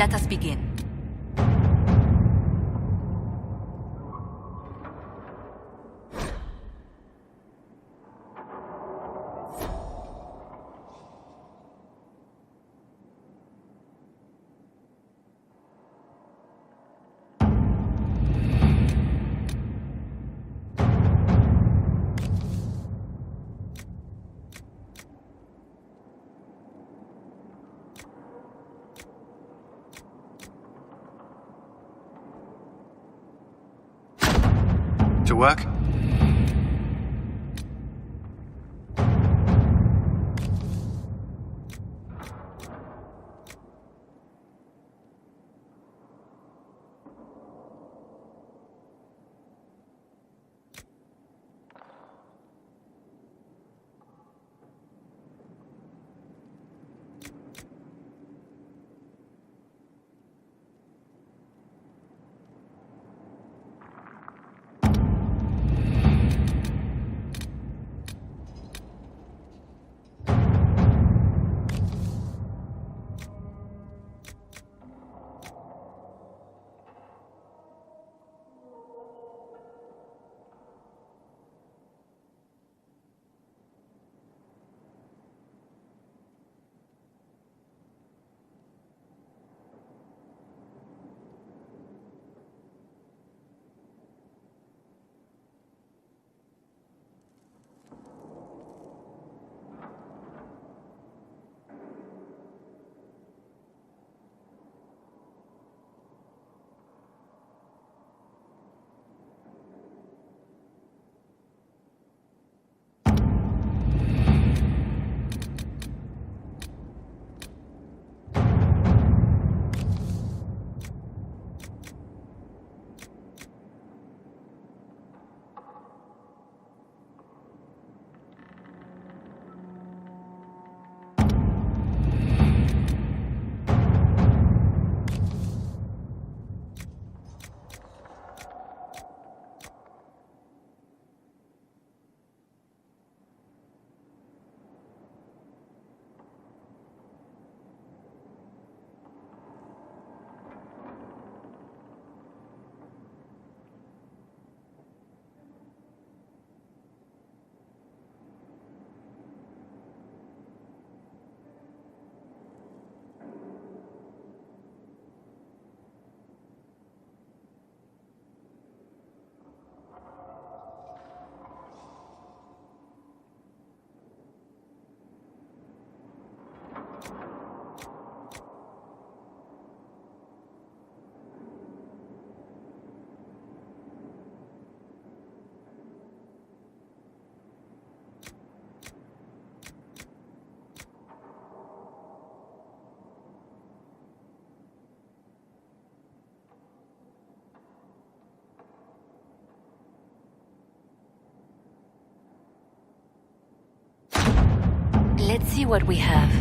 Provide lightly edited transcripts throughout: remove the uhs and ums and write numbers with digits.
Let us begin. To work? Let's see what we have.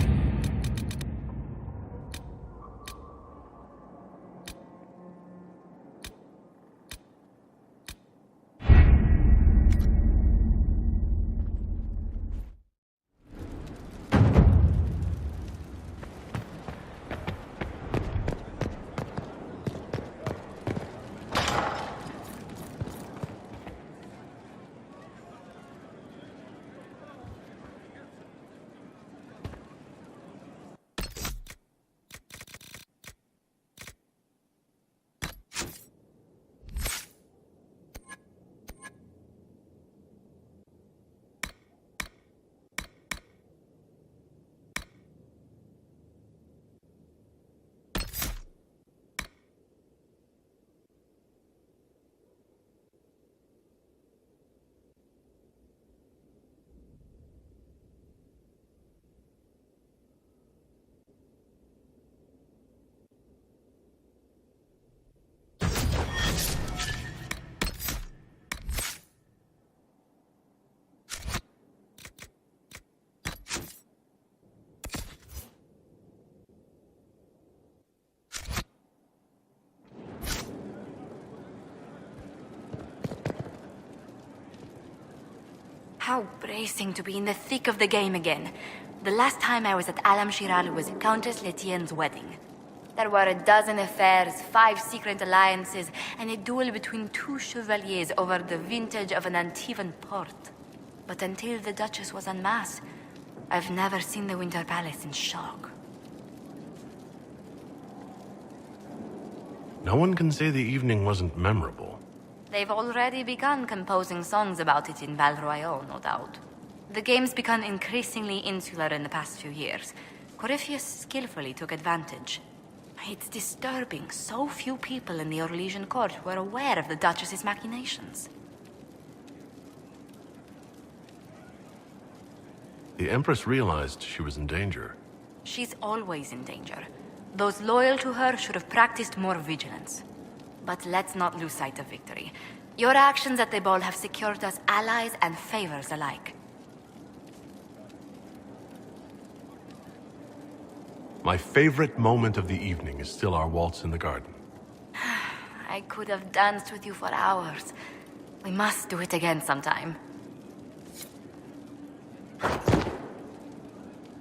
How bracing to be in the thick of the game again. The last time I was at Alam Shiral was Countess Letienne's wedding. There were a dozen affairs, 5 secret alliances, and a duel between 2 chevaliers over the vintage of an Antivan port. But until the Duchess was en masse, I've never seen the Winter Palace in shock. No one can say the evening wasn't memorable. They've already begun composing songs about it in Val Royale, no doubt. The game's become increasingly insular in the past few years. Corypheus skillfully took advantage. It's disturbing so few people in the Orlesian court were aware of the Duchess's machinations. The Empress realized she was in danger. She's always in danger. Those loyal to her should have practiced more vigilance. But let's not lose sight of victory. Your actions at the ball have secured us allies and favors alike. My favorite moment of the evening is still our waltz in the garden. I could have danced with you for hours. We must do it again sometime.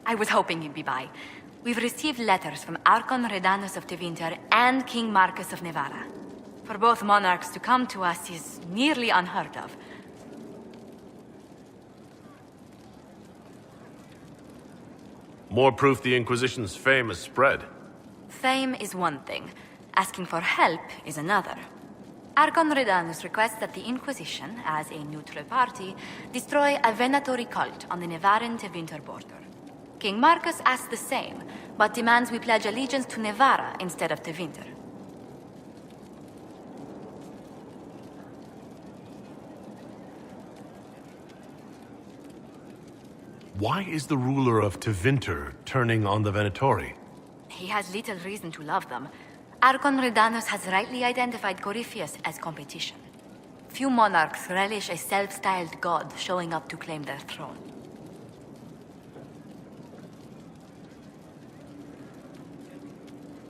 I was hoping you'd be by. We've received letters from Archon Redanus of Tevinter and King Marcus of Nevada. For both monarchs to come to us is nearly unheard of. More proof the Inquisition's fame has spread. Fame is one thing. Asking for help is another. Archon Redanus requests that the Inquisition, as a neutral party, destroy a venatory cult on the Nevaran-Tevinter border. King Marcus asks the same, but demands we pledge allegiance to Nevara instead of Tevinter. Why is the ruler of Tevinter turning on the Venatori? He has little reason to love them. Archon Redanus has rightly identified Corypheus as competition. Few monarchs relish a self-styled god showing up to claim their throne.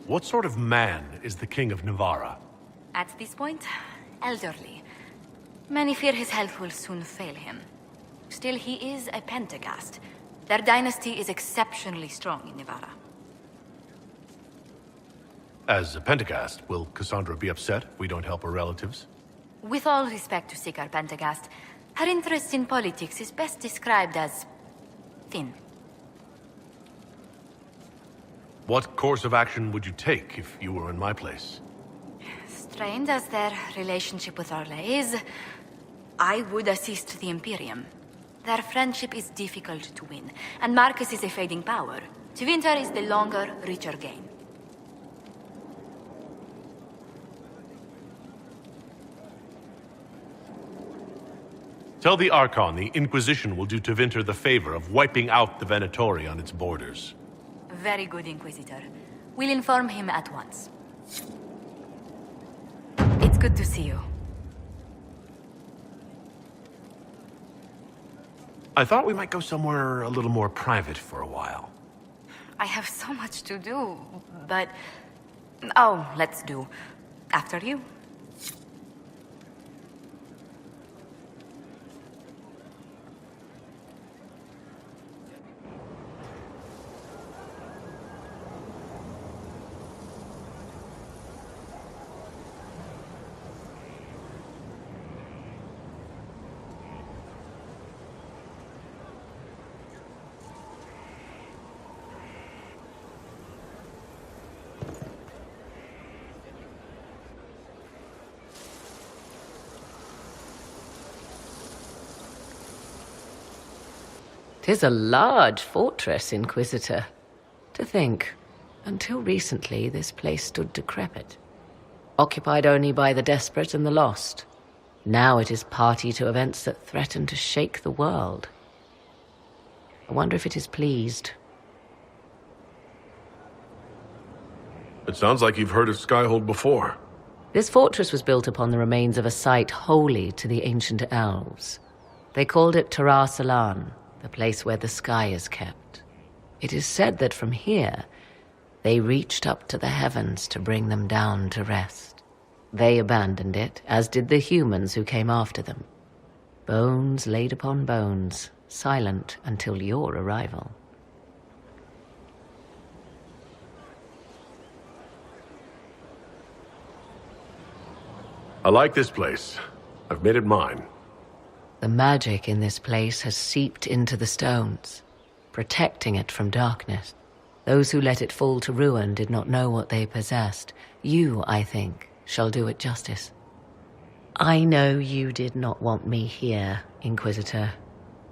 What sort of man is the King of Nevara? At this point, elderly. Many fear his health will soon fail him. Still, he is a Pentagast. Their dynasty is exceptionally strong in Nevada. As a Pentagast, will Cassandra be upset if we don't help her relatives? With all respect to Sikar Pentagast, her interest in politics is best described as thin. What course of action would you take if you were in my place? Strained as their relationship with Orla is, I would assist the Imperium. Their friendship is difficult to win, and Marcus is a fading power. Tevinter is the longer, richer game. Tell the Archon the Inquisition will do Tevinter the favor of wiping out the Venatori on its borders. Very good, Inquisitor. We'll inform him at once. It's good to see you. I thought we might go somewhere a little more private for a while. I have so much to do, but... Oh, let's do. After you. "'Tis a large fortress, Inquisitor. To think, until recently this place stood decrepit, occupied only by the desperate and the lost. Now it is party to events that threaten to shake the world. I wonder if it is pleased." It sounds like you've heard of Skyhold before. This fortress was built upon the remains of a site holy to the ancient elves. They called it Tara Salan, the place where the sky is kept. It is said that from here, they reached up to the heavens to bring them down to rest. They abandoned it, as did the humans who came after them. Bones laid upon bones, silent until your arrival. I like this place. I've made it mine. The magic in this place has seeped into the stones, protecting it from darkness. Those who let it fall to ruin did not know what they possessed. You, I think, shall do it justice. I know you did not want me here, Inquisitor.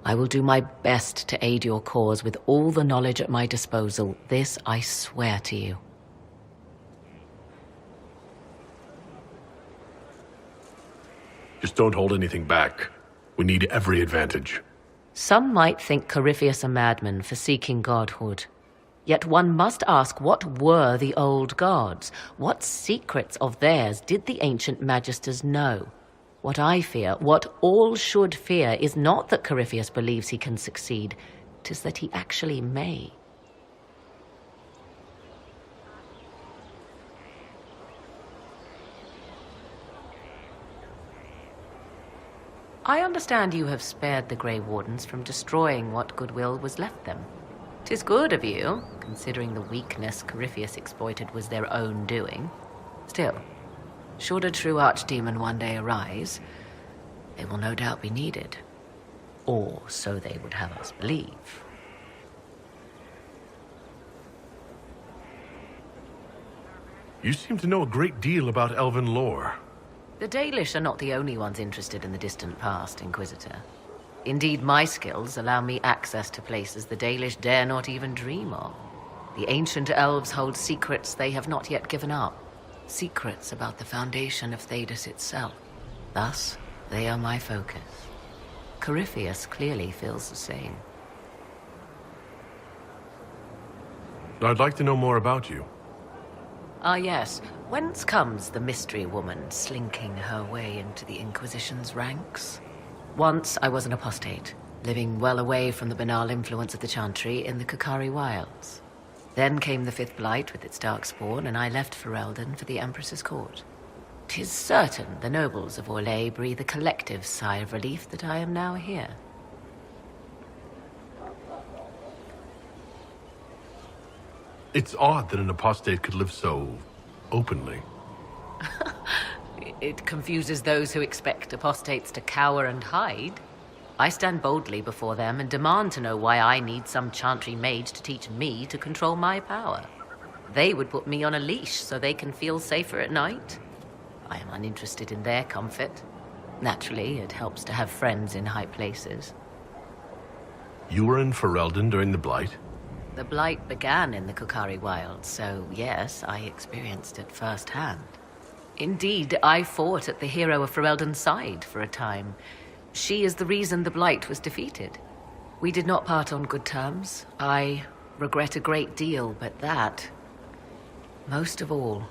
I will do my best to aid your cause with all the knowledge at my disposal. This I swear to you. Just don't hold anything back. We need every advantage. Some might think Corypheus a madman for seeking godhood. Yet one must ask, what were the old gods? What secrets of theirs did the ancient magisters know? What I fear, what all should fear, is not that Corypheus believes he can succeed. 'Tis that he actually may. I understand you have spared the Grey Wardens from destroying what goodwill was left them. 'Tis good of you, considering the weakness Corypheus exploited was their own doing. Still, should a true archdemon one day arise, they will no doubt be needed. Or so they would have us believe. You seem to know a great deal about elven lore. The Dalish are not the only ones interested in the distant past, Inquisitor. Indeed, my skills allow me access to places the Dalish dare not even dream of. The ancient elves hold secrets they have not yet given up. Secrets about the foundation of Thedas itself. Thus, they are my focus. Corypheus clearly feels the same. I'd like to know more about you. Ah, yes. Whence comes the mystery woman slinking her way into the Inquisition's ranks? Once I was an apostate, living well away from the banal influence of the Chantry in the Kukari wilds. Then came the Fifth Blight with its darkspawn, and I left Ferelden for the Empress's court. 'Tis certain the nobles of Orlais breathe a collective sigh of relief that I am now here. It's odd that an apostate could live so openly. It confuses those who expect apostates to cower and hide. I stand boldly before them and demand to know why I need some Chantry mage to teach me to control my power. They would put me on a leash so they can feel safer at night. I am uninterested in their comfort. Naturally, it helps to have friends in high places. You were in Ferelden during the Blight? The Blight began in the Kukari wilds, so yes, I experienced it firsthand. Indeed, I fought at the hero of Ferelden's side for a time. She is the reason the Blight was defeated. We did not part on good terms. I regret a great deal, but that, most of all.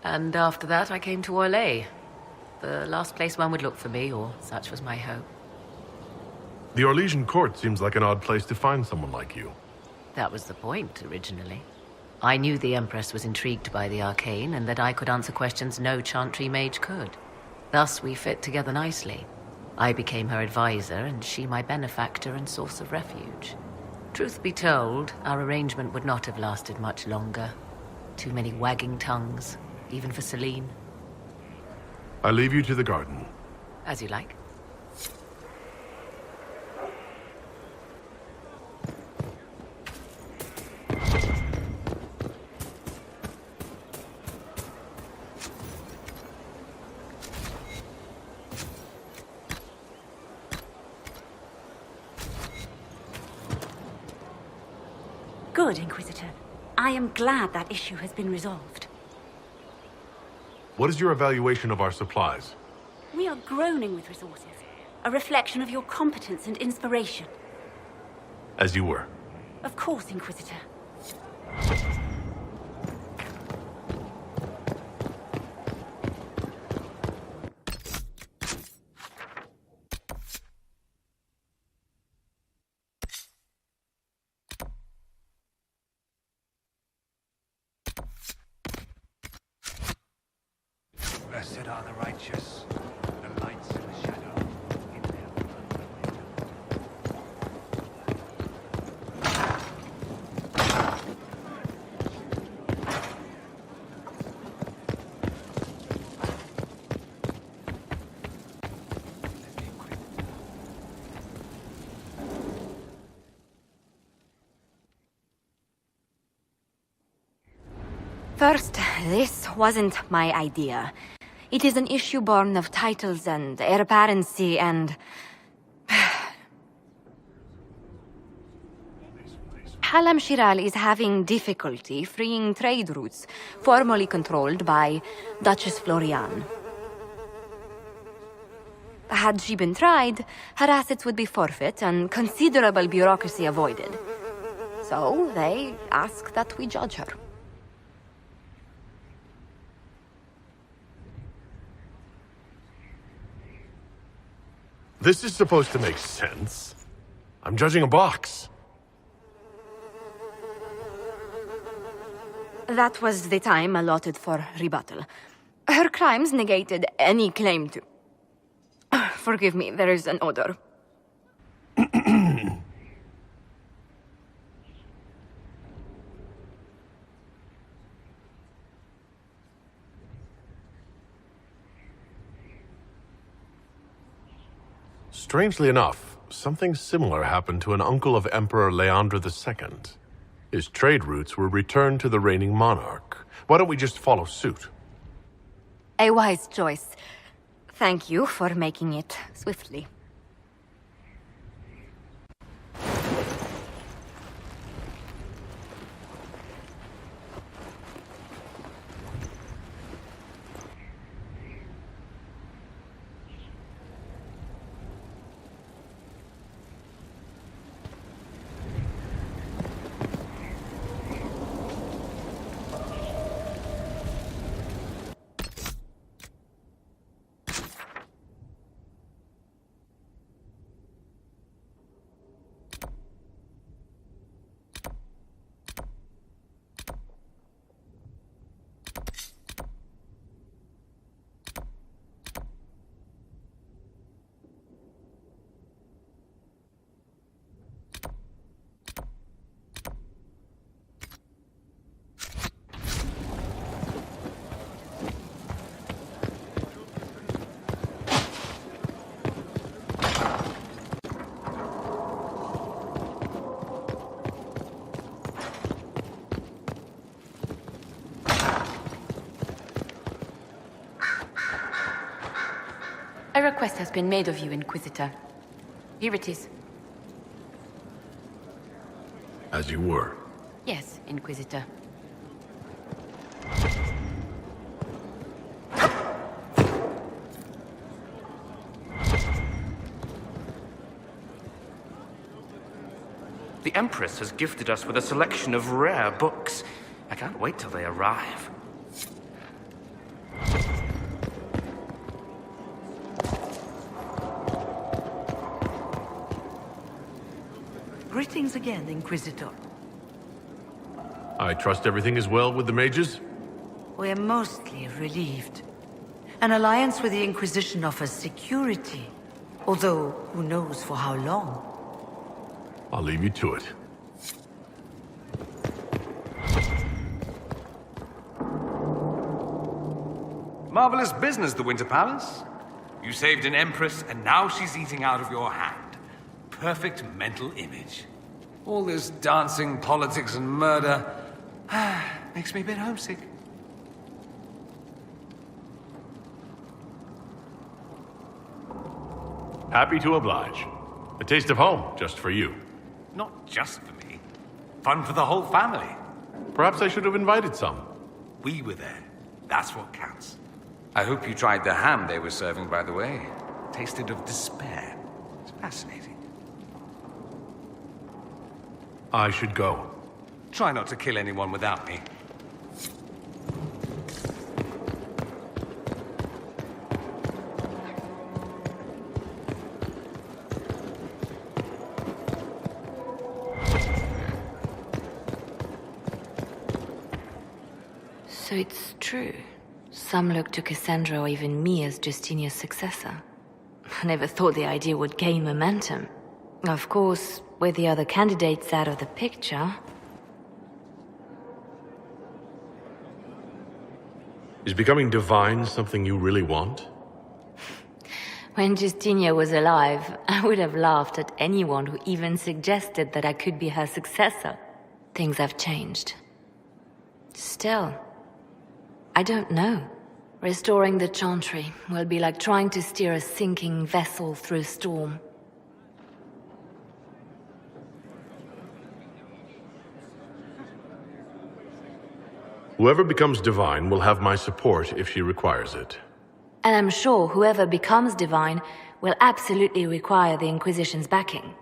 And after that, I came to Orlais. The last place one would look for me, or such was my hope. The Orlesian court seems like an odd place to find someone like you. That was the point, originally. I knew the Empress was intrigued by the arcane, and that I could answer questions no Chantry mage could. Thus, we fit together nicely. I became her advisor, and she my benefactor and source of refuge. Truth be told, our arrangement would not have lasted much longer. Too many wagging tongues, even for Celine. I leave you to the garden. As you like. Good, Inquisitor. I am glad that issue has been resolved. What is your evaluation of our supplies? We are groaning with resources, a reflection of your competence and inspiration. As you were. Of course, Inquisitor. Blessed are the righteous, the lights in the shadow. First, this wasn't my idea. It is an issue born of titles and heir apparency and... Halam Shiral is having difficulty freeing trade routes formerly controlled by Duchess Florian. Had she been tried, her assets would be forfeit and considerable bureaucracy avoided. So they ask that we judge her. This is supposed to make sense. I'm judging a box. That was the time allotted for rebuttal. Her crimes negated any claim to... Forgive me, there is an odor. Strangely enough, something similar happened to an uncle of Emperor Leandra II. His trade routes were returned to the reigning monarch. Why don't we just follow suit? A wise choice. Thank you for making it swiftly. A request has been made of you, Inquisitor. Here it is. As you were. Yes, Inquisitor. The Empress has gifted us with a selection of rare books. I can't wait till they arrive. Greetings again, Inquisitor. I trust everything is well with the mages? We're mostly relieved. An alliance with the Inquisition offers security, although who knows for how long. I'll leave you to it. Marvelous business, the Winter Palace. You saved an empress, and now she's eating out of your hand. Perfect mental image. All this dancing, politics, and murder makes me a bit homesick. Happy to oblige. A taste of home, just for you. Not just for me. Fun for the whole family. Perhaps I should have invited some. We were there. That's what counts. I hope you tried the ham they were serving, by the way. Tasted of despair. It's fascinating. I should go. Try not to kill anyone without me. So it's true. Some look to Cassandra or even me as Justinia's successor. I never thought the idea would gain momentum. Of course, with the other candidates out of the picture... Is becoming divine something you really want? When Justinia was alive, I would have laughed at anyone who even suggested that I could be her successor. Things have changed. Still, I don't know. Restoring the Chantry will be like trying to steer a sinking vessel through a storm. Whoever becomes divine will have my support if she requires it. And I'm sure whoever becomes divine will absolutely require the Inquisition's backing.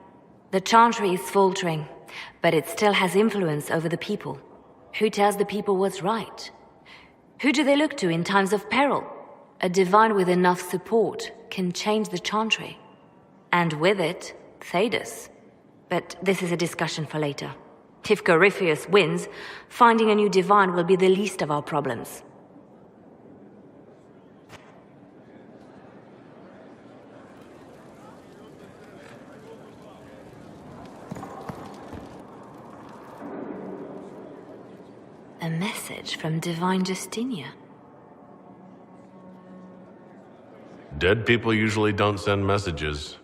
The Chantry is faltering, but it still has influence over the people. Who tells the people what's right? Who do they look to in times of peril? A divine with enough support can change the Chantry. And with it, Thedas. But this is a discussion for later. If Corypheus wins, finding a new divine will be the least of our problems. A message from Divine Justinia. Dead people usually don't send messages.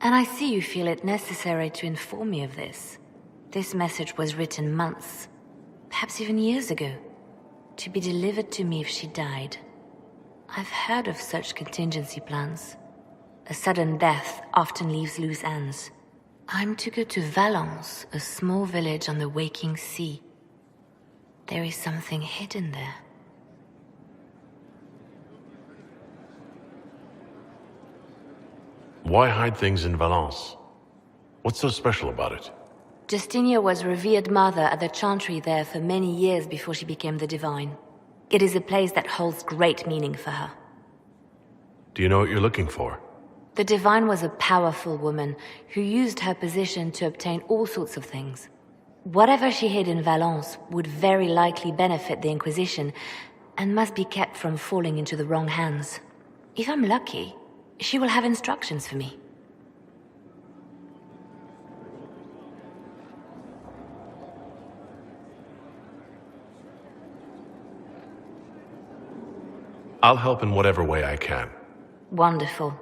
And I see you feel it necessary to inform me of this. This message was written months, perhaps even years ago, to be delivered to me if she died. I've heard of such contingency plans. A sudden death often leaves loose ends. I'm to go to Valence, a small village on the waking sea. There is something hidden there. Why hide things in Valence? What's so special about it? Justinia was revered mother at the Chantry there for many years before she became the Divine. It is a place that holds great meaning for her. Do you know what you're looking for? The Divine was a powerful woman who used her position to obtain all sorts of things. Whatever she hid in Valence would very likely benefit the Inquisition and must be kept from falling into the wrong hands. If I'm lucky, she will have instructions for me. I'll help in whatever way I can. Wonderful.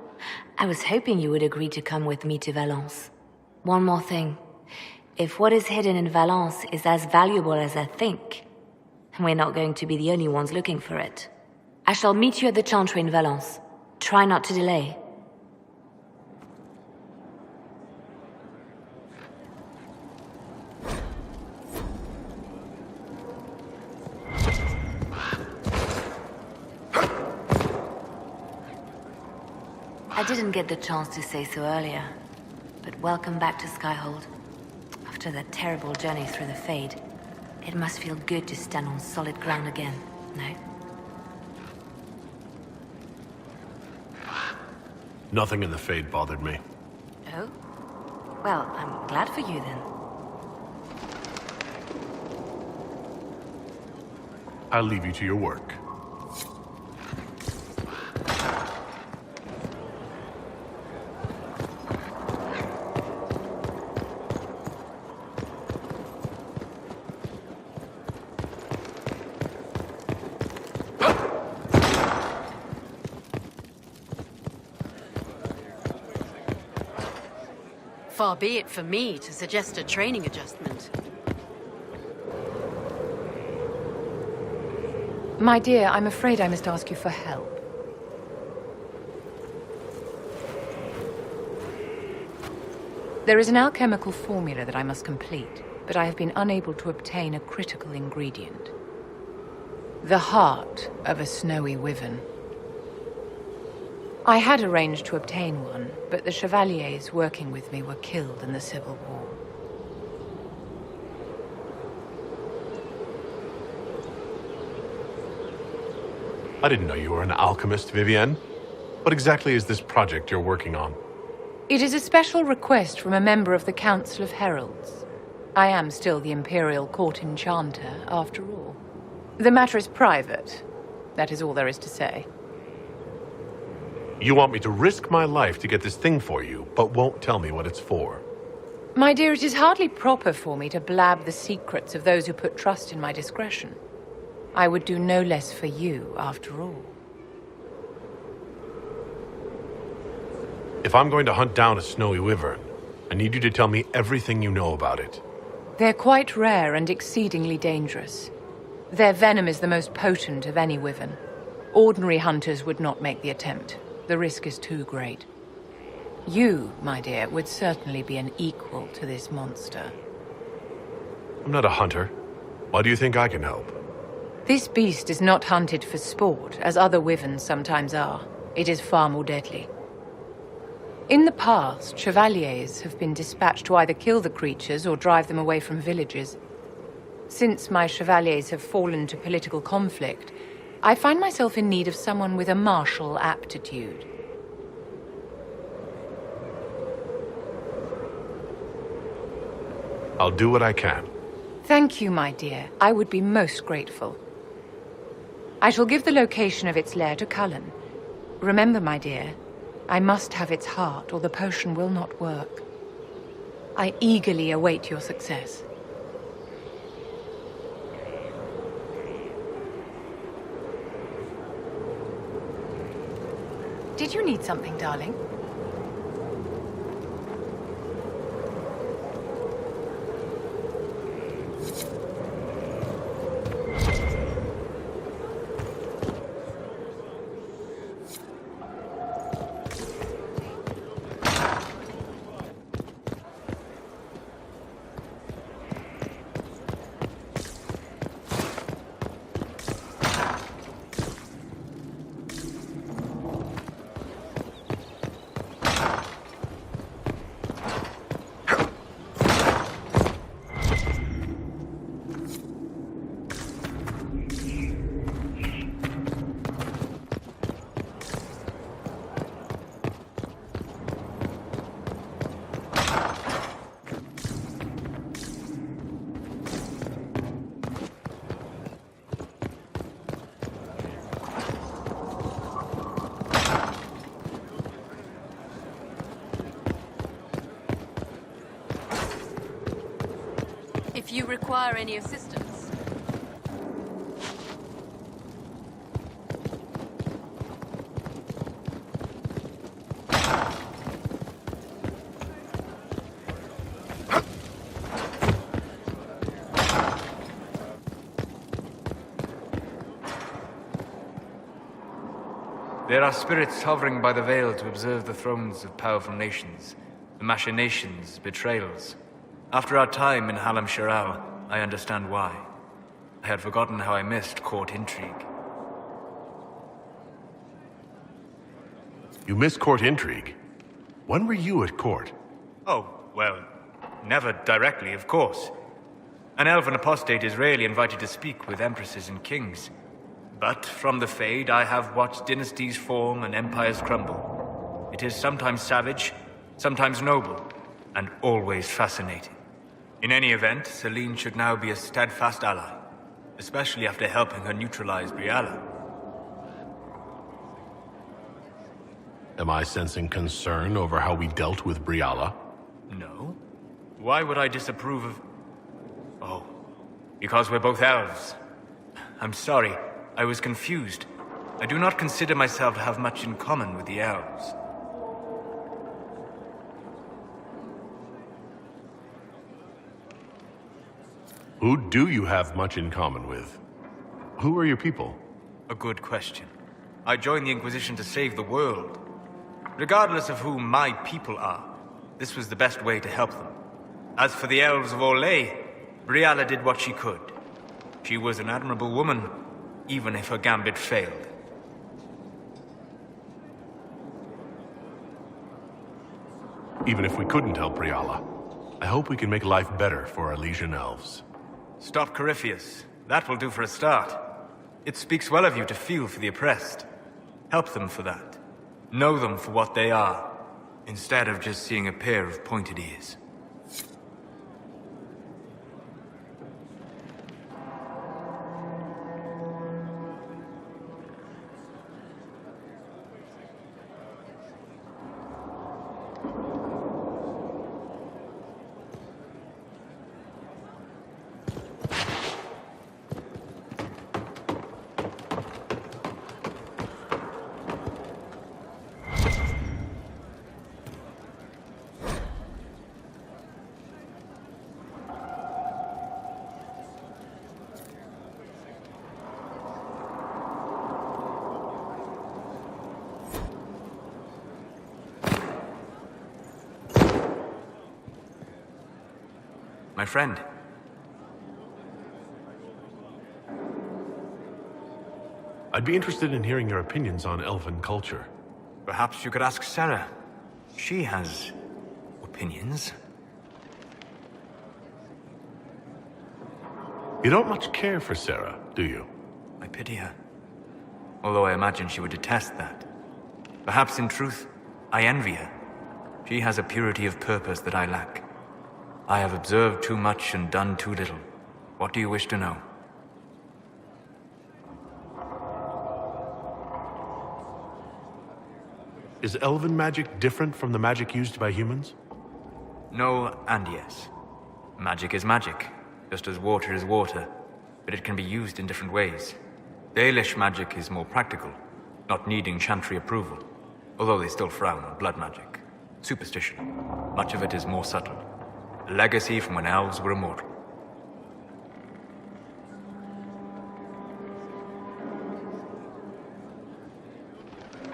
I was hoping you would agree to come with me to Valence. One more thing. If what is hidden in Valence is as valuable as I think, we're not going to be the only ones looking for it. I shall meet you at the Chantry in Valence. Try not to delay. I didn't get the chance to say so earlier, but welcome back to Skyhold. After that terrible journey through the Fade, it must feel good to stand on solid ground again, no? Nothing in the Fade bothered me. Oh? Well, I'm glad for you then. I'll leave you to your work. Far be it for me to suggest a training adjustment. My dear, I'm afraid I must ask you for help. There is an alchemical formula that I must complete, but I have been unable to obtain a critical ingredient. The heart of a snowy wyvern. I had arranged to obtain one, but the chevaliers working with me were killed in the Civil War. I didn't know you were an alchemist, Vivienne. What exactly is this project you're working on? It is a special request from a member of the Council of Heralds. I am still the Imperial Court Enchanter, after all. The matter is private. That is all there is to say. You want me to risk my life to get this thing for you, but won't tell me what it's for. My dear, it is hardly proper for me to blab the secrets of those who put trust in my discretion. I would do no less for you, after all. If I'm going to hunt down a snowy wyvern, I need you to tell me everything you know about it. They're quite rare and exceedingly dangerous. Their venom is the most potent of any wyvern. Ordinary hunters would not make the attempt. The risk is too great. You, my dear, would certainly be an equal to this monster. I'm not a hunter. Why do you think I can help? This beast is not hunted for sport, as other wyverns sometimes are. It is far more deadly. In the past, chevaliers have been dispatched to either kill the creatures or drive them away from villages. Since my chevaliers have fallen to political conflict, I find myself in need of someone with a martial aptitude. I'll do what I can. Thank you, my dear. I would be most grateful. I shall give the location of its lair to Cullen. Remember, my dear, I must have its heart, or the potion will not work. I eagerly await your success. Did you need something, darling? If you require any assistance. There are spirits hovering by the veil to observe the thrones of powerful nations, the machinations, betrayals. After our time in Halam Shiral, I understand why. I had forgotten how I missed court intrigue. You miss court intrigue? When were you at court? Oh, well, never directly, of course. An elven apostate is rarely invited to speak with empresses and kings. But from the Fade, I have watched dynasties form and empires crumble. It is sometimes savage, sometimes noble, and always fascinating. In any event, Celine should now be a steadfast ally, especially after helping her neutralize Briala. Am I sensing concern over how we dealt with Briala? No. Why would I disapprove of... Oh, because we're both elves. I'm sorry, I was confused. I do not consider myself to have much in common with the elves. Who do you have much in common with? Who are your people? A good question. I joined the Inquisition to save the world. Regardless of who my people are, this was the best way to help them. As for the elves of Orlais, Briala did what she could. She was an admirable woman, even if her gambit failed. Even if we couldn't help Briala, I hope we can make life better for our Legion elves. Stop Corypheus. That will do for a start. It speaks well of you to feel for the oppressed. Help them for that. Know them for what they are, instead of just seeing a pair of pointed ears. My friend. I'd be interested in hearing your opinions on elven culture. Perhaps you could ask Sarah. She has opinions. You don't much care for Sarah, do you? I pity her. Although I imagine she would detest that. Perhaps in truth, I envy her. She has a purity of purpose that I lack. I have observed too much and done too little. What do you wish to know? Is elven magic different from the magic used by humans? No and yes. Magic is magic, just as water is water, but it can be used in different ways. Dalish magic is more practical, not needing chantry approval, although they still frown on blood magic. Superstition. Much of it is more subtle. A legacy from when elves were immortal.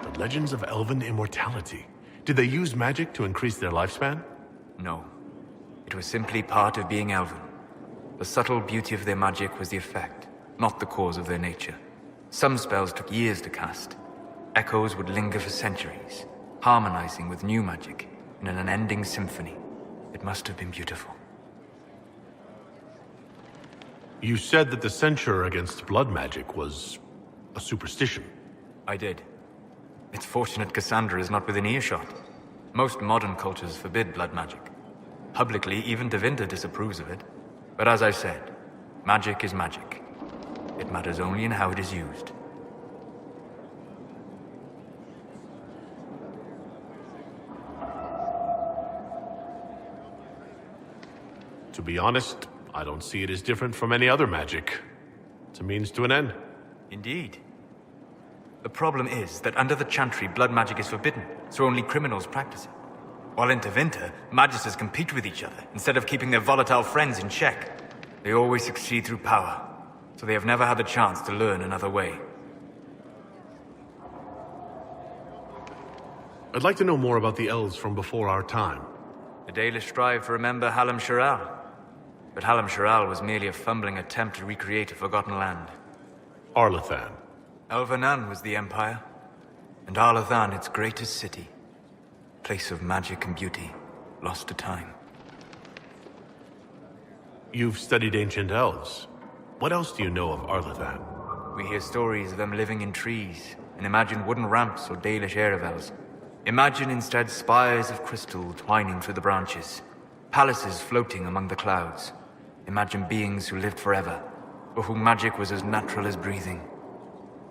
The legends of elven immortality. Did they use magic to increase their lifespan? No. It was simply part of being elven. The subtle beauty of their magic was the effect, not the cause of their nature. Some spells took years to cast. Echoes would linger for centuries, harmonizing with new magic in an unending symphony. It must have been beautiful. You said that the censure against blood magic was a superstition. I did. It's fortunate Cassandra is not within earshot. Most modern cultures forbid blood magic. Publicly, even Devinter disapproves of it. But as I said, magic is magic. It matters only in how it is used. To be honest, I don't see it as different from any other magic. It's a means to an end. Indeed. The problem is that under the Chantry, blood magic is forbidden, so only criminals practice it. While in Tevinter, magisters compete with each other, instead of keeping their volatile friends in check. They always succeed through power, so they have never had the chance to learn another way. I'd like to know more about the elves from before our time. The Dalish strive to remember Hallam Shiral. But Hallam Shiral was merely a fumbling attempt to recreate a forgotten land. Arlathan. Elvanan was the Empire, and Arlathan its greatest city. Place of magic and beauty, lost to time. You've studied ancient elves. What else do you know of Arlathan? We hear stories of them living in trees, and imagine wooden ramps or Dalish Erebels. Imagine instead spires of crystal twining through the branches, palaces floating among the clouds. Imagine beings who lived forever, for whom magic was as natural as breathing.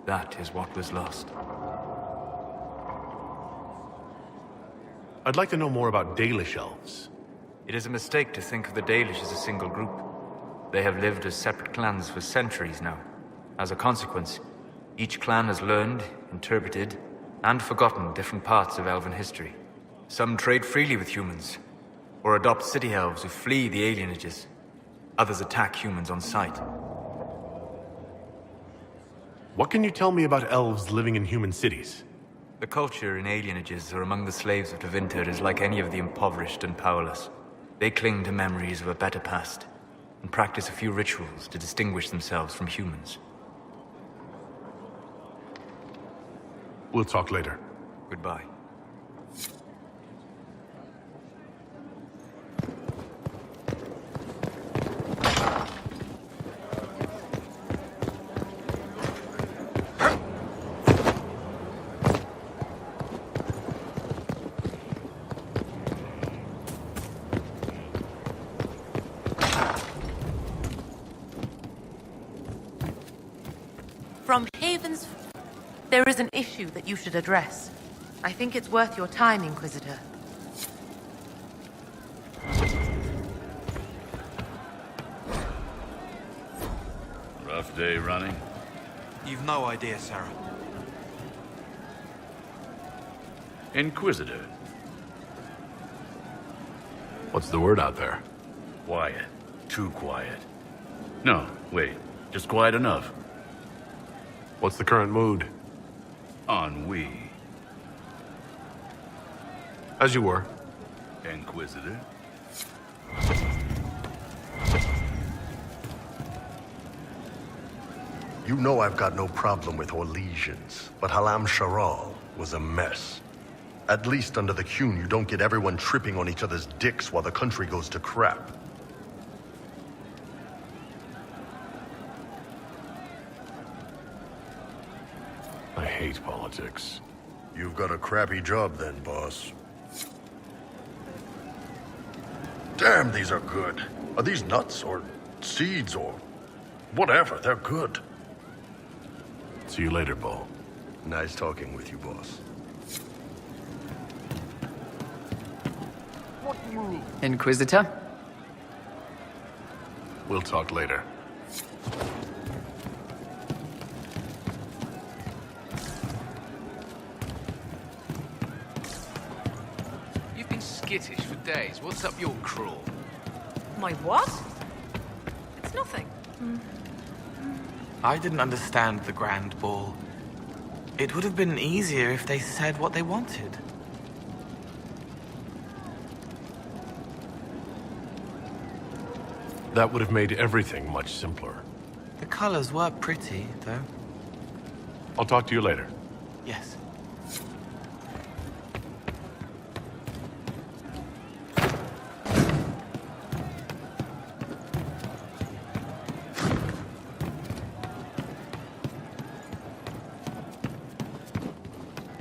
That is what was lost. I'd like to know more about Dalish elves. It is a mistake to think of the Dalish as a single group. They have lived as separate clans for centuries now. As a consequence, each clan has learned, interpreted, and forgotten different parts of elven history. Some trade freely with humans, or adopt city elves who flee the alienages. Others attack humans on sight. What can you tell me about elves living in human cities? The culture in alienages or among the slaves of Tevinter is like any of the impoverished and powerless. They cling to memories of a better past, and practice a few rituals to distinguish themselves from humans. We'll talk later. Goodbye. From Haven's... There is an issue that you should address. I think it's worth your time, Inquisitor. Rough day running? You've no idea, Sarah. Inquisitor. What's the word out there? Quiet. Too quiet. No, wait. Just quiet enough. What's the current mood? Ennui. As you were. Inquisitor. You know I've got no problem with Orlesians, but Halam Sharal was a mess. At least under the Qun, you don't get everyone tripping on each other's dicks while the country goes to crap. I hate politics. You've got a crappy job then, boss. Damn, these are good. Are these nuts or seeds or whatever? They're good. See you later, Bo. Nice talking with you, boss. What do you need? Inquisitor? We'll talk later. You've been skittish for days. What's up your crawl? My what? It's nothing. I didn't understand the Grand Ball. It would have been easier if they said what they wanted. That would have made everything much simpler. The colors were pretty, though. I'll talk to you later. Yes.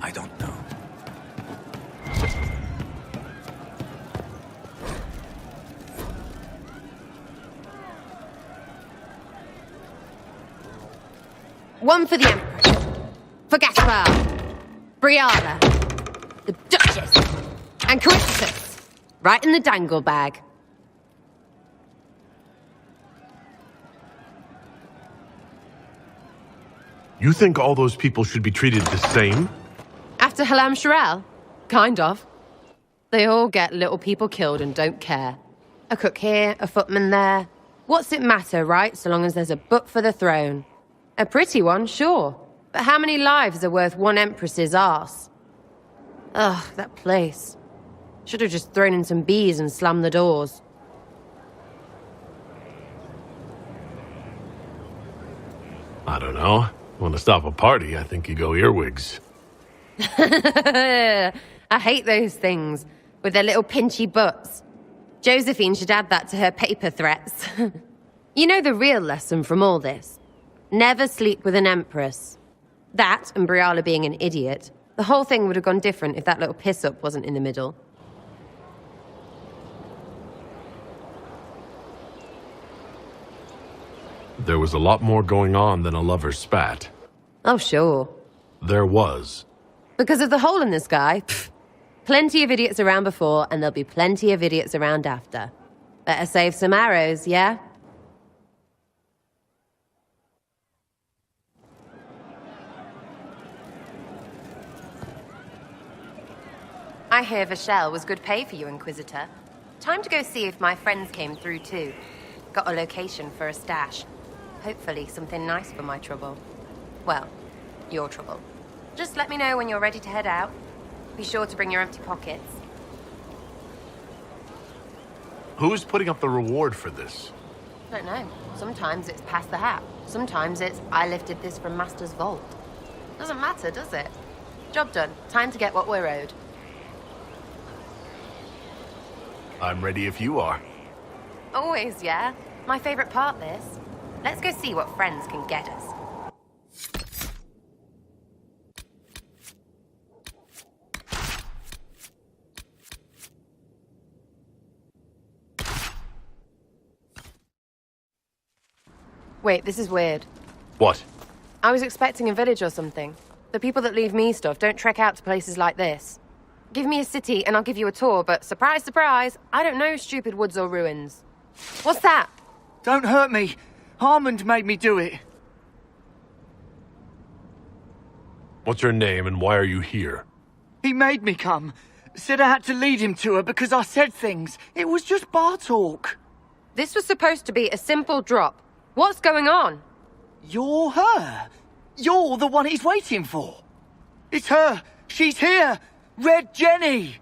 I don't know. One for the Empress. For Gaspar. Brianna. The Duchess. And Crestwood. Right in the dangle bag. You think all those people should be treated the same? After Halam Sharel? Kind of. They all get little people killed and don't care. A cook here, a footman there. What's it matter, right? So long as there's a butt for the throne. A pretty one, sure. But how many lives are worth one empress's arse? Ugh, that place. Should have just thrown in some bees and slammed the doors. I don't know. Want to stop a party, I think you go earwigs. I hate those things, with their little pinchy butts. Josephine should add that to her paper threats. You know the real lesson from all this? Never sleep with an empress. That, and Briala being an idiot. The whole thing would have gone different if that little piss-up wasn't in the middle. There was a lot more going on than a lover's spat. Oh, sure. There was. Because of the hole in the sky, plenty of idiots around before, and there'll be plenty of idiots around after. Better save some arrows, yeah? I hear Vashel was good pay for you, Inquisitor. Time to go see if my friends came through too. Got a location for a stash. Hopefully something nice for my trouble. Well, your trouble. Just let me know when you're ready to head out. Be sure to bring your empty pockets. Who's putting up the reward for this? Don't know. Sometimes it's pass the hat. Sometimes it's I lifted this from Master's vault. Doesn't matter, does it? Job done. Time to get what we're owed. I'm ready if you are. Always, yeah. My favorite part, this. Let's go see what friends can get us. Wait, this is weird. What? I was expecting a village or something. The people that leave me stuff don't trek out to places like this. Give me a city and I'll give you a tour, but surprise, surprise, I don't know stupid woods or ruins. What's that? Don't hurt me. Harmond made me do it. What's your name and why are you here? He made me come. Said I had to lead him to her because I said things. It was just bar talk. This was supposed to be a simple drop. What's going on? You're her. You're the one he's waiting for. It's her. She's here. Red Jenny.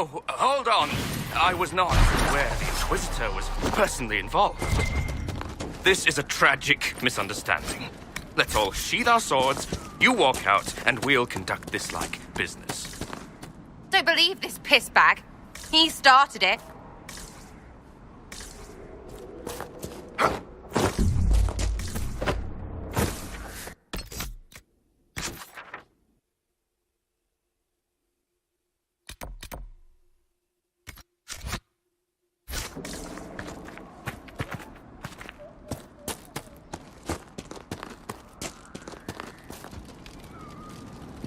Oh, hold on. I was not aware the Inquisitor was personally involved. This is a tragic misunderstanding. Let's all sheathe our swords, you walk out, and we'll conduct this like business. Don't believe this piss bag. He started it.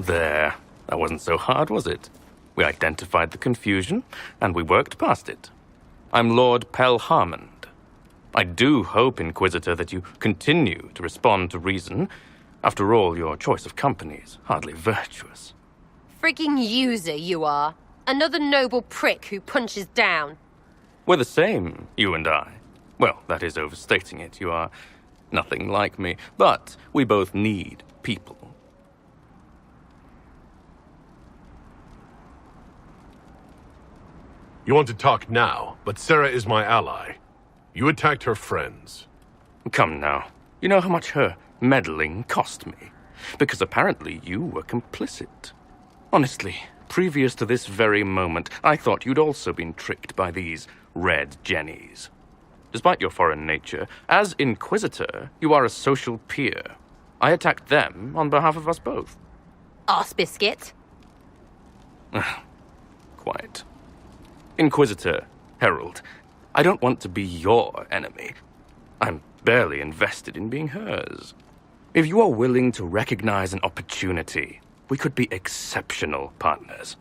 There. That wasn't so hard, was it? We identified the confusion, and we worked past it. I'm Lord Pelharmond. I do hope, Inquisitor, that you continue to respond to reason. After all, your choice of company is hardly virtuous. Freaking user, you are. Another noble prick who punches down. We're the same, you and I. Well, that is overstating it. You are nothing like me. But we both need people. You want to talk now, but Sarah is my ally. You attacked her friends. Come now. You know how much her meddling cost me. Because apparently you were complicit. Honestly, previous to this very moment, I thought you'd also been tricked by these red jennies. Despite your foreign nature, as Inquisitor, you are a social peer. I attacked them on behalf of us both. Arse biscuit. Quiet. Inquisitor, Herald, I don't want to be your enemy. I'm barely invested in being hers. If you are willing to recognize an opportunity, we could be exceptional partners.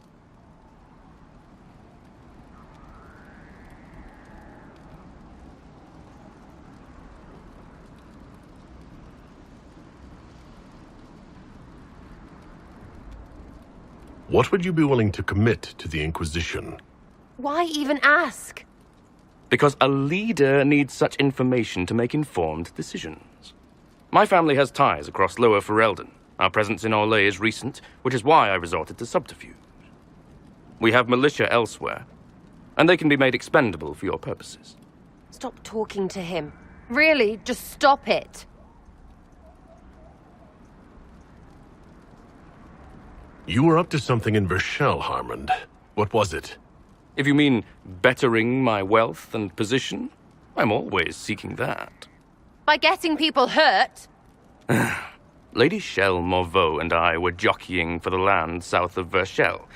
What would you be willing to commit to the Inquisition? Why even ask? Because a leader needs such information to make informed decisions. My family has ties across Lower Ferelden. Our presence in Orlais is recent, which is why I resorted to subterfuge. We have militia elsewhere, and they can be made expendable for your purposes. Stop talking to him. Really, just stop it. You were up to something in Vershel, Harmond. What was it? If you mean bettering my wealth and position, I'm always seeking that. By getting people hurt? Lady Shell Morveau and I were jockeying for the land south of Vershel.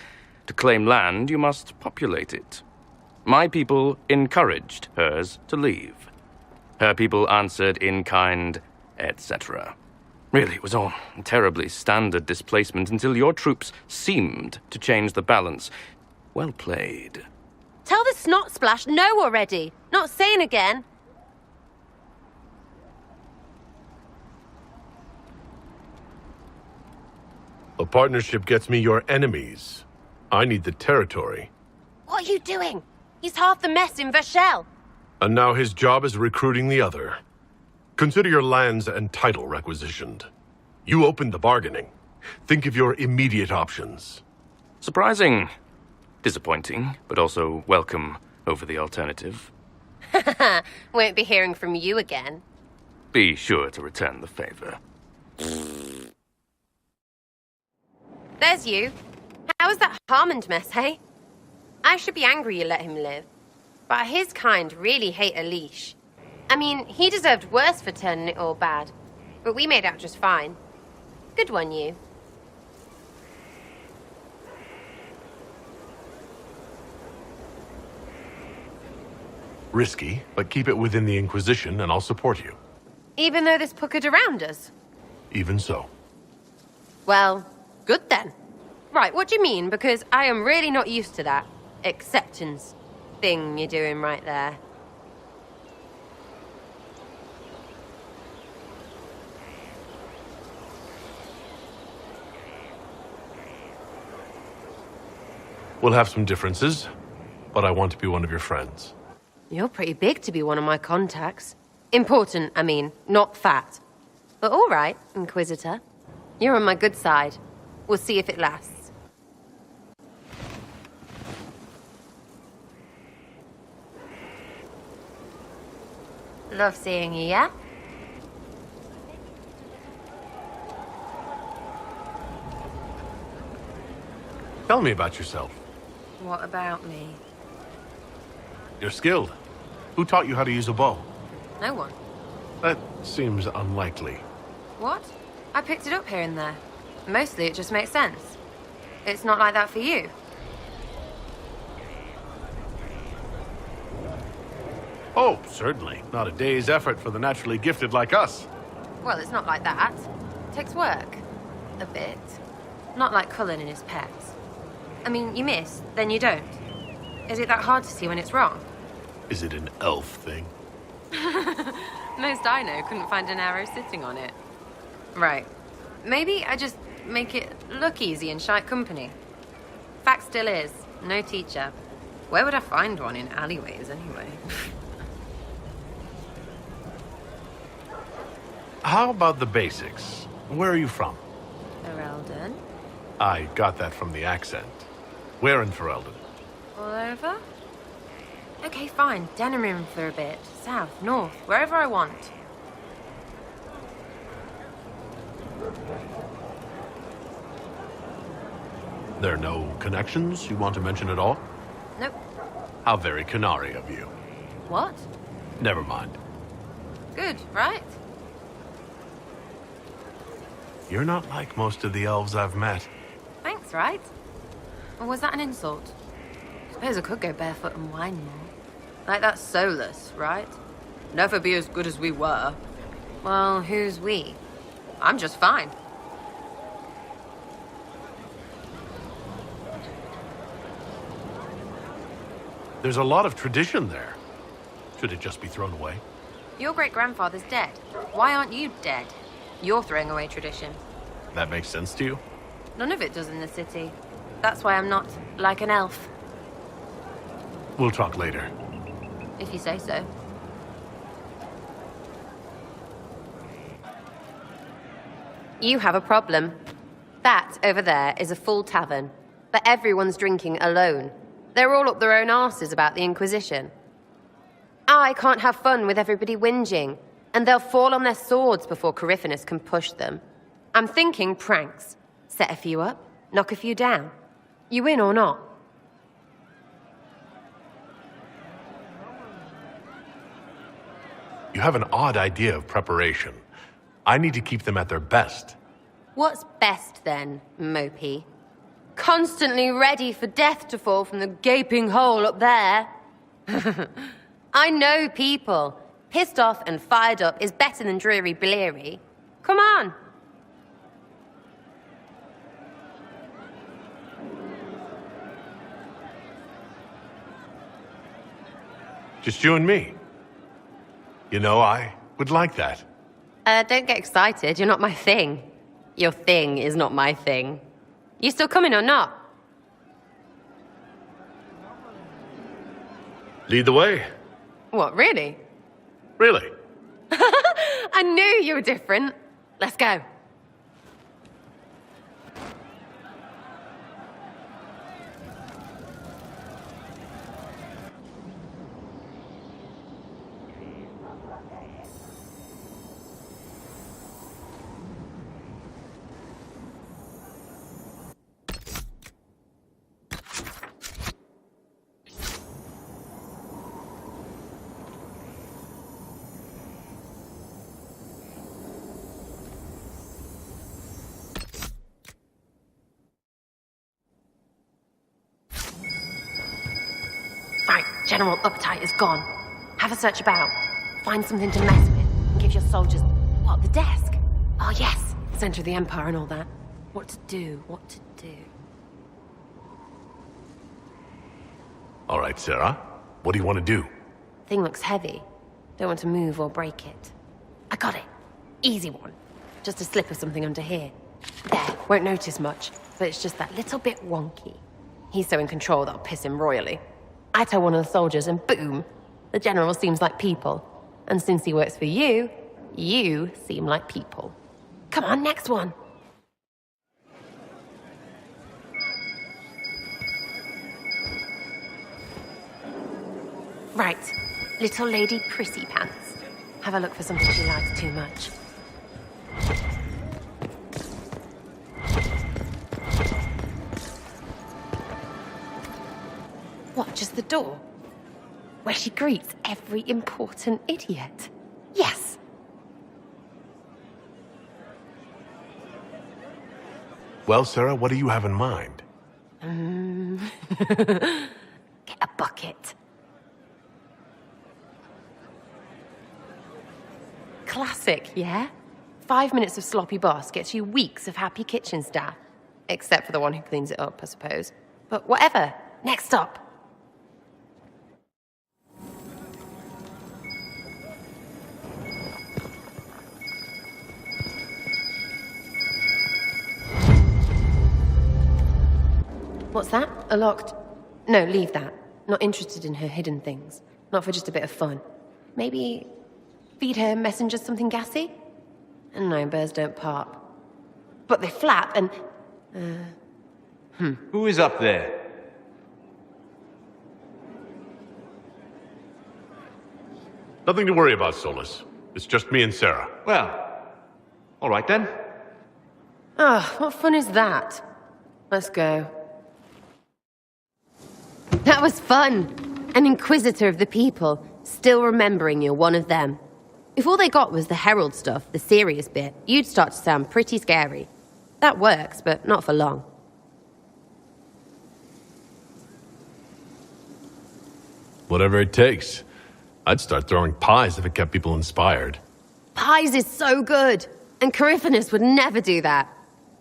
To claim land, you must populate it. My people encouraged hers to leave. Her people answered in kind, etc. Really, it was all terribly standard displacement until your troops seemed to change the balance. Well played. Tell the snot splash no already. Not saying again. A partnership gets me your enemies. I need the territory. What are you doing? He's half the mess in Vershel. And now his job is recruiting the other. Consider your lands and title requisitioned. You opened the bargaining. Think of your immediate options. Surprising. Disappointing, but also welcome over the alternative. Won't be hearing from you again. Be sure to return the favor. There's you. How was that Harmond mess, hey? I should be angry you let him live. But his kind really hate a leash. I mean, he deserved worse for turning it all bad. But we made out just fine. Good one, you. Risky, but keep it within the Inquisition and I'll support you. Even though this puckered around us? Even so. Well, good then. Right, what do you mean? Because I am really not used to that acceptance thing you're doing right there. We'll have some differences, but I want to be one of your friends. You're pretty big to be one of my contacts. Important, I mean, not fat. But all right, Inquisitor. You're on my good side. We'll see if it lasts. Love seeing you, yeah? Tell me about yourself. What about me? You're skilled. Who taught you how to use a bow? No one. That seems unlikely. What? I picked it up here and there. Mostly it just makes sense. It's not like that for you. Oh, certainly. Not a day's effort for the naturally gifted like us. Well, it's not like that. It takes work. A bit. Not like Cullen and his pets. I mean, you miss, then you don't. Is it that hard to see when it's wrong? Is it an elf thing? Most I know couldn't find an arrow sitting on it. Right. Maybe I just make it look easy in shite company. Fact still is, no teacher. Where would I find one in alleyways anyway? How about the basics? Where are you from? Ferelden? I got that from the accent. Where in Ferelden? All over? Okay, fine. Denerim for a bit. South, north, wherever I want. There are no connections you want to mention at all? Nope. How very Canary of you. What? Never mind. Good, right? You're not like most of the elves I've met. Thanks, right? Or was that an insult? Suppose I could go barefoot and whine more. Like that's soulless, right? Never be as good as we were. Well, who's we? I'm just fine. There's a lot of tradition there. Should it just be thrown away? Your great-grandfather's dead. Why aren't you dead? You're throwing away tradition. That makes sense to you? None of it does in the city. That's why I'm not like an elf. We'll talk later. If you say so. You have a problem. That over there is a full tavern, but everyone's drinking alone. They're all up their own arses about the Inquisition. I can't have fun with everybody whinging, and they'll fall on their swords before Coryphanus can push them. I'm thinking pranks. Set a few up, knock a few down. You in or not? You have an odd idea of preparation. I need to keep them at their best. What's best then, Mopey? Constantly ready for death to fall from the gaping hole up there. I know people. Pissed off and fired up is better than dreary bleary. Come on. Just you and me. You know, I would like that. Don't get excited. You're not my thing. Your thing is not my thing. You still coming or not? Lead the way. What, really? Really? I knew you were different. Let's go. General uptight is gone. Have a search about. Find something to mess with and give your soldiers... What, the desk? Oh, yes. Center of the Empire and all that. What to do, what to do. All right, Sarah. What do you want to do? Thing looks heavy. Don't want to move or break it. I got it. Easy one. Just a slip of something under here. There, won't notice much, but it's just that little bit wonky. He's so in control that'll piss him royally. I tell one of the soldiers and boom, the general seems like people. And since he works for you, you seem like people. Come on, next one. Right, little lady prissy pants. Have a look for something she likes too much. What, just the door? Where she greets every important idiot? Yes! Well, Sarah, what do you have in mind? Get a bucket. Classic, yeah? 5 minutes of sloppy boss gets you weeks of happy kitchen staff. Except for the one who cleans it up, I suppose. But whatever. Next up. What's that? A locked... No, leave that. Not interested in her hidden things. Not for just a bit of fun. Maybe... feed her messengers something gassy? No, birds don't pop. But they flap and... Who is up there? Nothing to worry about, Solus. It's just me and Sarah. Well, all right then. What fun is that? Let's go. That was fun! An inquisitor of the people, still remembering you're one of them. If all they got was the herald stuff, the serious bit, you'd start to sound pretty scary. That works, but not for long. Whatever it takes. I'd start throwing pies if it kept people inspired. Pies is so good! And Coryphanus would never do that.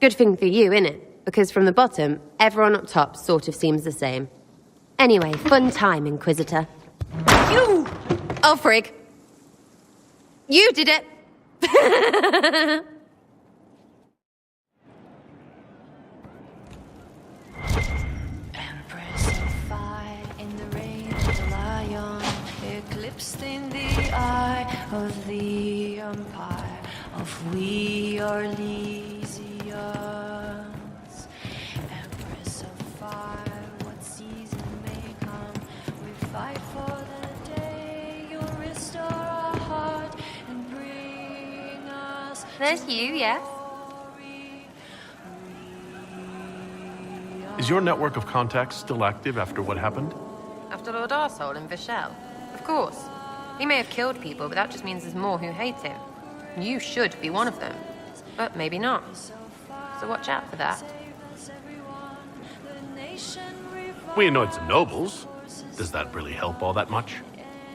Good thing for you, innit? Because from the bottom, everyone up top sort of seems the same. Anyway, fun time, Inquisitor. You! Oh, frig. You did it! Empress of fire in the reign of the lion, eclipsed in the eye of the empire of we are Elysians. Empress of fire, what season may come, we fight for the day you restore our heart and bring us. There's you, yes? Is your network of contacts still active after what happened? After Lord Arsehole in Vishel? Of course. He may have killed people, but that just means there's more who hate him. You should be one of them. But maybe not. So watch out for that. We annoyed some nobles. Does that really help all that much?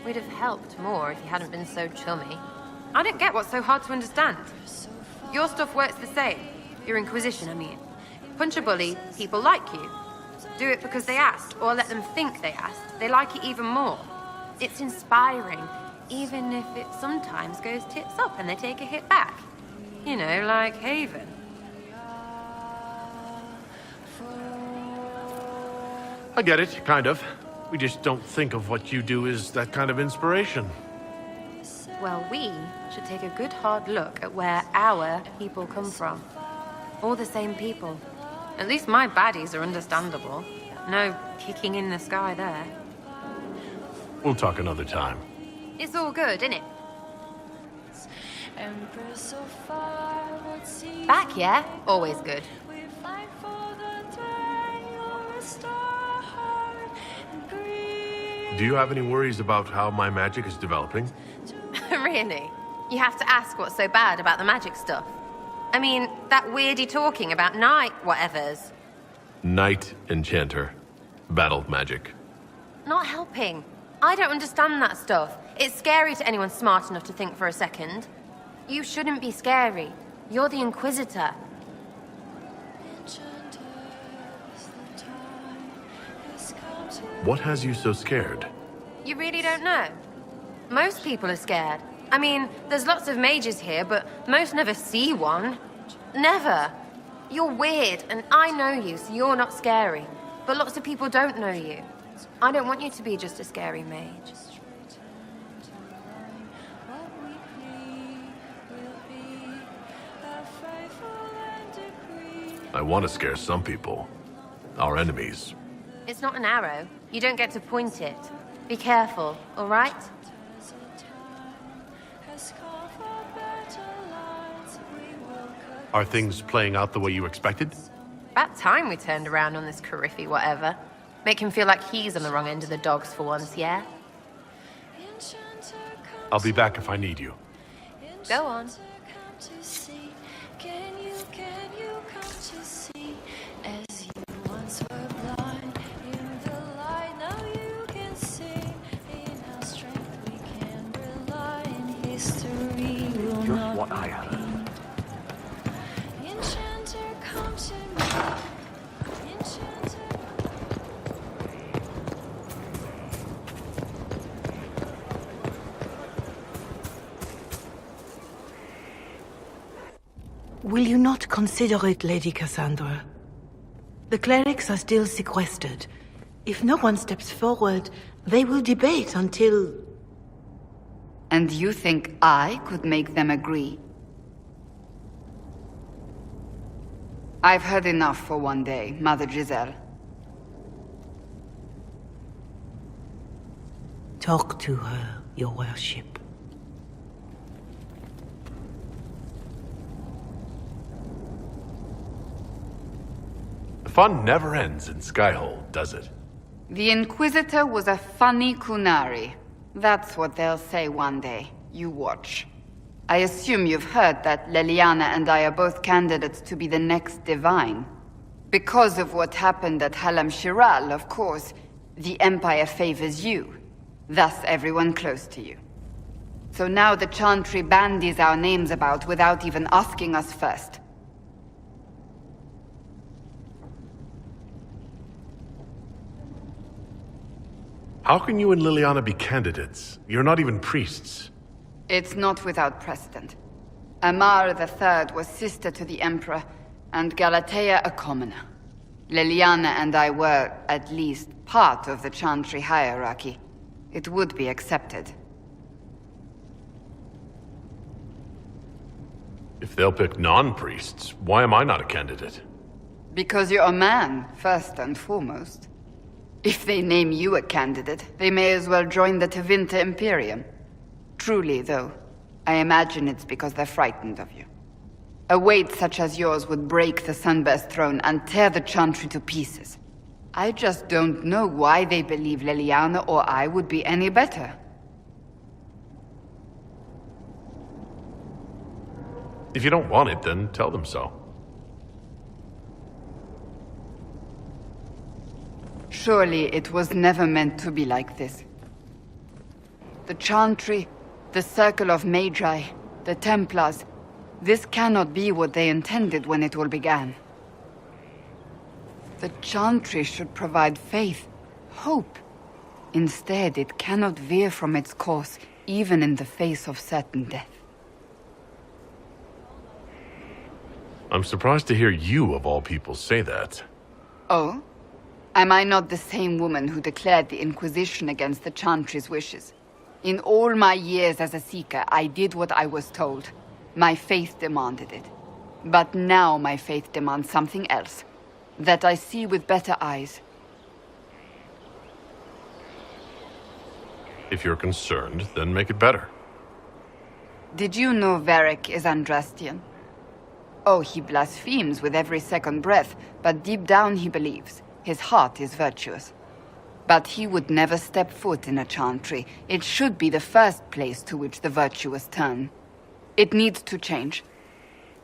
We'd have helped more if you hadn't been so chummy. I don't get what's so hard to understand. Your stuff works the same. Your Inquisition, I mean. Punch a bully, people like you. Do it because they asked, or let them think they asked. They like it even more. It's inspiring, even if it sometimes goes tits up and they take a hit back. You know, like Haven. I get it, kind of. We just don't think of what you do as that kind of inspiration. Well, we should take a good hard look at where our people come from. All the same people. At least my baddies are understandable. No kicking in the sky there. We'll talk another time. It's all good, innit? Back, yeah? Always good. Do you have any worries about how my magic is developing? Really? You have to ask what's so bad about the magic stuff. I mean, that weirdy talking about night whatevers. Night enchanter. Battle magic. Not helping. I don't understand that stuff. It's scary to anyone smart enough to think for a second. You shouldn't be scary. You're the Inquisitor. What has you so scared? You really don't know? Most people are scared. I mean, there's lots of mages here, but most never see one. Never. You're weird, and I know you, so you're not scary. But lots of people don't know you. I don't want you to be just a scary mage. I want to scare some people. Our enemies. It's not an arrow. You don't get to point it. Be careful, all right? Are things playing out the way you expected? About time we turned around on this Cariffy whatever. Make him feel like he's on the wrong end of the dogs for once, yeah? I'll be back if I need you. Go on. Can you come to see as you once were blind in the light? Now you can see in our strength we can rely. In history will Just not what I heard. Enchanter, come to me. Enchanter. Will you not consider it, Lady Cassandra? The clerics are still sequestered. If no one steps forward, they will debate until... And you think I could make them agree? I've heard enough for one day, Mother Giselle. Talk to her, your worship. The fun never ends in Skyhold, does it? The Inquisitor was a funny Kunari. That's what they'll say one day. You watch. I assume you've heard that Leliana and I are both candidates to be the next Divine. Because of what happened at Halam Shiral, of course, the Empire favors you. Thus everyone close to you. So now the Chantry bandies our names about without even asking us first. How can you and Liliana be candidates? You're not even priests. It's not without precedent. Amar III was sister to the Emperor, and Galatea a commoner. Liliana and I were, at least, part of the Chantry hierarchy. It would be accepted. If they'll pick non-priests, why am I not a candidate? Because you're a man, first and foremost. If they name you a candidate, they may as well join the Tevinter Imperium. Truly, though, I imagine it's because they're frightened of you. A weight such as yours would break the Sunburst throne and tear the Chantry to pieces. I just don't know why they believe Leliana or I would be any better. If you don't want it, then tell them so. Surely it was never meant to be like this. The Chantry, the Circle of Magi, the Templars, this cannot be what they intended when it all began. The Chantry should provide faith, hope. Instead, it cannot veer from its course, even in the face of certain death. I'm surprised to hear you, of all people, say that. Oh? Am I not the same woman who declared the Inquisition against the Chantry's wishes? In all my years as a Seeker, I did what I was told. My faith demanded it. But now my faith demands something else. That I see with better eyes. If you're concerned, then make it better. Did you know Varric is Andrastian? Oh, he blasphemes with every second breath, but deep down he believes. His heart is virtuous. But he would never step foot in a Chantry. It should be the first place to which the virtuous turn. It needs to change.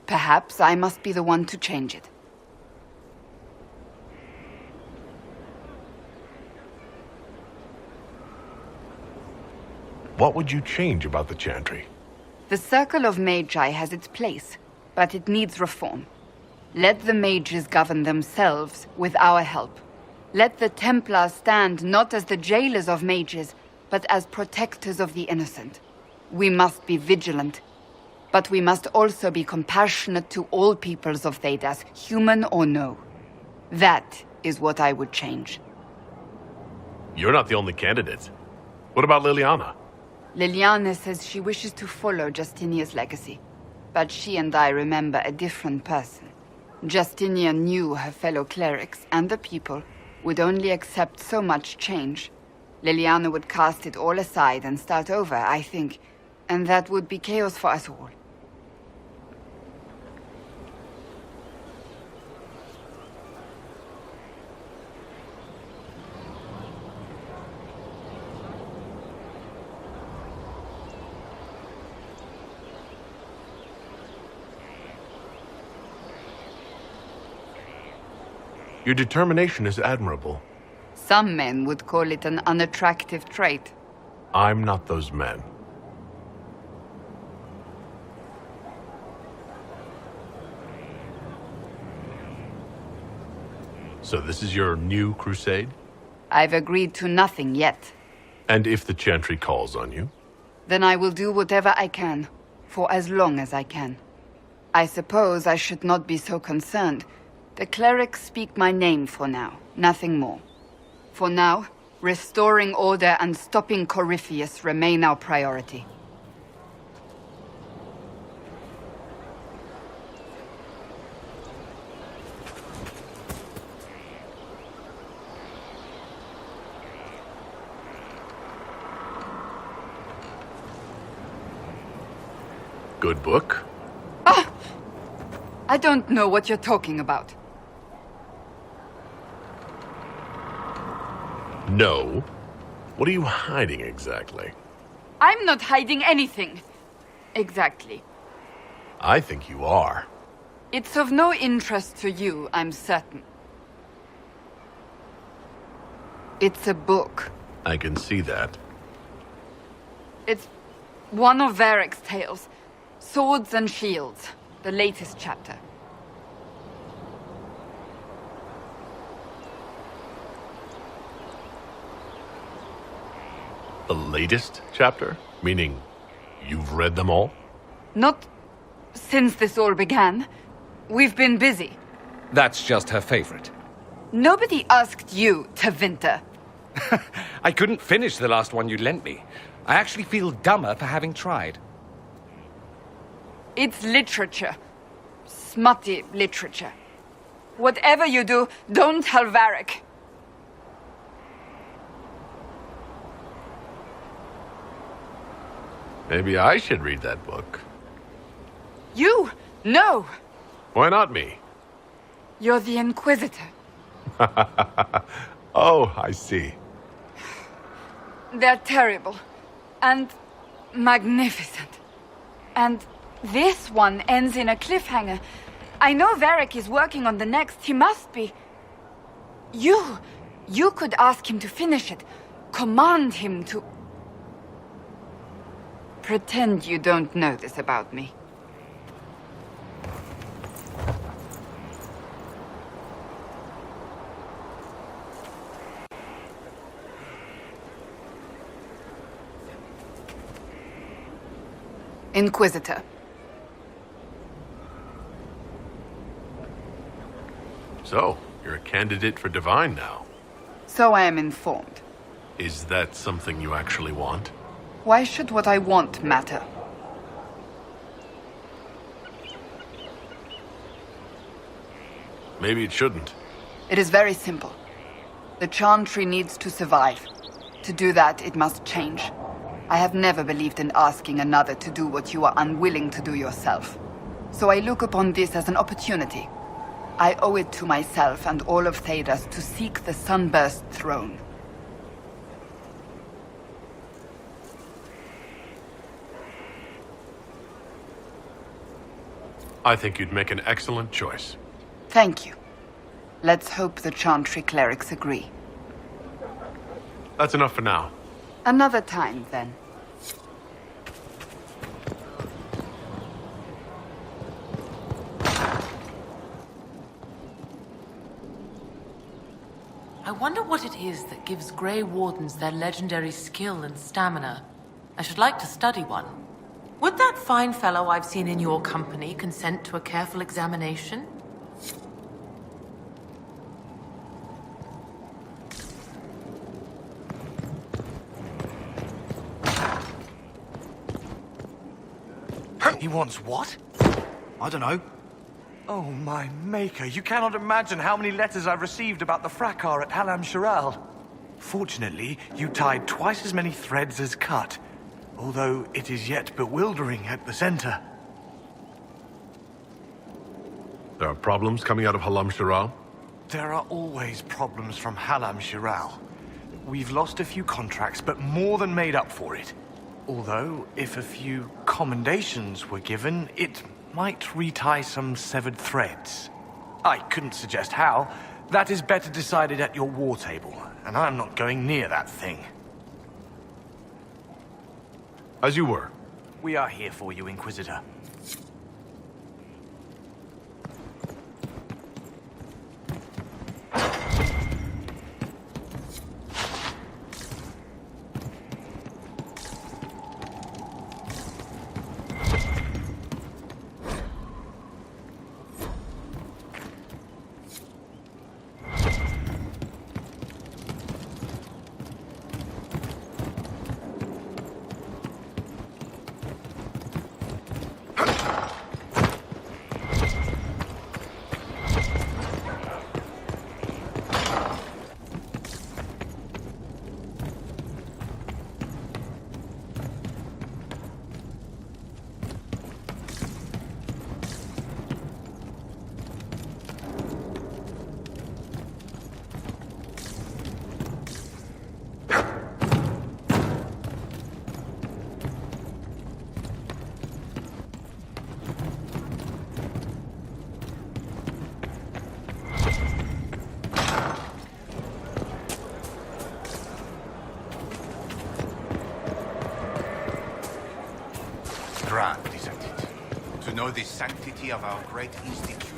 Perhaps I must be the one to change it. What would you change about the Chantry? The Circle of Magi has its place, but it needs reform. Let the mages govern themselves with our help. Let the Templars stand not as the jailers of mages, but as protectors of the innocent. We must be vigilant, but we must also be compassionate to all peoples of Thedas, human or no. That is what I would change. You're not the only candidate. What about Liliana? Liliana says she wishes to follow Justinia's legacy, but she and I remember a different person. Justinia knew her fellow clerics and the people would only accept so much change. Liliana would cast it all aside and start over, I think, and that would be chaos for us all. Your determination is admirable. Some men would call it an unattractive trait. I'm not those men. So this is your new crusade? I've agreed to nothing yet. And if the Chantry calls on you? Then I will do whatever I can, for as long as I can. I suppose I should not be so concerned. The clerics speak my name for now, nothing more. For now, restoring order and stopping Corypheus remain our priority. Good book? Ah! I don't know what you're talking about. No. What are you hiding exactly? I'm not hiding anything. Exactly. I think you are. It's of no interest to you, I'm certain. It's a book. I can see that. It's one of Varric's tales. Swords and Shields, the latest chapter. The latest chapter? Meaning, you've read them all? Not since this all began. We've been busy. That's just her favorite. Nobody asked you to Winter. I couldn't finish the last one you lent me. I actually feel dumber for having tried. It's literature. Smutty literature. Whatever you do, don't tell Varric. Maybe I should read that book. You? No! Why not me? You're the Inquisitor. Oh, I see. They're terrible. And magnificent. And this one ends in a cliffhanger. I know Varric is working on the next. He must be. You could ask him to finish it. Command him to... Pretend you don't know this about me. Inquisitor. So, you're a candidate for Divine now. So I am informed. Is that something you actually want? Why should what I want matter? Maybe it shouldn't. It is very simple. The Chantry needs to survive. To do that, it must change. I have never believed in asking another to do what you are unwilling to do yourself. So I look upon this as an opportunity. I owe it to myself and all of Thedas to seek the Sunburst throne. I think you'd make an excellent choice. Thank you. Let's hope the Chantry clerics agree. That's enough for now. Another time, then. I wonder what it is that gives Grey Wardens their legendary skill and stamina. I should like to study one. Would that fine fellow I've seen in your company consent to a careful examination? He wants what? I don't know. Oh, my maker, you cannot imagine how many letters I've received about the fracas at Halam Shiral. Fortunately, you tied twice as many threads as cut, although it is yet bewildering at the center. There are problems coming out of Halam Shiral? There are always problems from Halam Shiral. We've lost a few contracts, but more than made up for it. Although, if a few commendations were given, it might retie some severed threads. I couldn't suggest how, That is better decided at your war table, and I'm not going near that thing. As you were. We are here for you, Inquisitor. Grand, isn't it? To know the sanctity of our great institution.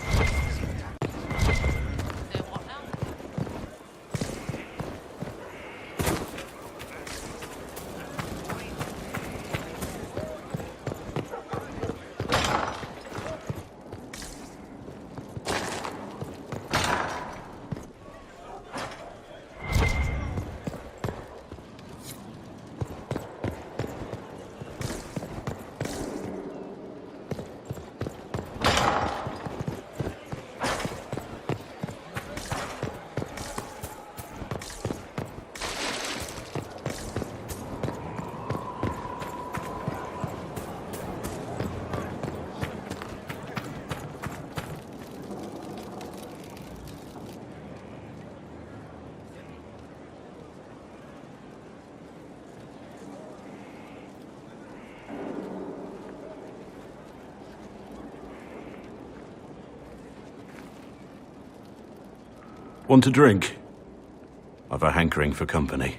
Want a drink? I've a hankering for company.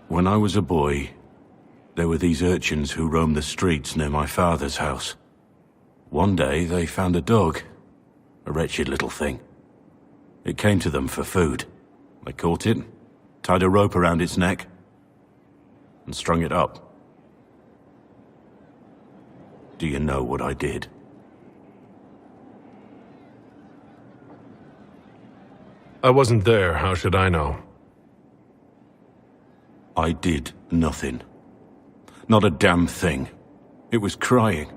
When I was a boy, there were these urchins who roamed the streets near my father's house. One day, they found a dog. A wretched little thing. It came to them for food. They caught it, tied a rope around its neck, and strung it up. Do you know what I did? I wasn't there, how should I know? I did nothing. Not a damn thing. It was crying.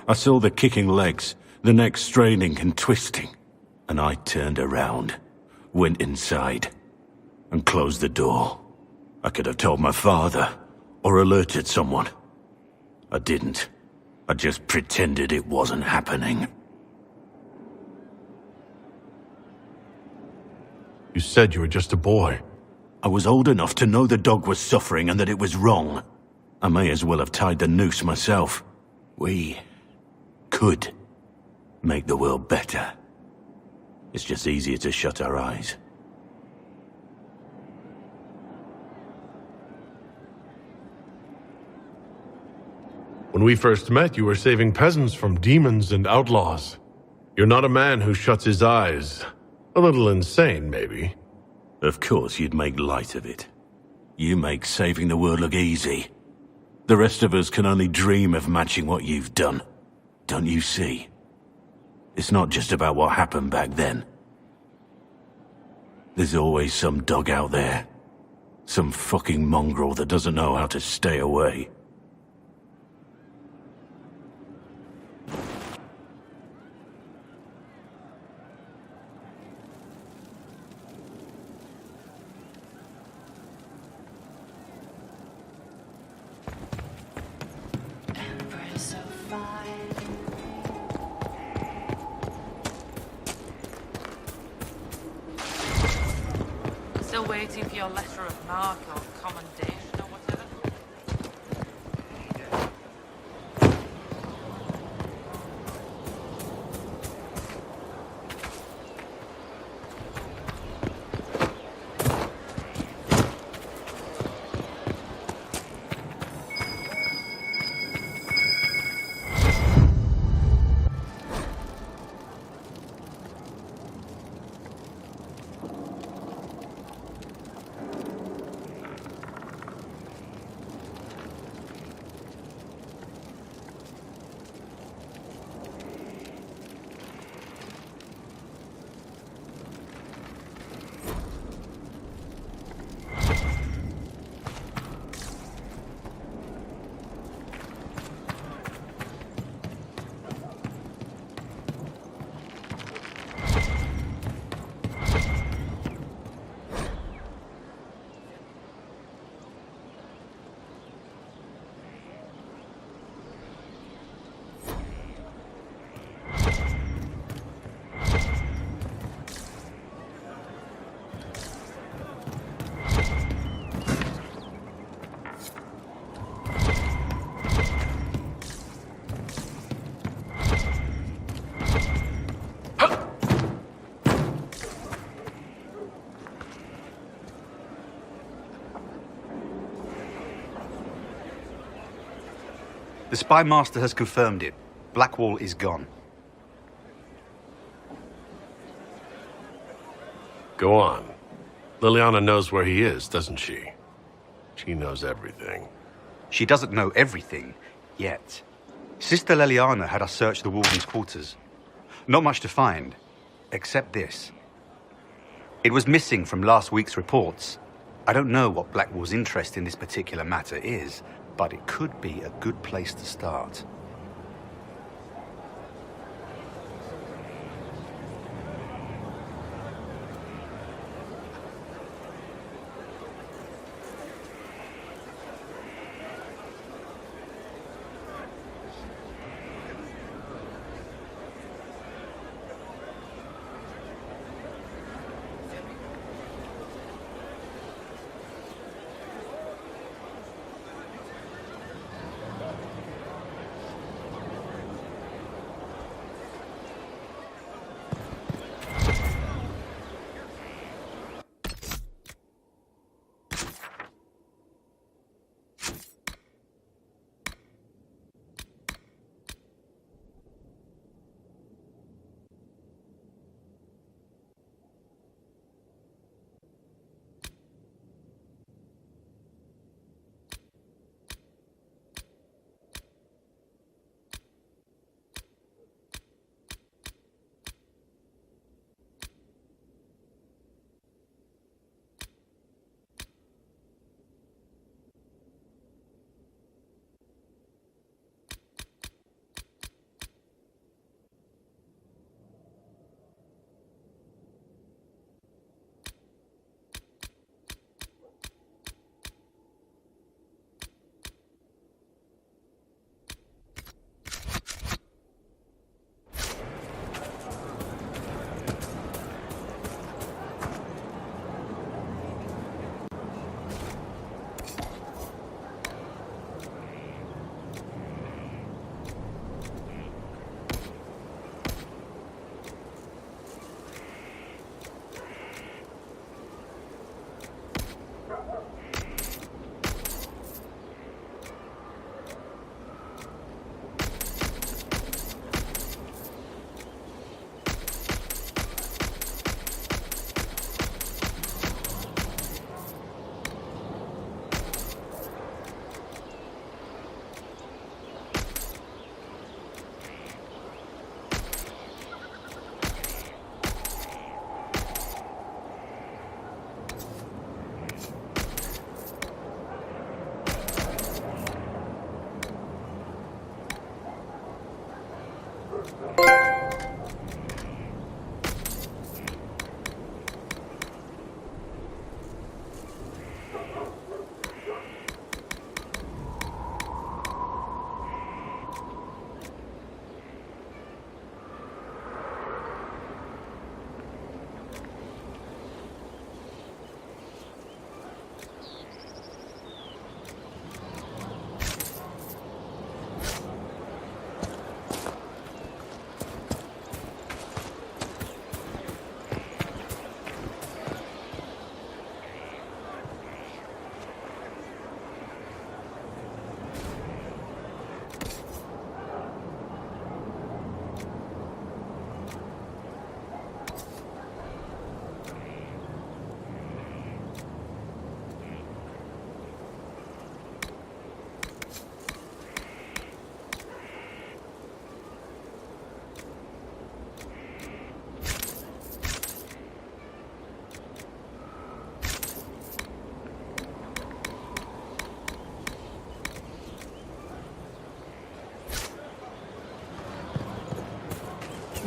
I saw the kicking legs, the neck straining and twisting. And I turned around, went inside, and closed the door. I could have told my father, or alerted someone. I didn't. I just pretended it wasn't happening. You said you were just a boy. I was old enough to know the dog was suffering and that it was wrong. I may as well have tied the noose myself. We could make the world better. It's just easier to shut our eyes. When we first met, you were saving peasants from demons and outlaws. You're not a man who shuts his eyes. A little insane, maybe. Of course you'd make light of it. You make saving the world look easy. The rest of us can only dream of matching what you've done. Don't you see? It's not just about what happened back then. There's always some dog out there. Some fucking mongrel that doesn't know how to stay away. waiting for your letter of marque or commendation or whatever? The Spy Master has confirmed it. Blackwall is gone. Go on. Liliana knows where he is, doesn't she? She knows everything. She doesn't know everything, yet. Sister Liliana had us search the Warden's quarters. Not much to find, except this. It was missing from last week's reports. I don't know what Blackwall's interest in this particular matter is, but it could be a good place to start.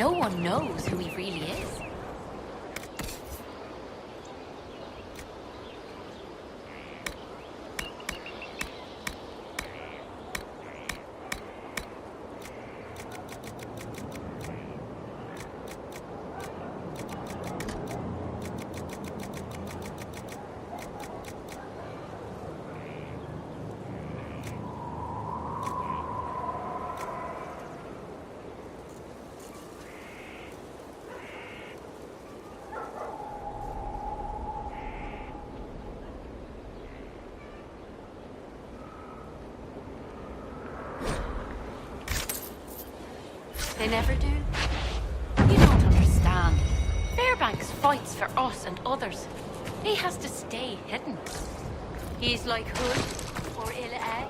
No one knows who he really is. They never do. You don't understand. Fairbanks fights for us and others. He has to stay hidden. He's like Hood or Illa Egg.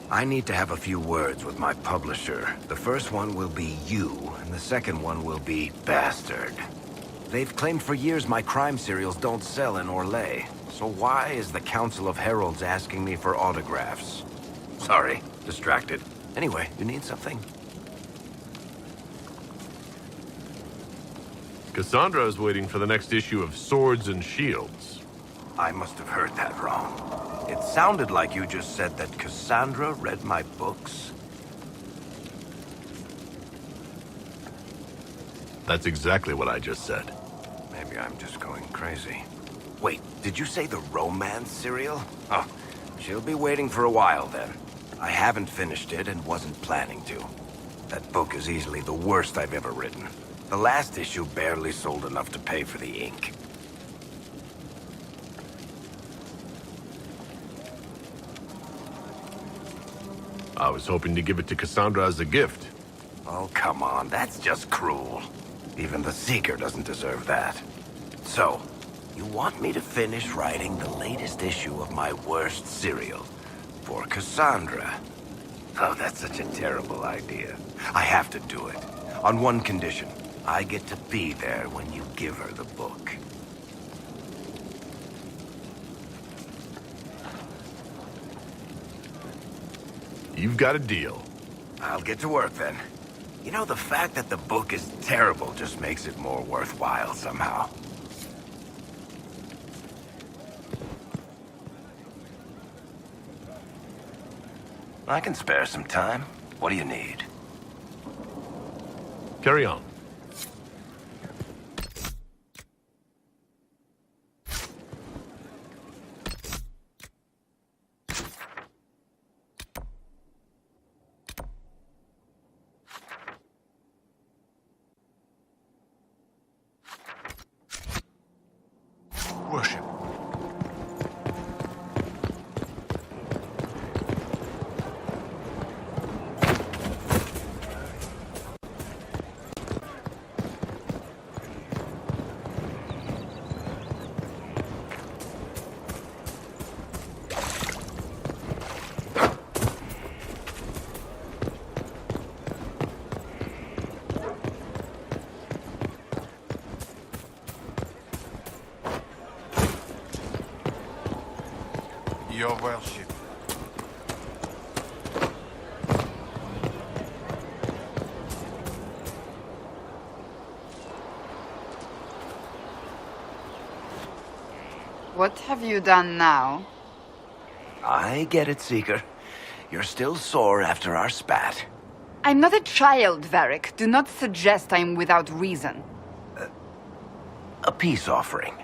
I need to have a few words with my publisher. The first one will be you, and the second one will be Bastard. They've claimed for years my crime serials don't sell in Orlais. So why is the Council of Heralds asking me for autographs? Sorry, distracted. Anyway, you need something? Cassandra is waiting for the next issue of Swords and Shields. I must have heard that wrong. It sounded like you just said that Cassandra read my books. That's exactly what I just said. Maybe I'm just going crazy. Wait, did you say the romance serial? Oh, she'll be waiting for a while then. I haven't finished it and wasn't planning to. That book is easily the worst I've ever written. The last issue barely sold enough to pay for the ink. I was hoping to give it to Cassandra as a gift. Oh, come on, that's just cruel. Even the Seeker doesn't deserve that. So, you want me to finish writing the latest issue of my worst serial for Cassandra? Oh, that's such a terrible idea. I have to do it. On one condition. I get to be there when you give her the book. You've got a deal. I'll get to work then. You know, the fact that the book is terrible just makes it more worthwhile somehow. I can spare some time. What do you need? Carry on. Worship. Your worship. What have you done now? I get it, Seeker. You're still sore after our spat. I'm not a child, Varric. Do not suggest I'm without reason. A peace offering.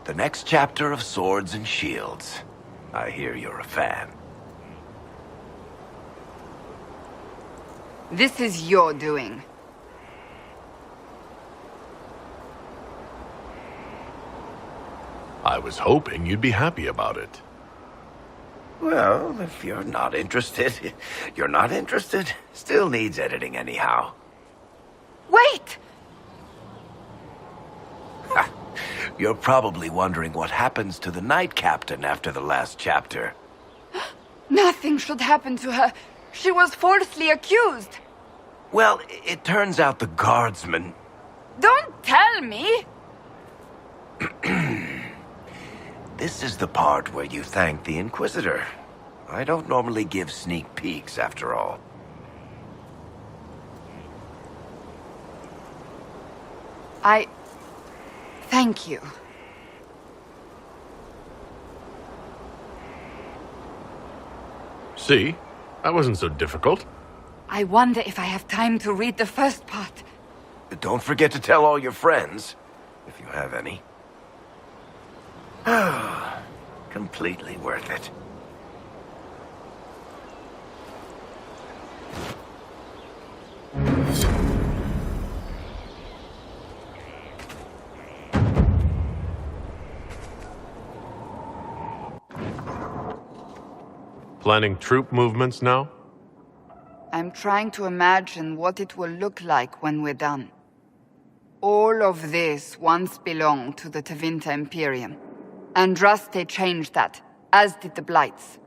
The next chapter of Swords and Shields. I hear you're a fan. This is your doing. I was hoping you'd be happy about it. Well, if you're not interested, you're not interested. Still needs editing anyhow. Wait! You're probably wondering what happens to the Knight Captain after the last chapter. Nothing should happen to her. She was falsely accused. Well, it turns out the guardsman... Don't tell me! This is the part where you thank the Inquisitor. I don't normally give sneak peeks, after all. Thank you. See? That wasn't so difficult. I wonder if I have time to read the first part. Don't forget to tell all your friends, if you have any. Completely worth it. Planning troop movements now? I'm trying to imagine what it will look like when we're done. All of this once belonged to the Tevinter Imperium. Andraste changed that, as did the Blights.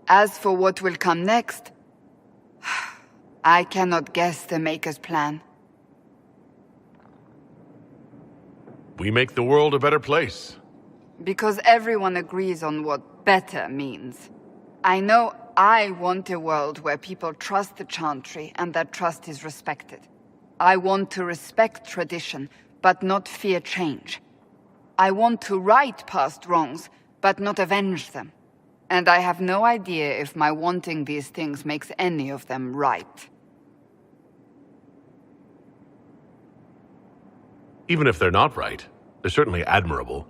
As for what will come next, I cannot guess the Maker's plan. We make the world a better place. Because everyone agrees on what better means. I know I want a world where people trust the Chantry and that trust is respected. I want to respect tradition, but not fear change. I want to right past wrongs, but not avenge them. And I have no idea if my wanting these things makes any of them right. Even if they're not right, they're certainly admirable.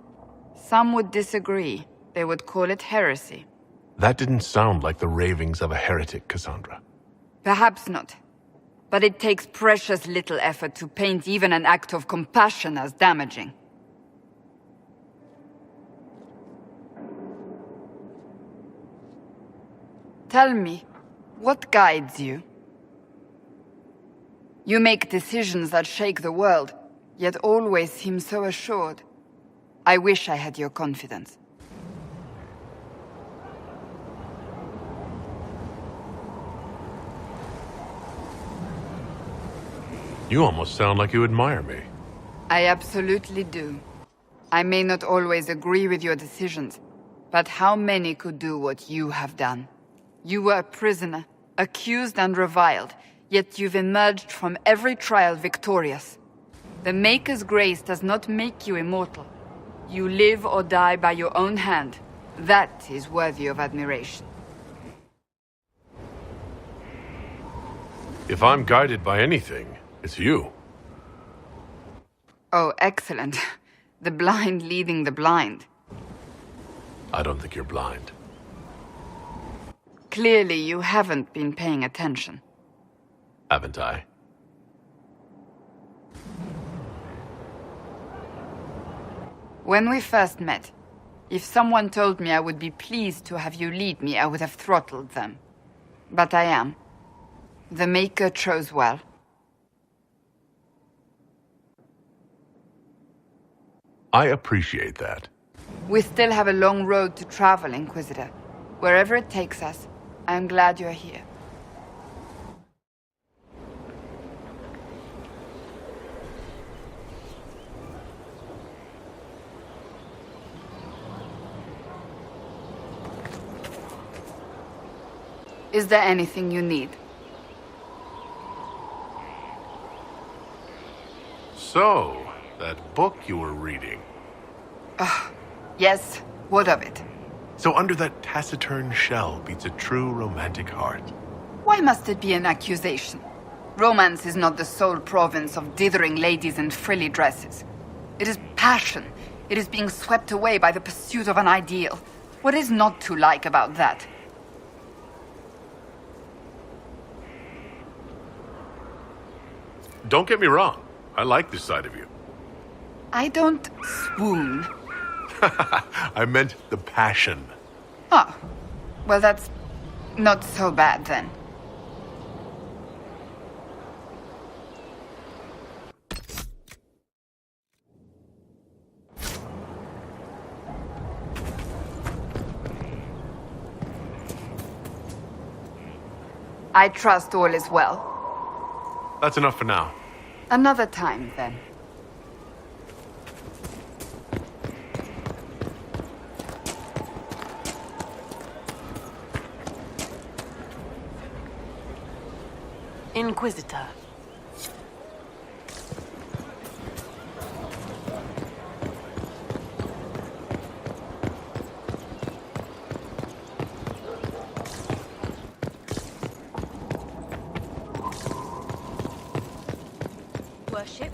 Some would disagree. They would call it heresy. That didn't sound like the ravings of a heretic, Cassandra. Perhaps not. But it takes precious little effort to paint even an act of compassion as damaging. Tell me, what guides you? You make decisions that shake the world, yet always seem so assured. I wish I had your confidence. You almost sound like you admire me. I absolutely do. I may not always agree with your decisions, but how many could do what you have done? You were a prisoner, accused and reviled, yet you've emerged from every trial victorious. The Maker's grace does not make you immortal. You live or die by your own hand. That is worthy of admiration. If I'm guided by anything, it's you. Oh, excellent. The blind leading the blind. I don't think you're blind. Clearly, you haven't been paying attention. Haven't I? When we first met, if someone told me I would be pleased to have you lead me, I would have throttled them. But I am. The Maker chose well. I appreciate that. We still have a long road to travel, Inquisitor. Wherever it takes us, I'm glad you're here. Is there anything you need? So, that book you were reading. Yes, what of it? So under that taciturn shell beats a true romantic heart. Why must it be an accusation? Romance is not the sole province of dithering ladies in frilly dresses. It is passion. It is being swept away by the pursuit of an ideal. What is not to like about that? Don't get me wrong. I like this side of you. I don't swoon. I meant the passion. Ah, Well, that's not so bad then. I trust all is well. That's enough for now. Another time, then. Inquisitor. Worship.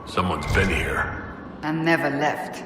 Someone's been here. And never left.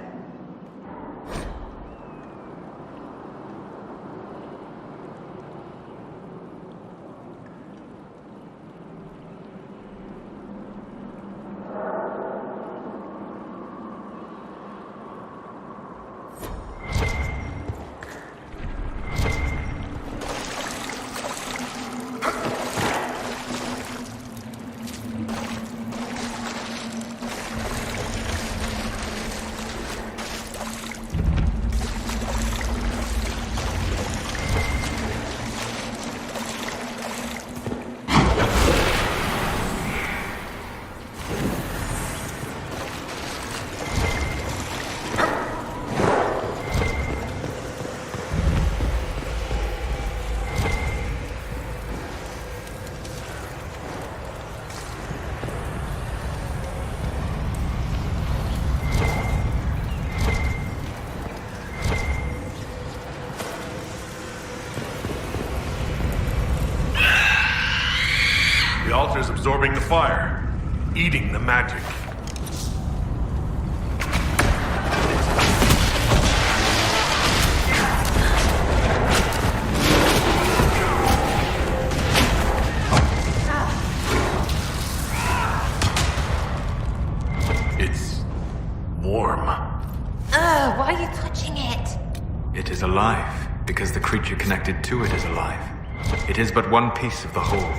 The altar's absorbing the fire, eating the magic. It's warm. Why are you touching it? It is alive, because the creature connected to it is alive. It is but one piece of the whole.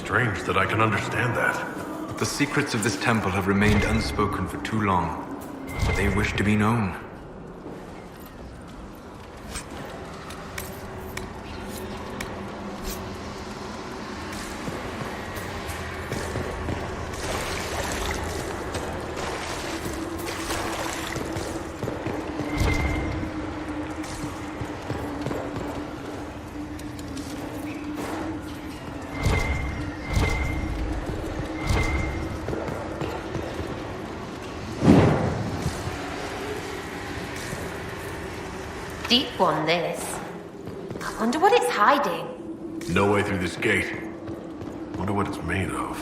strange that I can understand that. The secrets of this temple have remained unspoken for too long. They wish to be known. Deep one, this. I wonder what it's hiding. No way through this gate. Wonder what it's made of.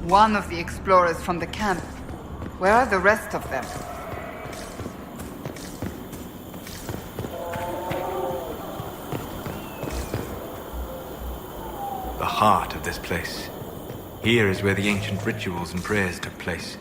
One of the explorers from the camp. Where are the rest of them? the heart of this place. Here is where the ancient rituals and prayers took place.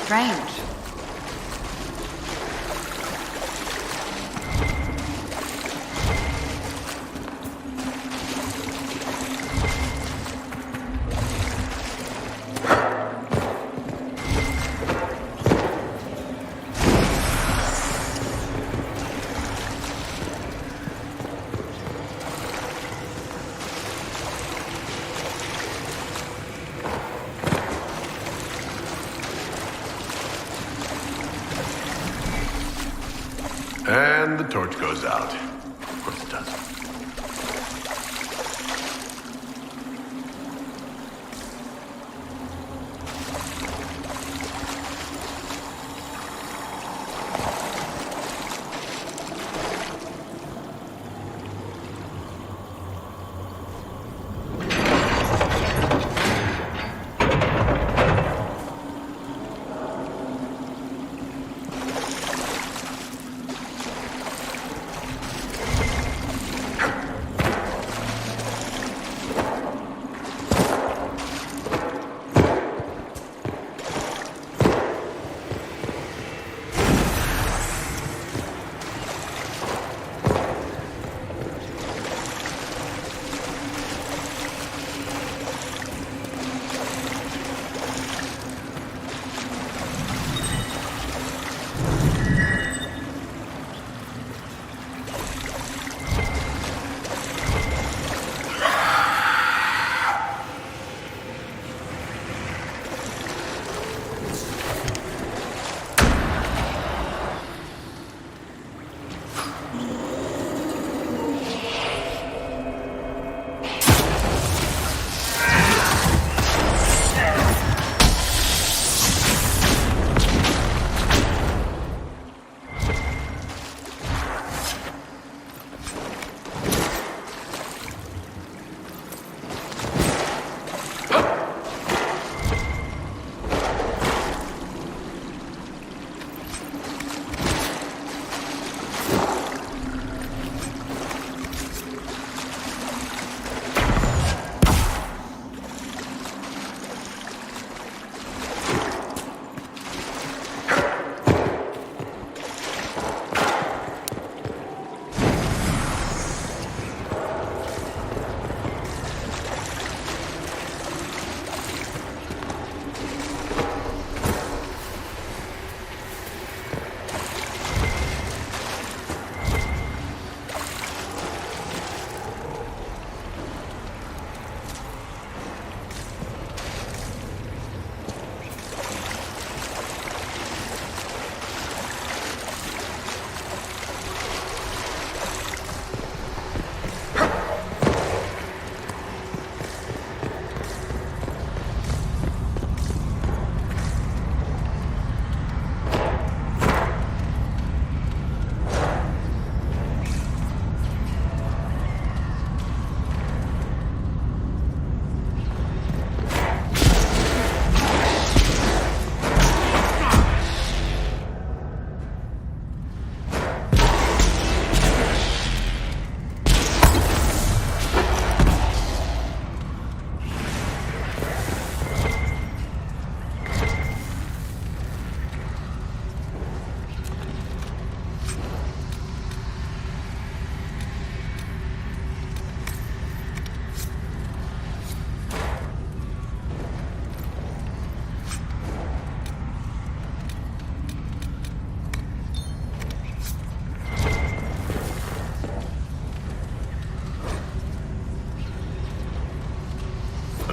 Strange. And the torch goes out. Of course it does.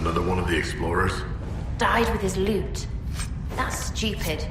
Another one of the explorers? Died with his loot. That's stupid.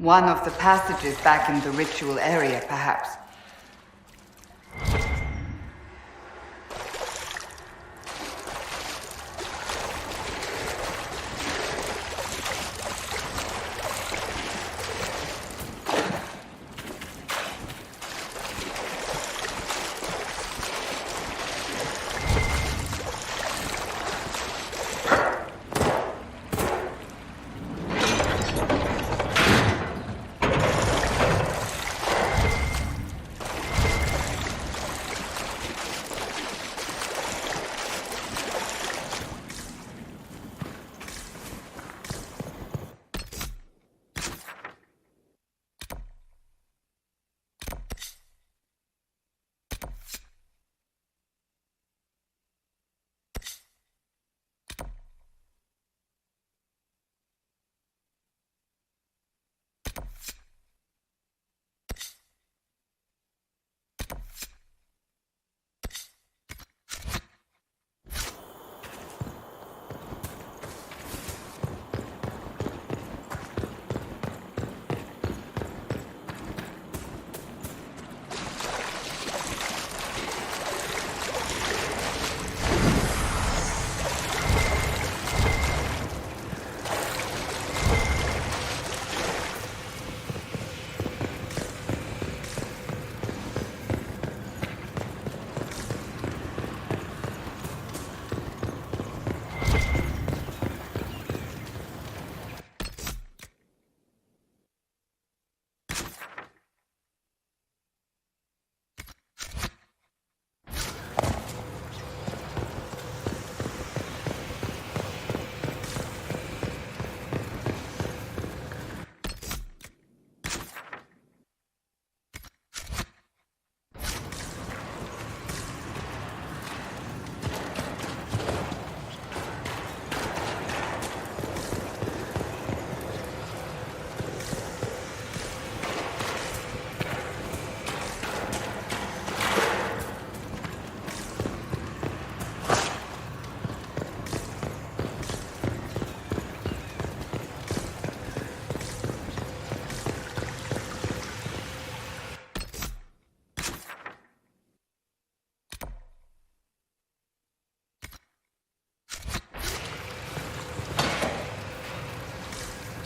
One of the passages back in the ritual area, perhaps.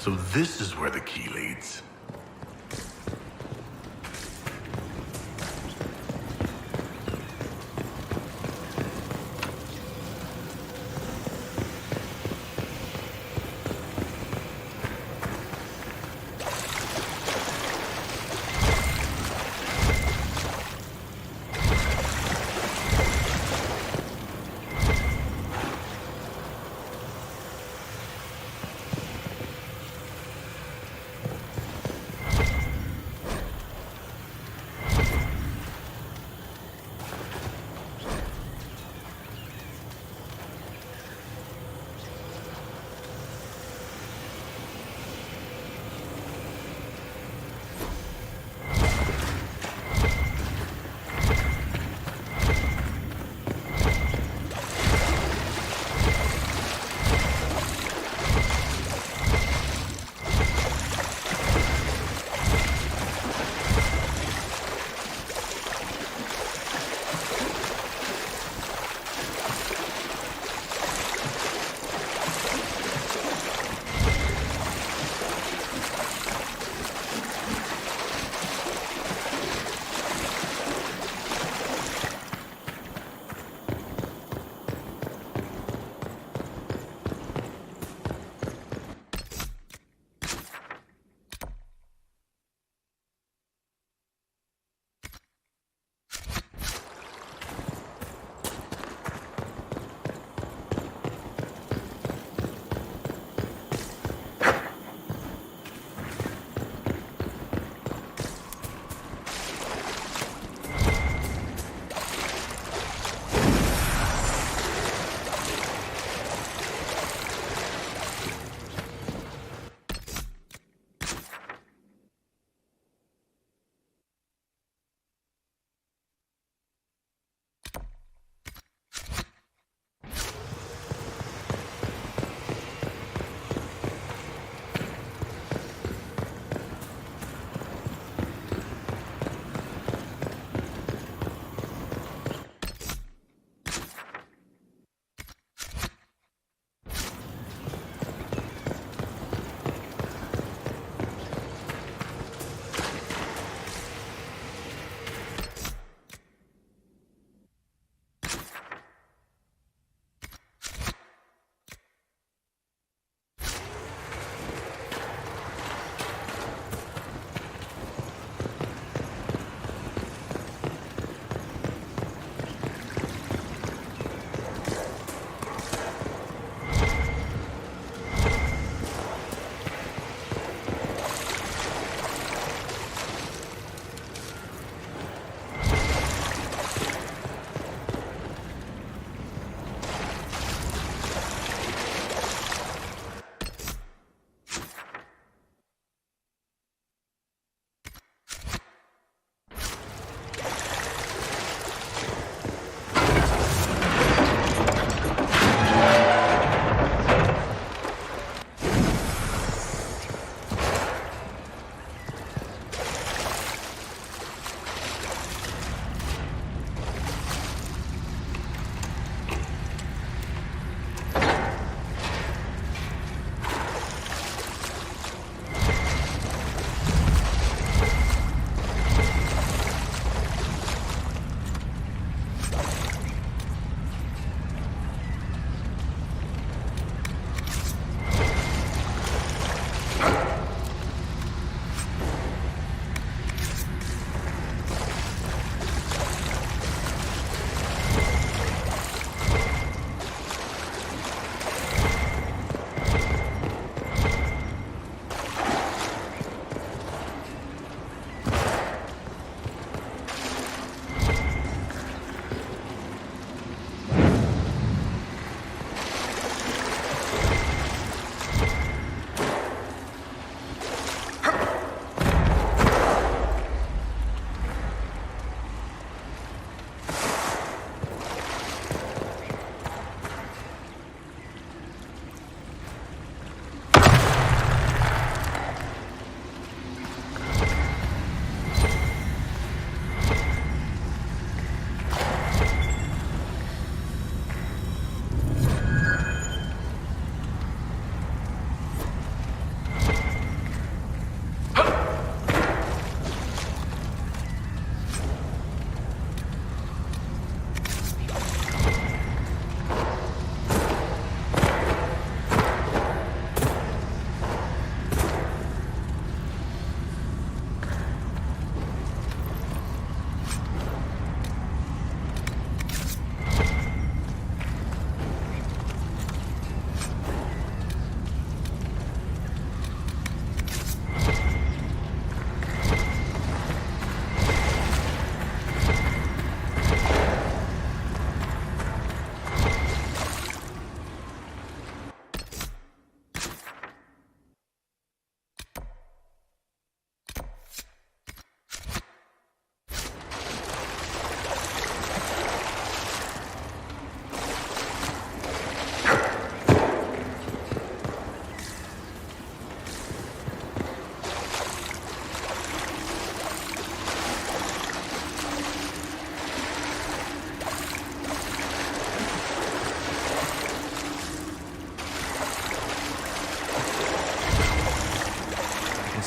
So this is where the key leads.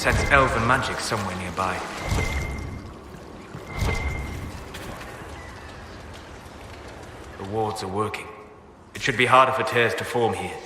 sense elven magic somewhere nearby. The wards are working. It should be harder for tears to form here.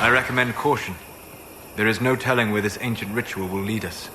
I recommend caution. There is no telling where this ancient ritual will lead us.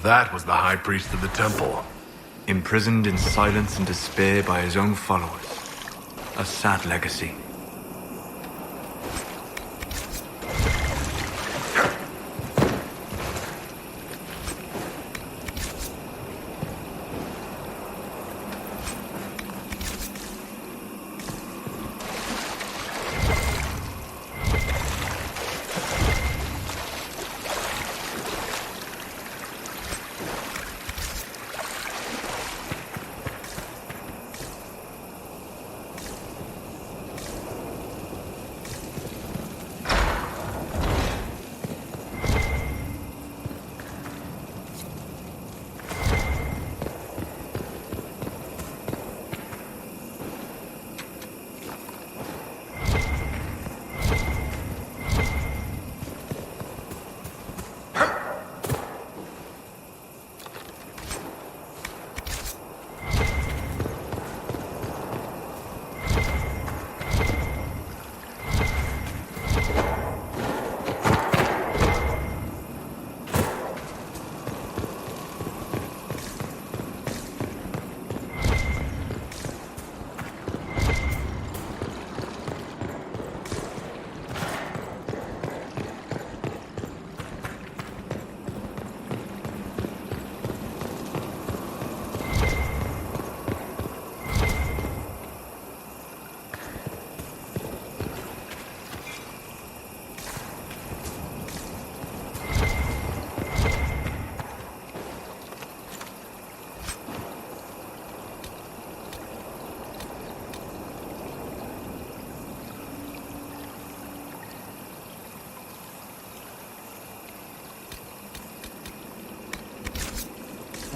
That was the High Priest of the Temple. Imprisoned in silence and despair by his own followers. A sad legacy.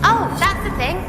Oh, that's the thing.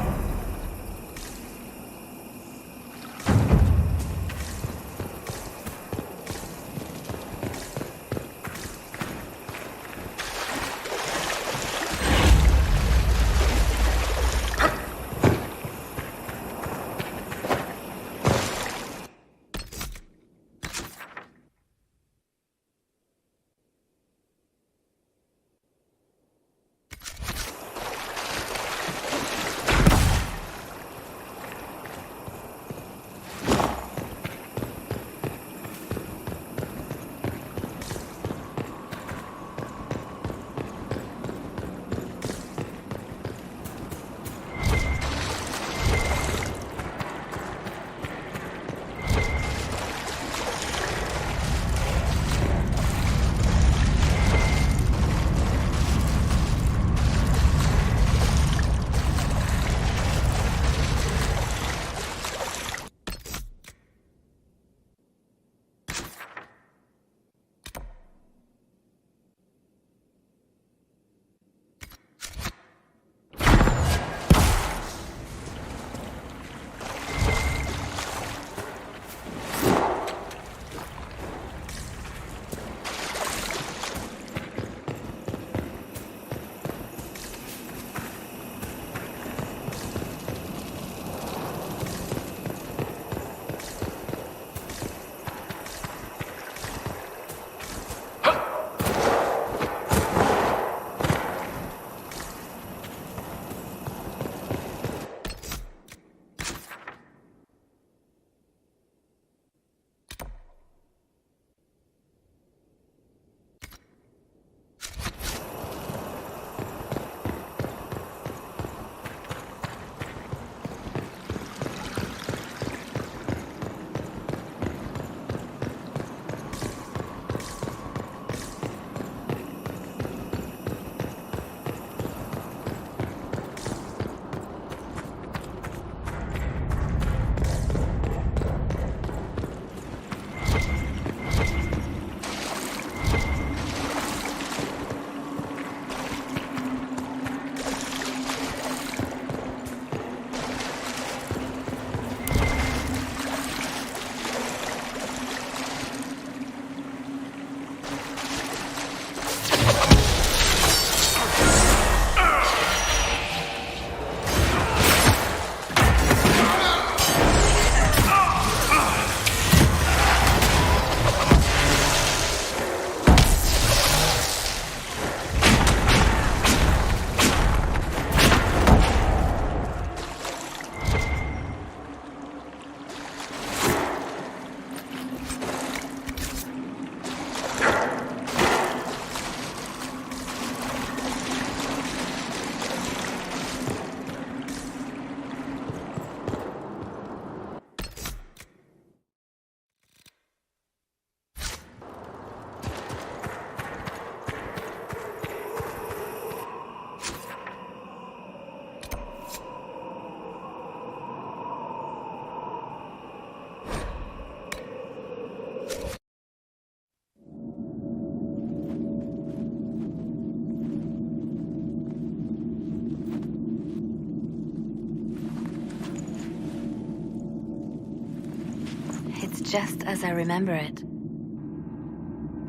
It's just as I remember it.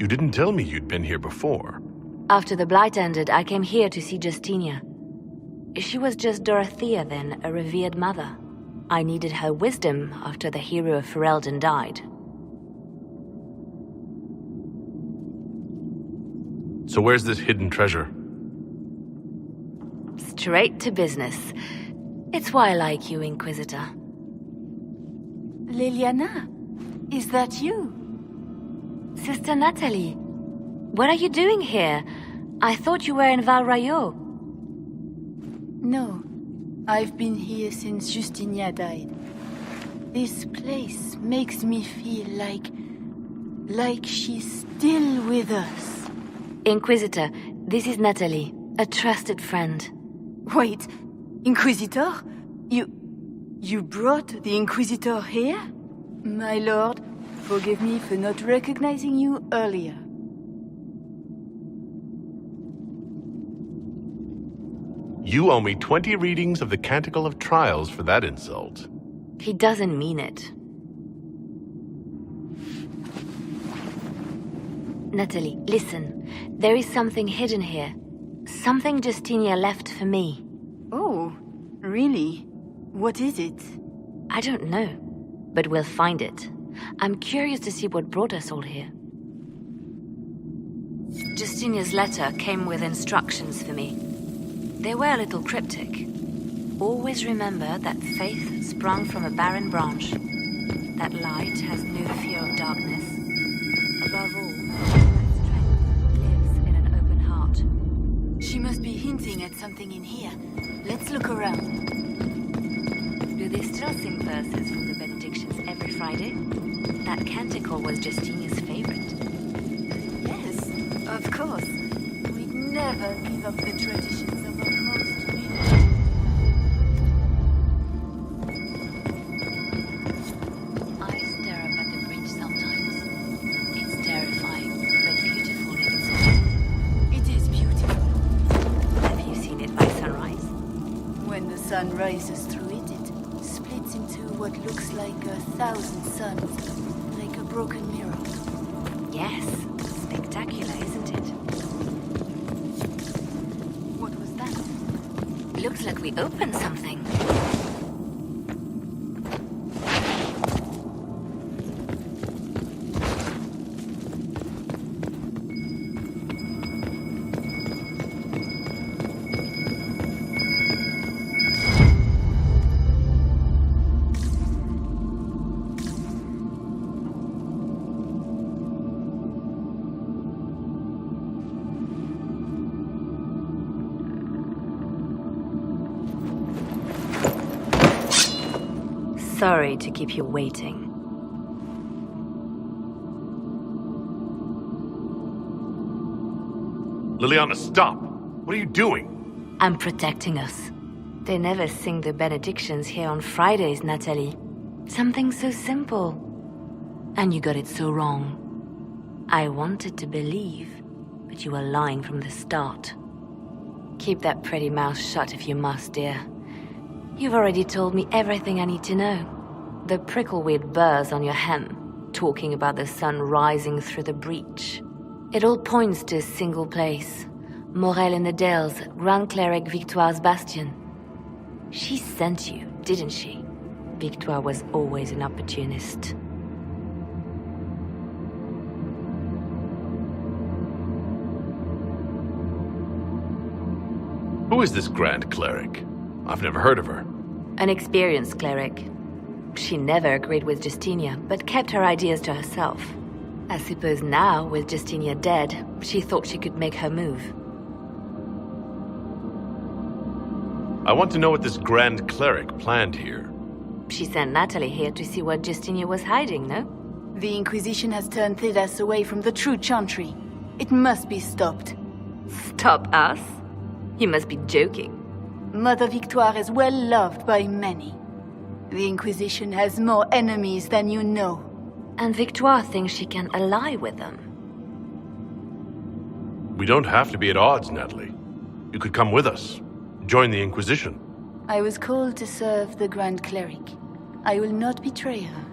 You didn't tell me you'd been here before. After the Blight ended, I came here to see Justinia. She was just Dorothea then, a revered mother. I needed her wisdom after the hero of Ferelden died. So where's this hidden treasure? Straight to business. It's why I like you, Inquisitor. Leliana, is that you? Sister Natalie, what are you doing here? I thought you were in Val Rayo. No, I've been here since Justinia died. This place makes me feel like she's still with us. Inquisitor, this is Natalie, a trusted friend. Wait, Inquisitor? You brought the Inquisitor here? My lord, forgive me for not recognizing you earlier. You owe me 20 readings of the Canticle of Trials for that insult. He doesn't mean it. Natalie, listen. There is something hidden here. Something Justinia left for me. Oh, really? What is it? I don't know, but we'll find it. I'm curious to see what brought us all here. Justinia's letter came with instructions for me. They were a little cryptic. Always remember that faith sprung from a barren branch. That light has no fear of darkness. Above all, that strength lives in an open heart. She must be hinting at something in here. Let's look around. Do they still sing verses from the benedictions every Friday? That canticle was Justinia's favorite. Yes, of course. We'd never give up the traditions of our most beloved. I stare up at the bridge sometimes. It's terrifying, but beautiful in its way. It is beautiful. Have you seen it by sunrise? When the sun rises through it, it splits into what looks like 1,000 suns, like a broken mirror. Yes, spectacular, isn't it? What was that? Looks like we opened something. Sorry to keep you waiting. Leliana, stop! What are you doing? I'm protecting us. They never sing the benedictions here on Fridays, Natalie. Something so simple. And you got it so wrong. I wanted to believe, but you were lying from the start. Keep that pretty mouth shut if you must, dear. You've already told me everything I need to know. The prickleweed burrs on your hem, talking about the sun rising through the breach. It all points to a single place. Morel in the Dales, Grand Cleric Victoire's bastion. She sent you, didn't she? Victoire was always an opportunist. Who is this Grand Cleric? I've never heard of her. An experienced cleric. She never agreed with Justinia, but kept her ideas to herself. I suppose now, with Justinia dead, she thought she could make her move. I want to know what this Grand Cleric planned here. She sent Natalie here to see what Justinia was hiding, no? The Inquisition has turned Thedas away from the true Chantry. It must be stopped. Stop us? You must be joking. Mother Victoire is well loved by many. The Inquisition has more enemies than you know. And Victoire thinks she can ally with them. We don't have to be at odds, Natalie. You could come with us. Join the Inquisition. I was called to serve the Grand Cleric. I will not betray her.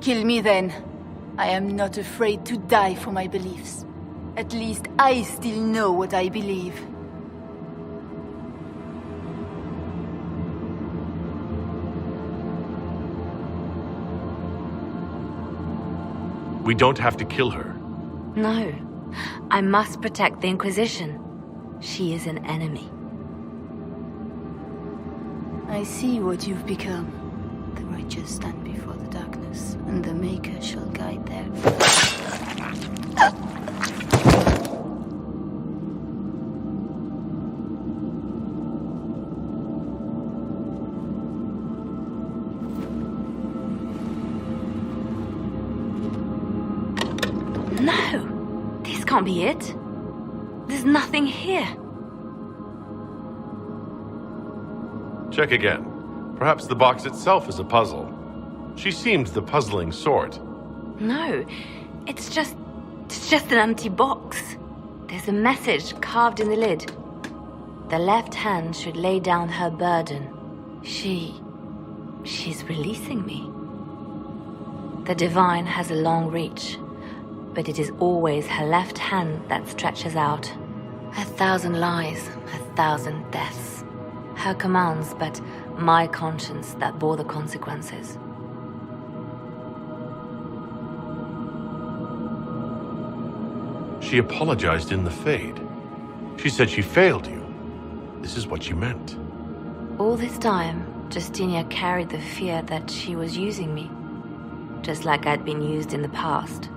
Kill me then. I am not afraid to die for my beliefs. At least I still know what I believe. We don't have to kill her. No. I must protect the Inquisition. She is an enemy. I see what you've become. The righteous stand before the darkness, and the Maker shall guide their... No! This can't be it. There's nothing here. Check again. Perhaps the box itself is a puzzle. She seemed the puzzling sort. No, it's just an empty box. There's a message carved in the lid. The left hand should lay down her burden. She's releasing me. The divine has a long reach, but it is always her left hand that stretches out. 1,000 lies, 1,000 deaths. Her commands, but my conscience that bore the consequences. She apologized in the Fade. She said she failed you. This is what she meant. All this time, Justinia carried the fear that she was using me, just like I'd been used in the past.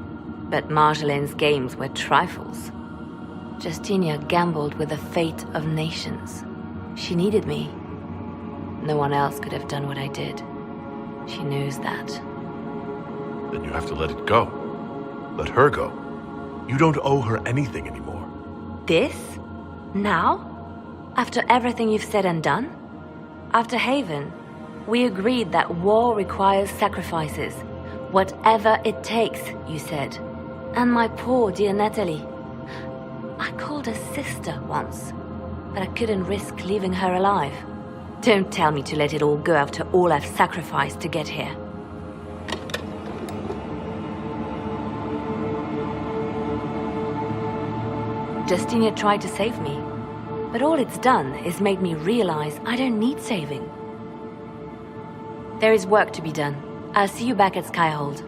But Marjolaine's games were trifles. Justinia gambled with the fate of nations. She needed me. No one else could have done what I did. She knows that. Then you have to let it go. Let her go. You don't owe her anything anymore. This? Now? After everything you've said and done? After Haven, we agreed that war requires sacrifices. Whatever it takes, you said. And my poor dear Natalie. I called her sister once, but I couldn't risk leaving her alive. Don't tell me to let it all go after all I've sacrificed to get here. Justinia tried to save me, but all it's done is made me realize I don't need saving. There is work to be done. I'll see you back at Skyhold.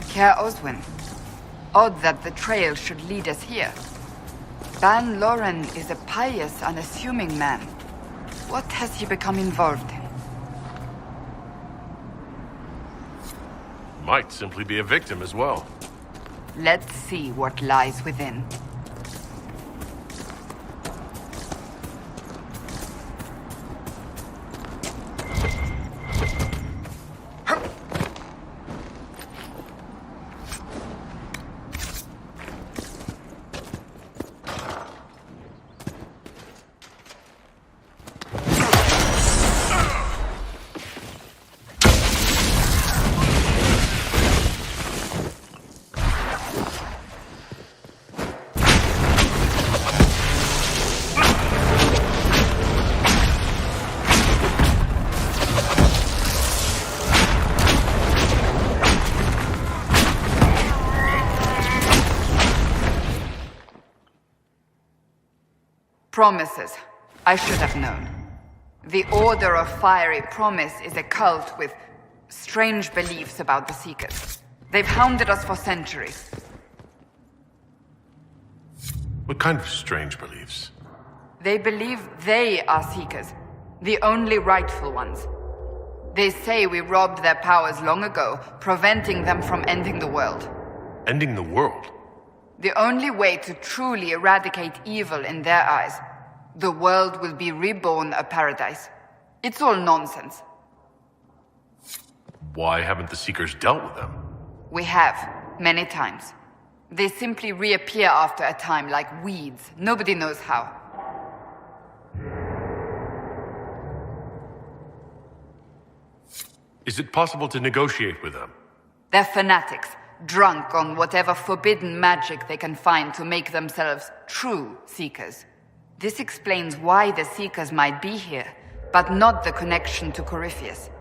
Care Oswin. Odd that the trail should lead us here. Ban Loren is a pious, unassuming man. What has he become involved in? Might simply be a victim as well. Let's see what lies within. Promises. I should have known. The Order of Fiery Promise is a cult with strange beliefs about the Seekers. They've hounded us for centuries. What kind of strange beliefs? They believe they are Seekers, the only rightful ones. They say we robbed their powers long ago, preventing them from ending the world. Ending the world? The only way to truly eradicate evil in their eyes. The world will be reborn a paradise. It's all nonsense. Why haven't the Seekers dealt with them? We have, many times. They simply reappear after a time like weeds. Nobody knows how. Is it possible to negotiate with them? They're fanatics, drunk on whatever forbidden magic they can find to make themselves true Seekers. This explains why the Seekers might be here, but not the connection to Corypheus.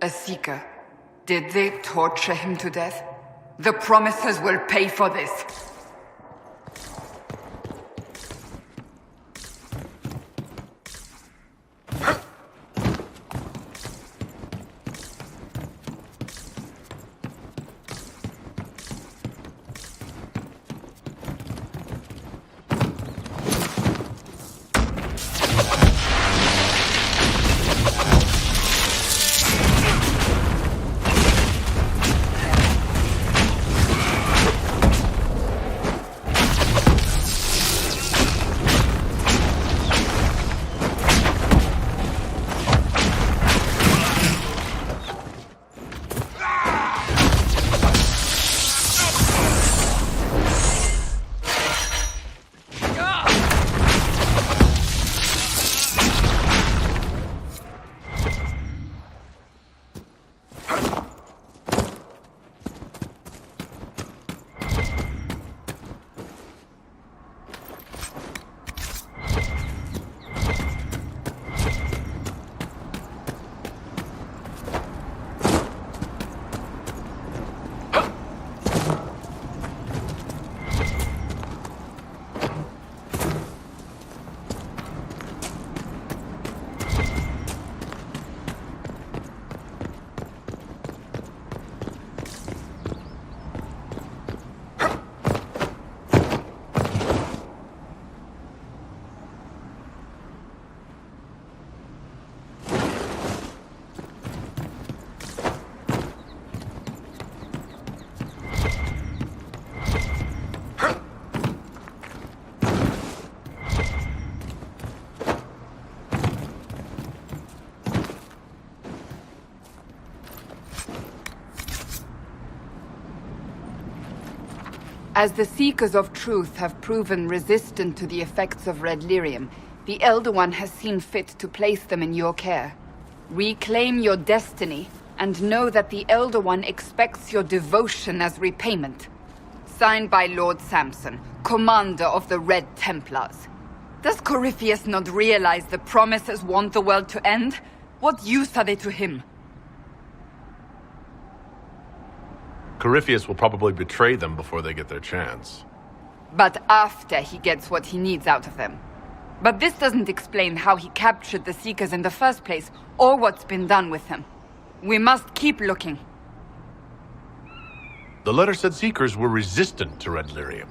A Seeker. Did they torture him to death? The Promisers will pay for this. As the Seekers of Truth have proven resistant to the effects of red lyrium, The Elder One has seen fit to place them in your care. Reclaim your destiny, and know that the Elder One expects your devotion as repayment. Signed by Lord Samson, Commander of the Red Templars. Does Corypheus not realize the promises want the world to end? What use are they to him? Corypheus will probably betray them before they get their chance. But after he gets what he needs out of them. But this doesn't explain how he captured the Seekers in the first place, or what's been done with them. We must keep looking. The letter said Seekers were resistant to Red Lyrium.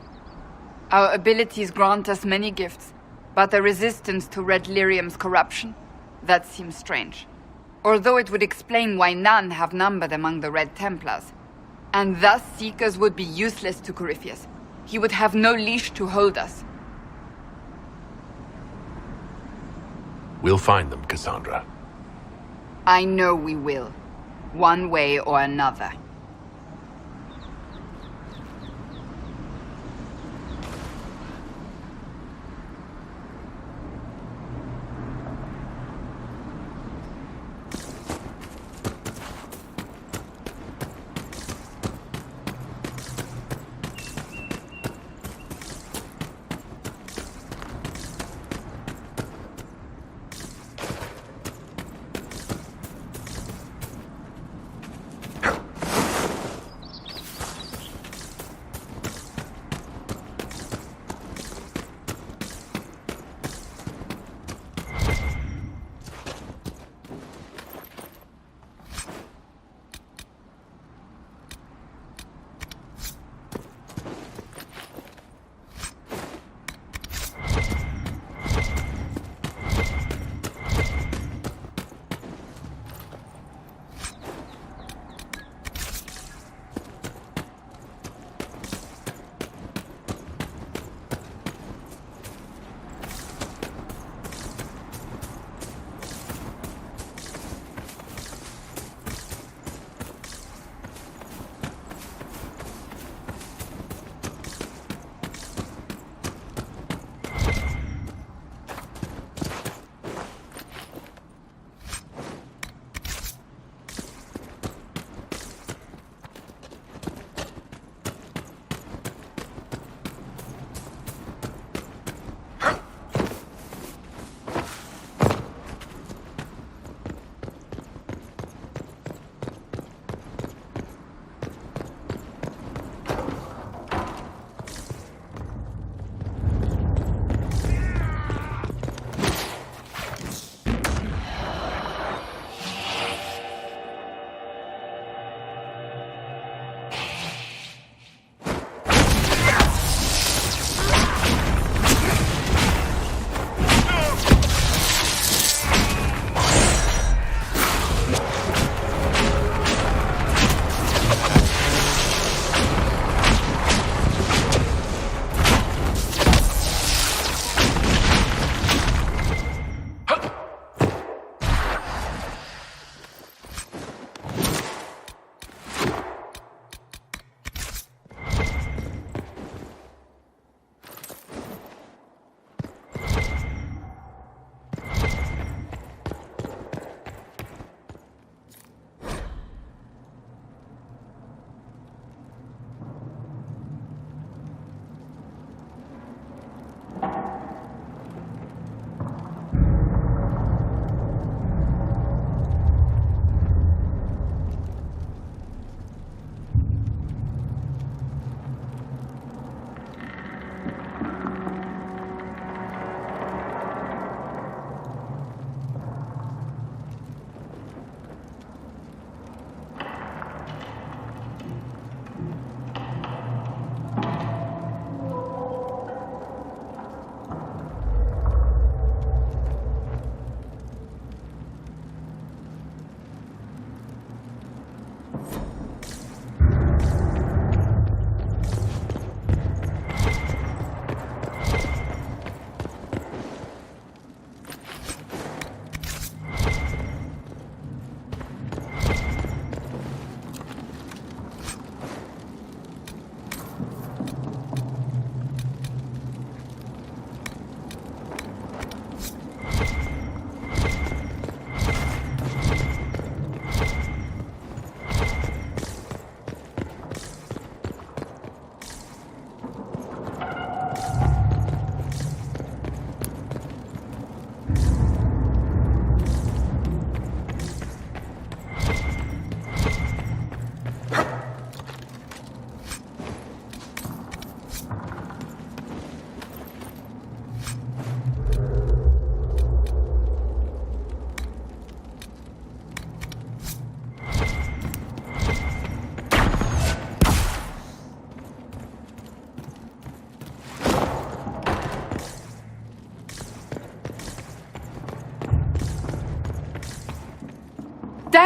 Our abilities grant us many gifts, but a resistance to Red Lyrium's corruption? That seems strange. Although it would explain why none have numbered among the Red Templars. And thus Seekers would be useless to Corypheus. He would have no leash to hold us. We'll find them, Cassandra. I know we will. One way or another.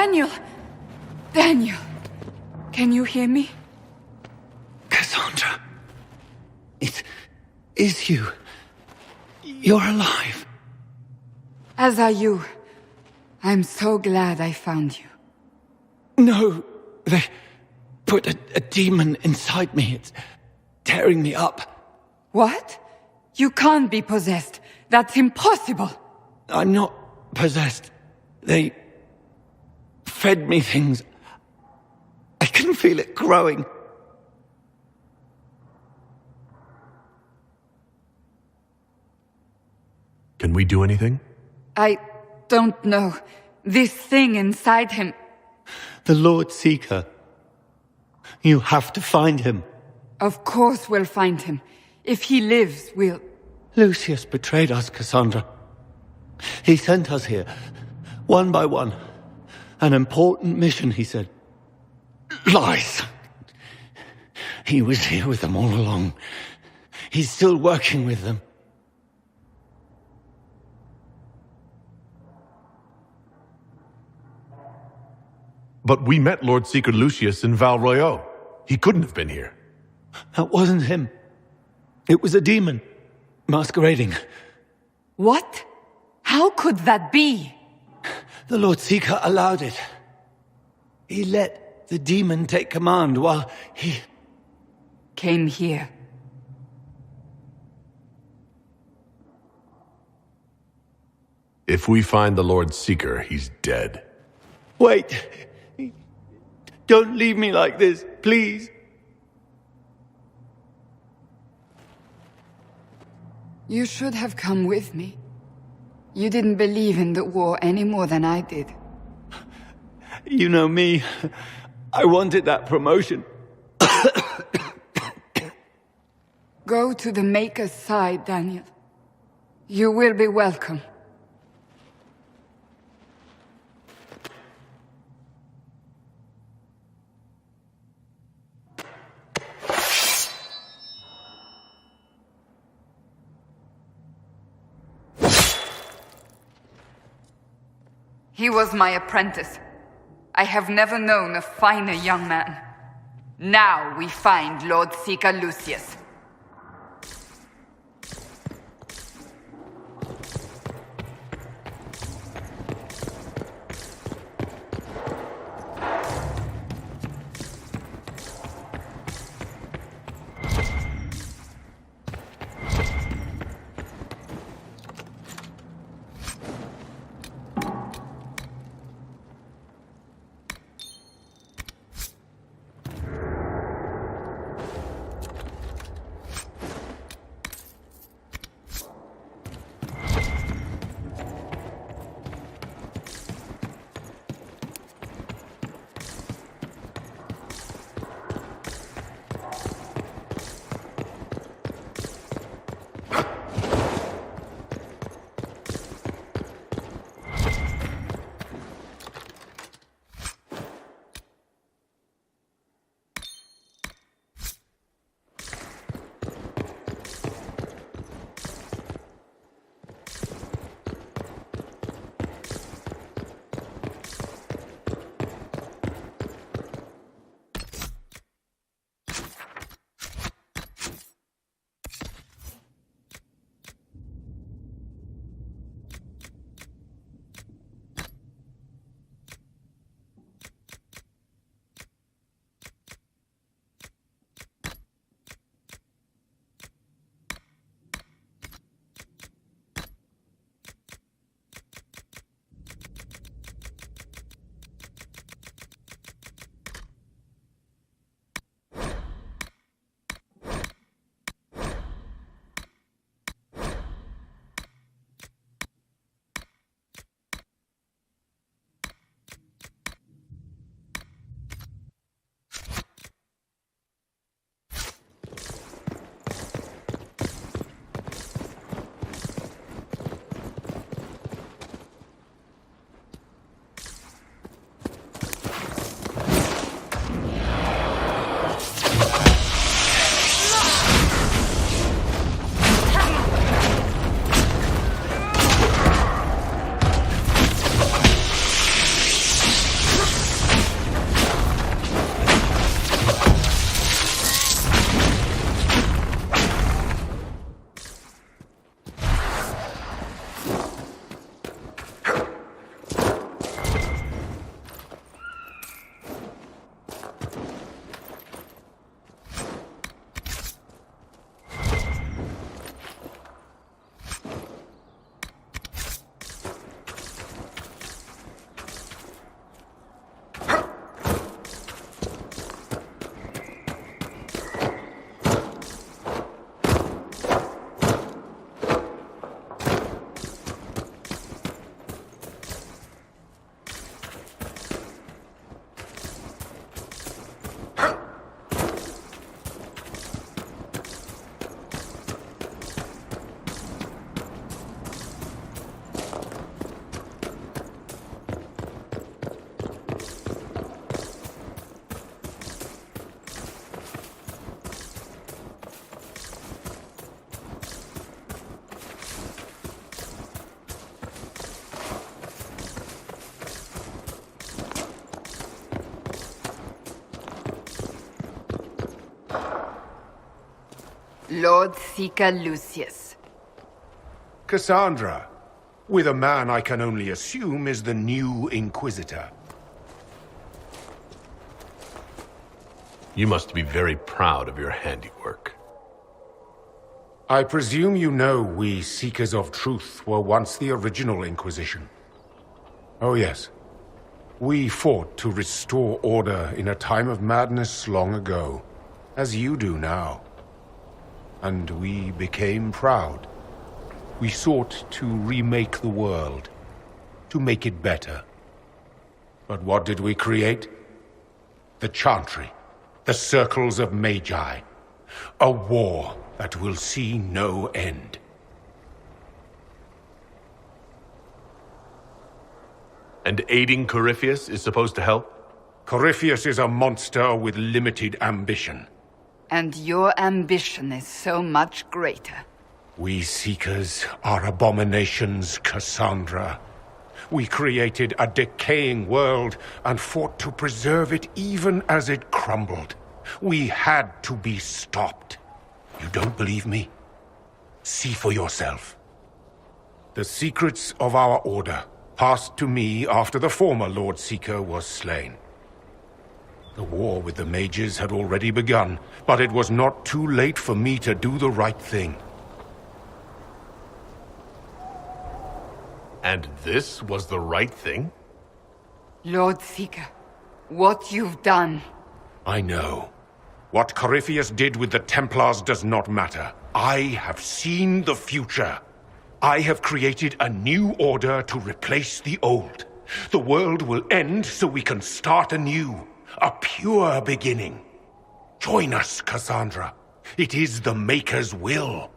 Daniel! Daniel! Can you hear me? Cassandra. It is you. You're alive. As are you. I'm so glad I found you. No, they put a demon inside me. It's tearing me up. What? You can't be possessed. That's impossible. I'm not possessed. They fed me things. I can feel it growing. Can we do anything? I don't know. This thing inside him. The Lord Seeker. You have to find him. Of course we'll find him. If he lives, we'll... Lucius betrayed us, Cassandra. He sent us here, one by one. An important mission, he said. Lies! He was here with them all along. He's still working with them. But we met Lord Seeker Lucius in Val Royeaux. He couldn't have been here. That wasn't him. It was a demon, masquerading. What? How could that be? The Lord Seeker allowed it. He let the demon take command while he... came here. If we find the Lord Seeker, he's dead. Wait! Don't leave me like this, please. You should have come with me. You didn't believe in the war any more than I did. You know me. I wanted that promotion. Go to the Maker's side, Daniel. You will be welcome. He was my apprentice. I have never known a finer young man. Now we find Lord Seeker Lucius. Lord Seeker Lucius. Cassandra, with a man I can only assume is the new Inquisitor. You must be very proud of your handiwork. I presume you know we Seekers of Truth were once the original Inquisition. Oh yes. We fought to restore order in a time of madness long ago, as you do now. And we became proud. We sought to remake the world, to make it better. But what did we create? The Chantry, the Circles of Magi. A war that will see no end. And aiding Corypheus is supposed to help? Corypheus is a monster with limited ambition. And your ambition is so much greater. We Seekers are abominations, Cassandra. We created a decaying world and fought to preserve it even as it crumbled. We had to be stopped. You don't believe me? See for yourself. The secrets of our order passed to me after the former Lord Seeker was slain. The war with the mages had already begun, but it was not too late for me to do the right thing. And this was the right thing? Lord Seeker, what you've done. I know. What Corypheus did with the Templars does not matter. I have seen the future. I have created a new order to replace the old. The world will end so we can start anew. A pure beginning. Join us, Cassandra. It is the Maker's will.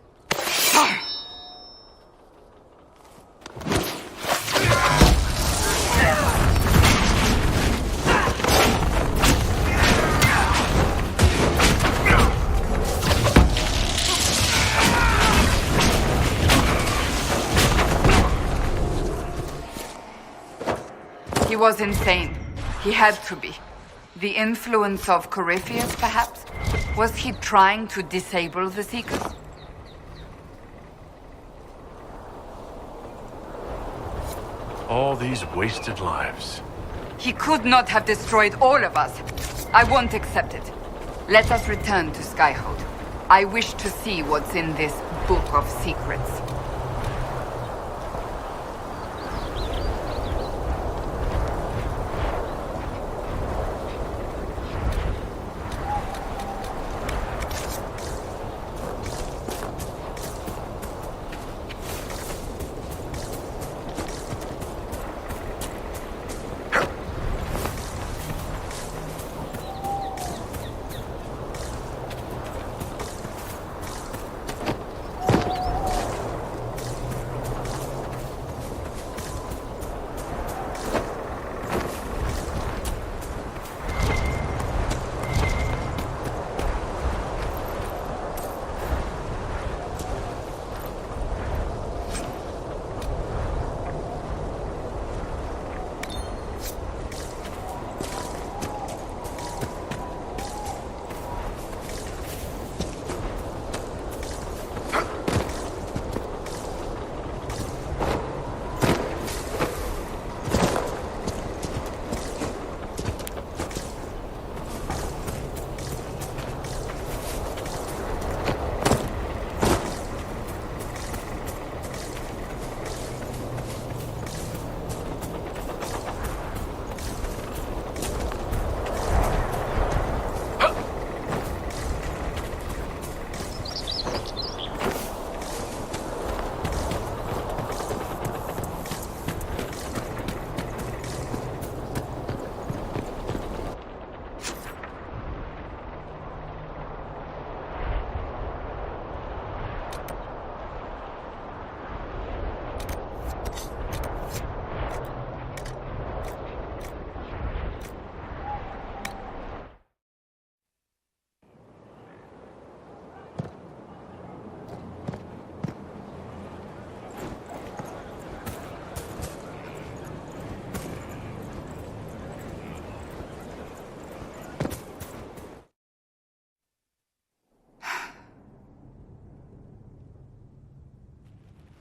He was insane. He had to be. The influence of Corypheus, perhaps? Was he trying to disable the Seekers? All these wasted lives. He could not have destroyed all of us. I won't accept it. Let us return to Skyhold. I wish to see what's in this Book of Secrets.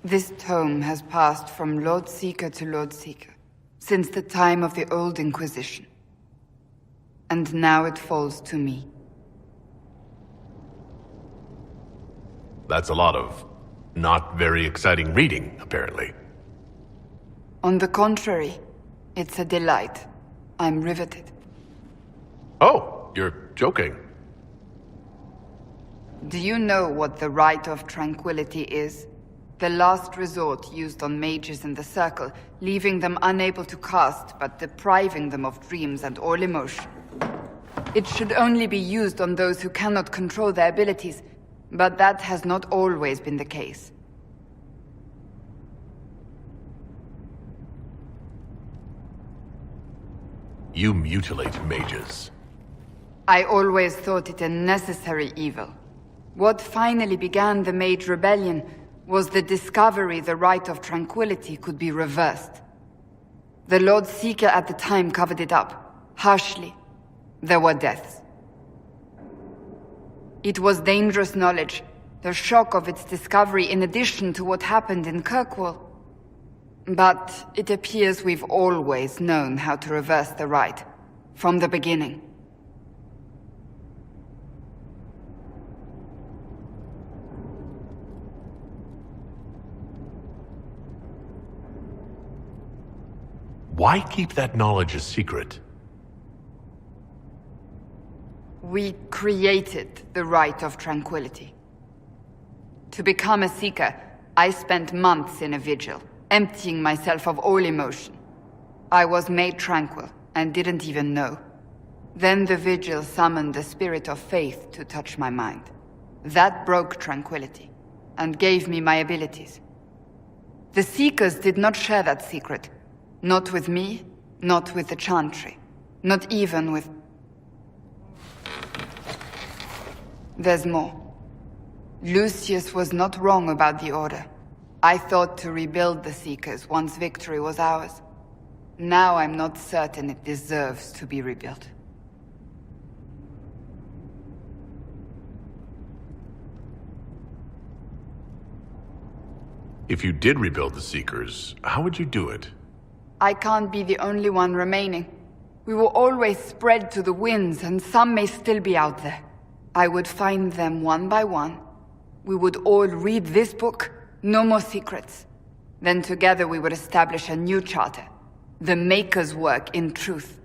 This tome has passed from Lord Seeker to Lord Seeker, since the time of the Old Inquisition. And now it falls to me. That's a lot of not very exciting reading, apparently. On the contrary, it's a delight. I'm riveted. Oh, you're joking. Do you know what the Rite of Tranquility is? The last resort used on mages in the Circle, leaving them unable to cast, but depriving them of dreams and all emotion. It should only be used on those who cannot control their abilities, but that has not always been the case. You mutilate mages. I always thought it a necessary evil. What finally began the Mage Rebellion was the discovery the Rite of Tranquility could be reversed. The Lord Seeker at the time covered it up, harshly. There were deaths. It was dangerous knowledge, the shock of its discovery in addition to what happened in Kirkwall. But it appears we've always known how to reverse the rite, from the beginning. Why keep that knowledge a secret? We created the Rite of Tranquility. To become a Seeker, I spent months in a vigil, emptying myself of all emotion. I was made tranquil, and didn't even know. Then the vigil summoned the spirit of faith to touch my mind. That broke tranquility, and gave me my abilities. The Seekers did not share that secret. Not with me, not with the Chantry, not even with... There's more. Lucius was not wrong about the Order. I thought to rebuild the Seekers once victory was ours. Now I'm not certain it deserves to be rebuilt. If you did rebuild the Seekers, how would you do it? I can't be the only one remaining. We will always spread to the winds, and some may still be out there. I would find them one by one. We would all read this book, no more secrets. Then together we would establish a new charter. The Maker's work in truth.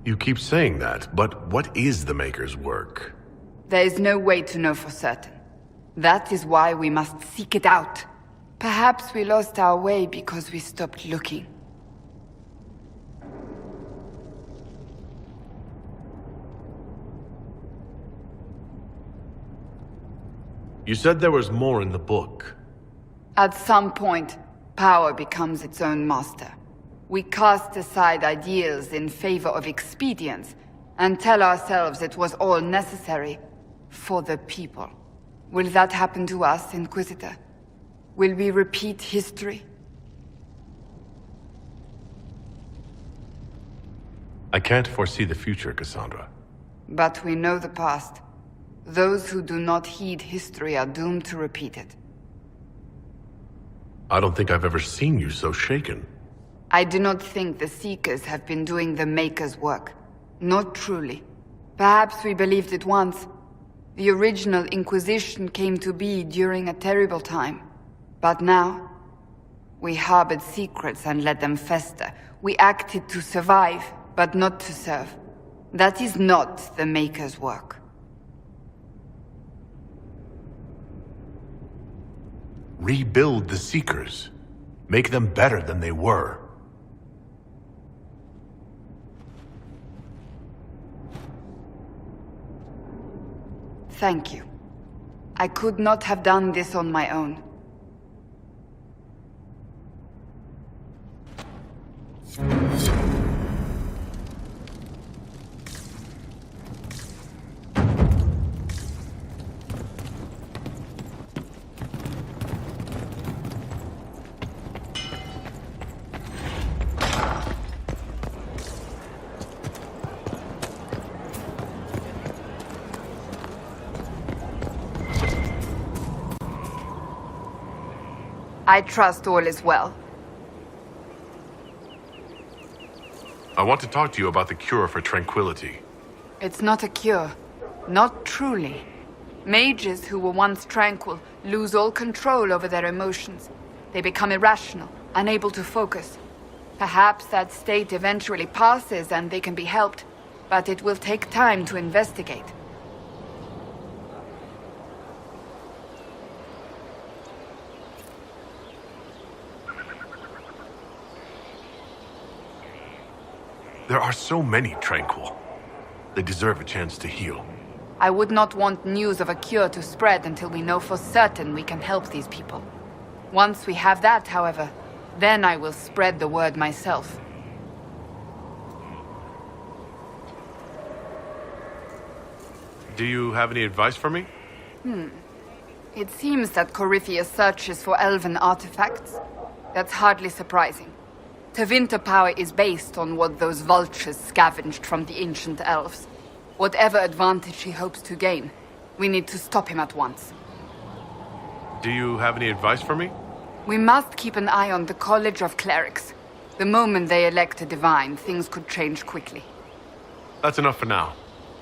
You keep saying that, but what is the Maker's work? There is no way to know for certain. That is why we must seek it out. Perhaps we lost our way because we stopped looking. You said there was more in the book. At some point, power becomes its own master. We cast aside ideals in favor of expedience, and tell ourselves it was all necessary for the people. Will that happen to us, Inquisitor? Will we repeat history? I can't foresee the future, Cassandra. But we know the past. Those who do not heed history are doomed to repeat it. I don't think I've ever seen you so shaken. I do not think the Seekers have been doing the Maker's work. Not truly. Perhaps we believed it once. The original Inquisition came to be during a terrible time. But now, we harbored secrets and let them fester. We acted to survive, but not to serve. That is not the Maker's work. Rebuild the Seekers. Make them better than they were. Thank you. I could not have done this on my own. I trust all is well. I want to talk to you about the cure for tranquility. It's not a cure. Not truly. Mages who were once tranquil lose all control over their emotions. They become irrational, unable to focus. Perhaps that state eventually passes and they can be helped, but it will take time to investigate. There are so many tranquil. They deserve a chance to heal. I would not want news of a cure to spread until we know for certain we can help these people. Once we have that, however, then I will spread the word myself. Do you have any advice for me? It seems that Corypheus searches for elven artifacts. That's hardly surprising. Tevinter power is based on what those vultures scavenged from the ancient elves. Whatever advantage he hopes to gain, we need to stop him at once. Do you have any advice for me? We must keep an eye on the College of Clerics. The moment they elect a divine, things could change quickly. That's enough for now.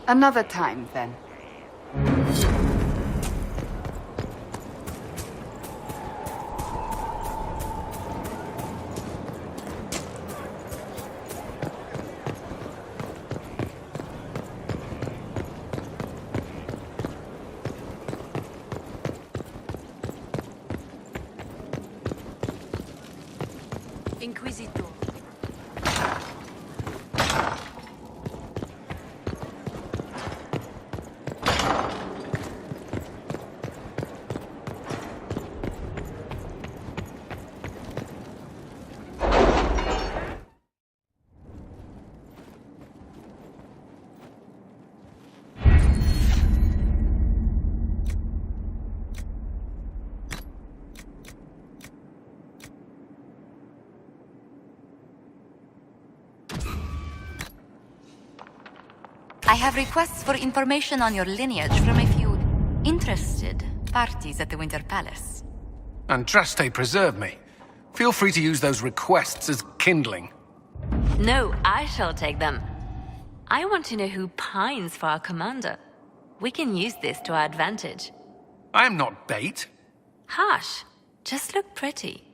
Another time, then. Inquisitor. I have requests for information on your lineage from a few interested parties at the Winter Palace. Andraste preserve me. Feel free to use those requests as kindling. No, I shall take them. I want to know who pines for our commander. We can use this to our advantage. I am not bait. Hush. Just look pretty.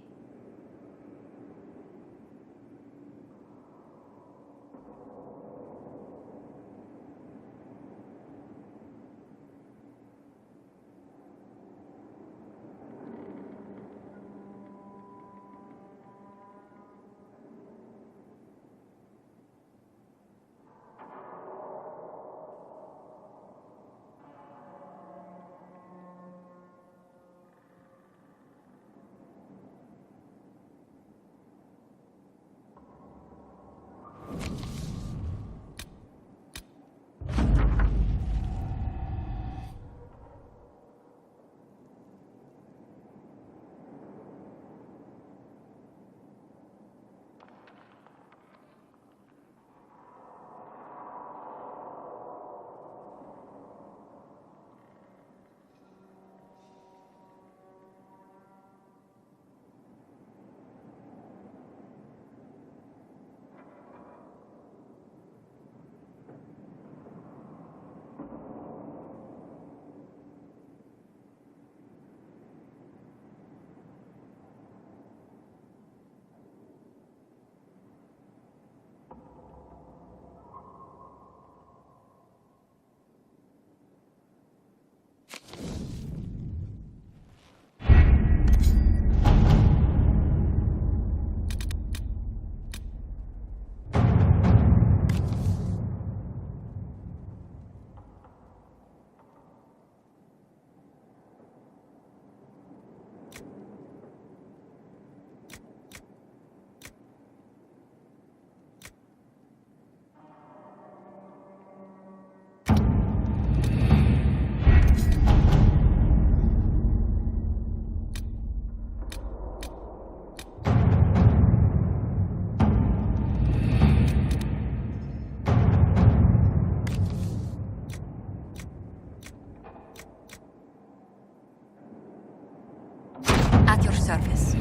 At your service.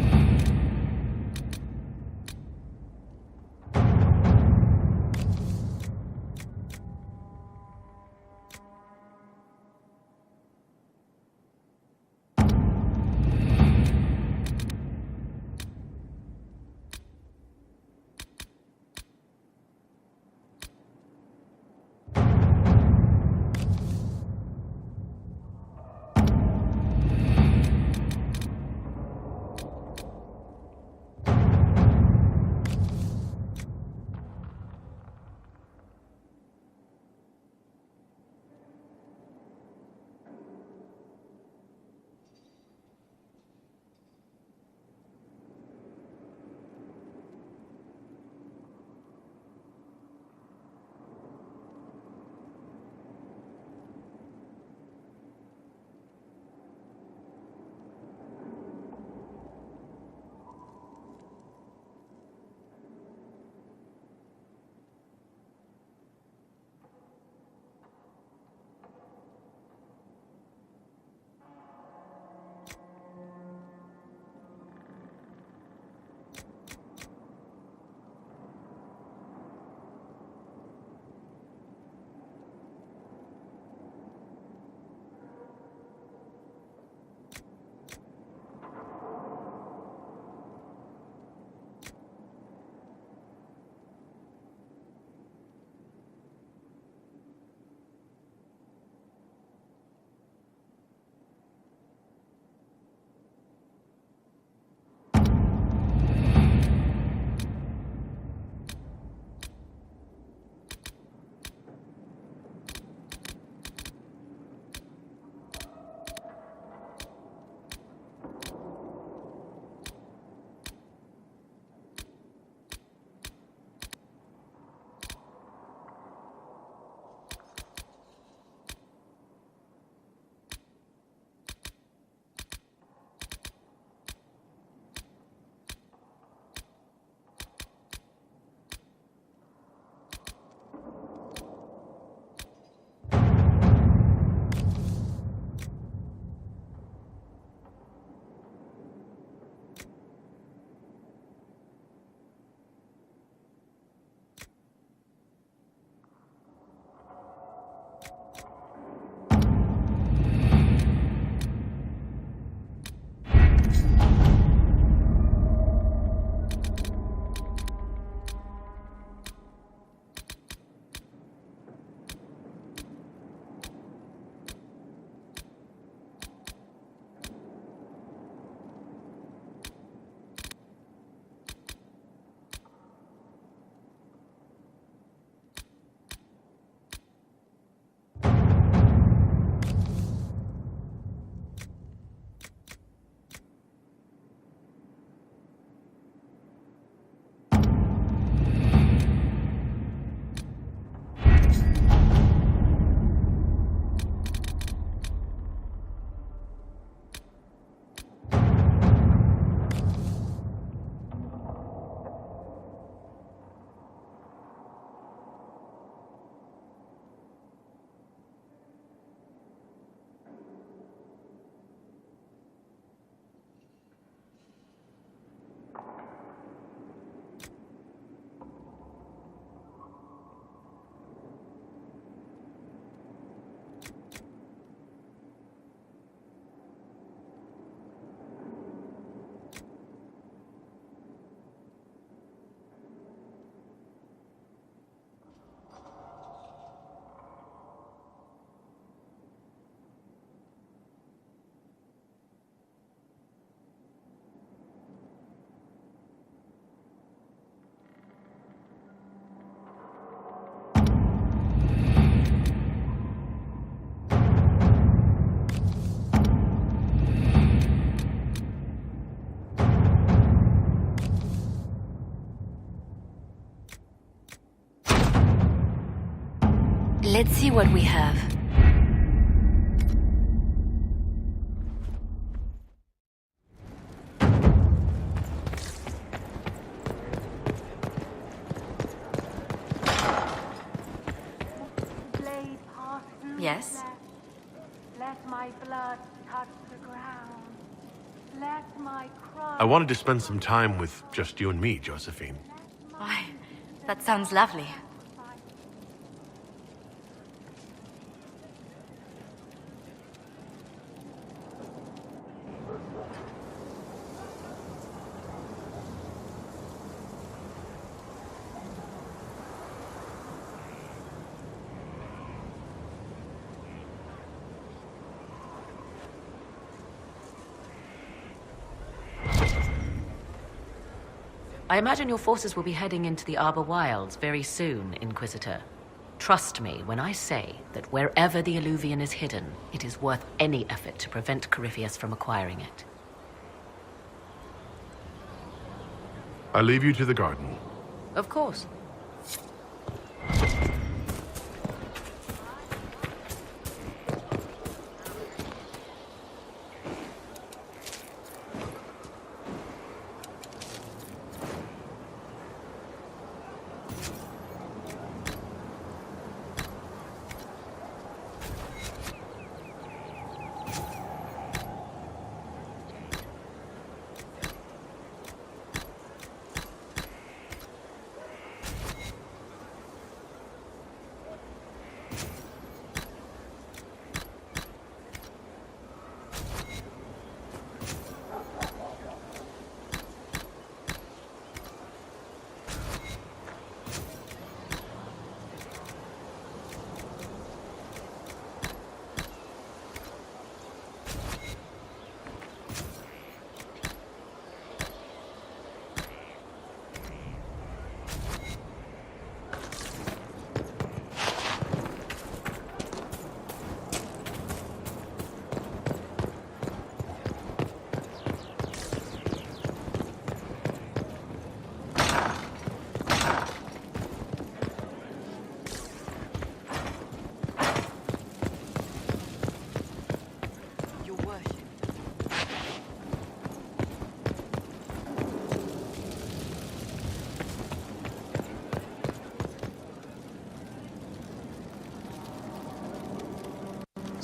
Let's see what we have. Yes? Let my blood touch the ground. I wanted to spend some time with just you and me, Josephine. Why, that sounds lovely. I imagine your forces will be heading into the Arbor Wilds very soon, Inquisitor. Trust me when I say that wherever the Illuvian is hidden, it is worth any effort to prevent Corypheus from acquiring it. I leave you to the garden. Of course.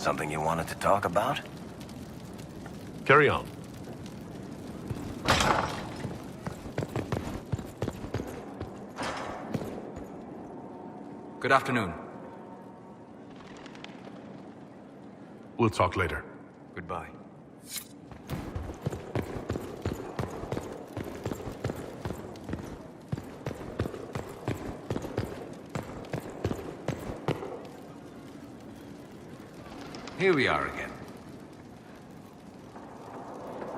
Something you wanted to talk about? Carry on. Good afternoon. We'll talk later. Goodbye. Here we are again.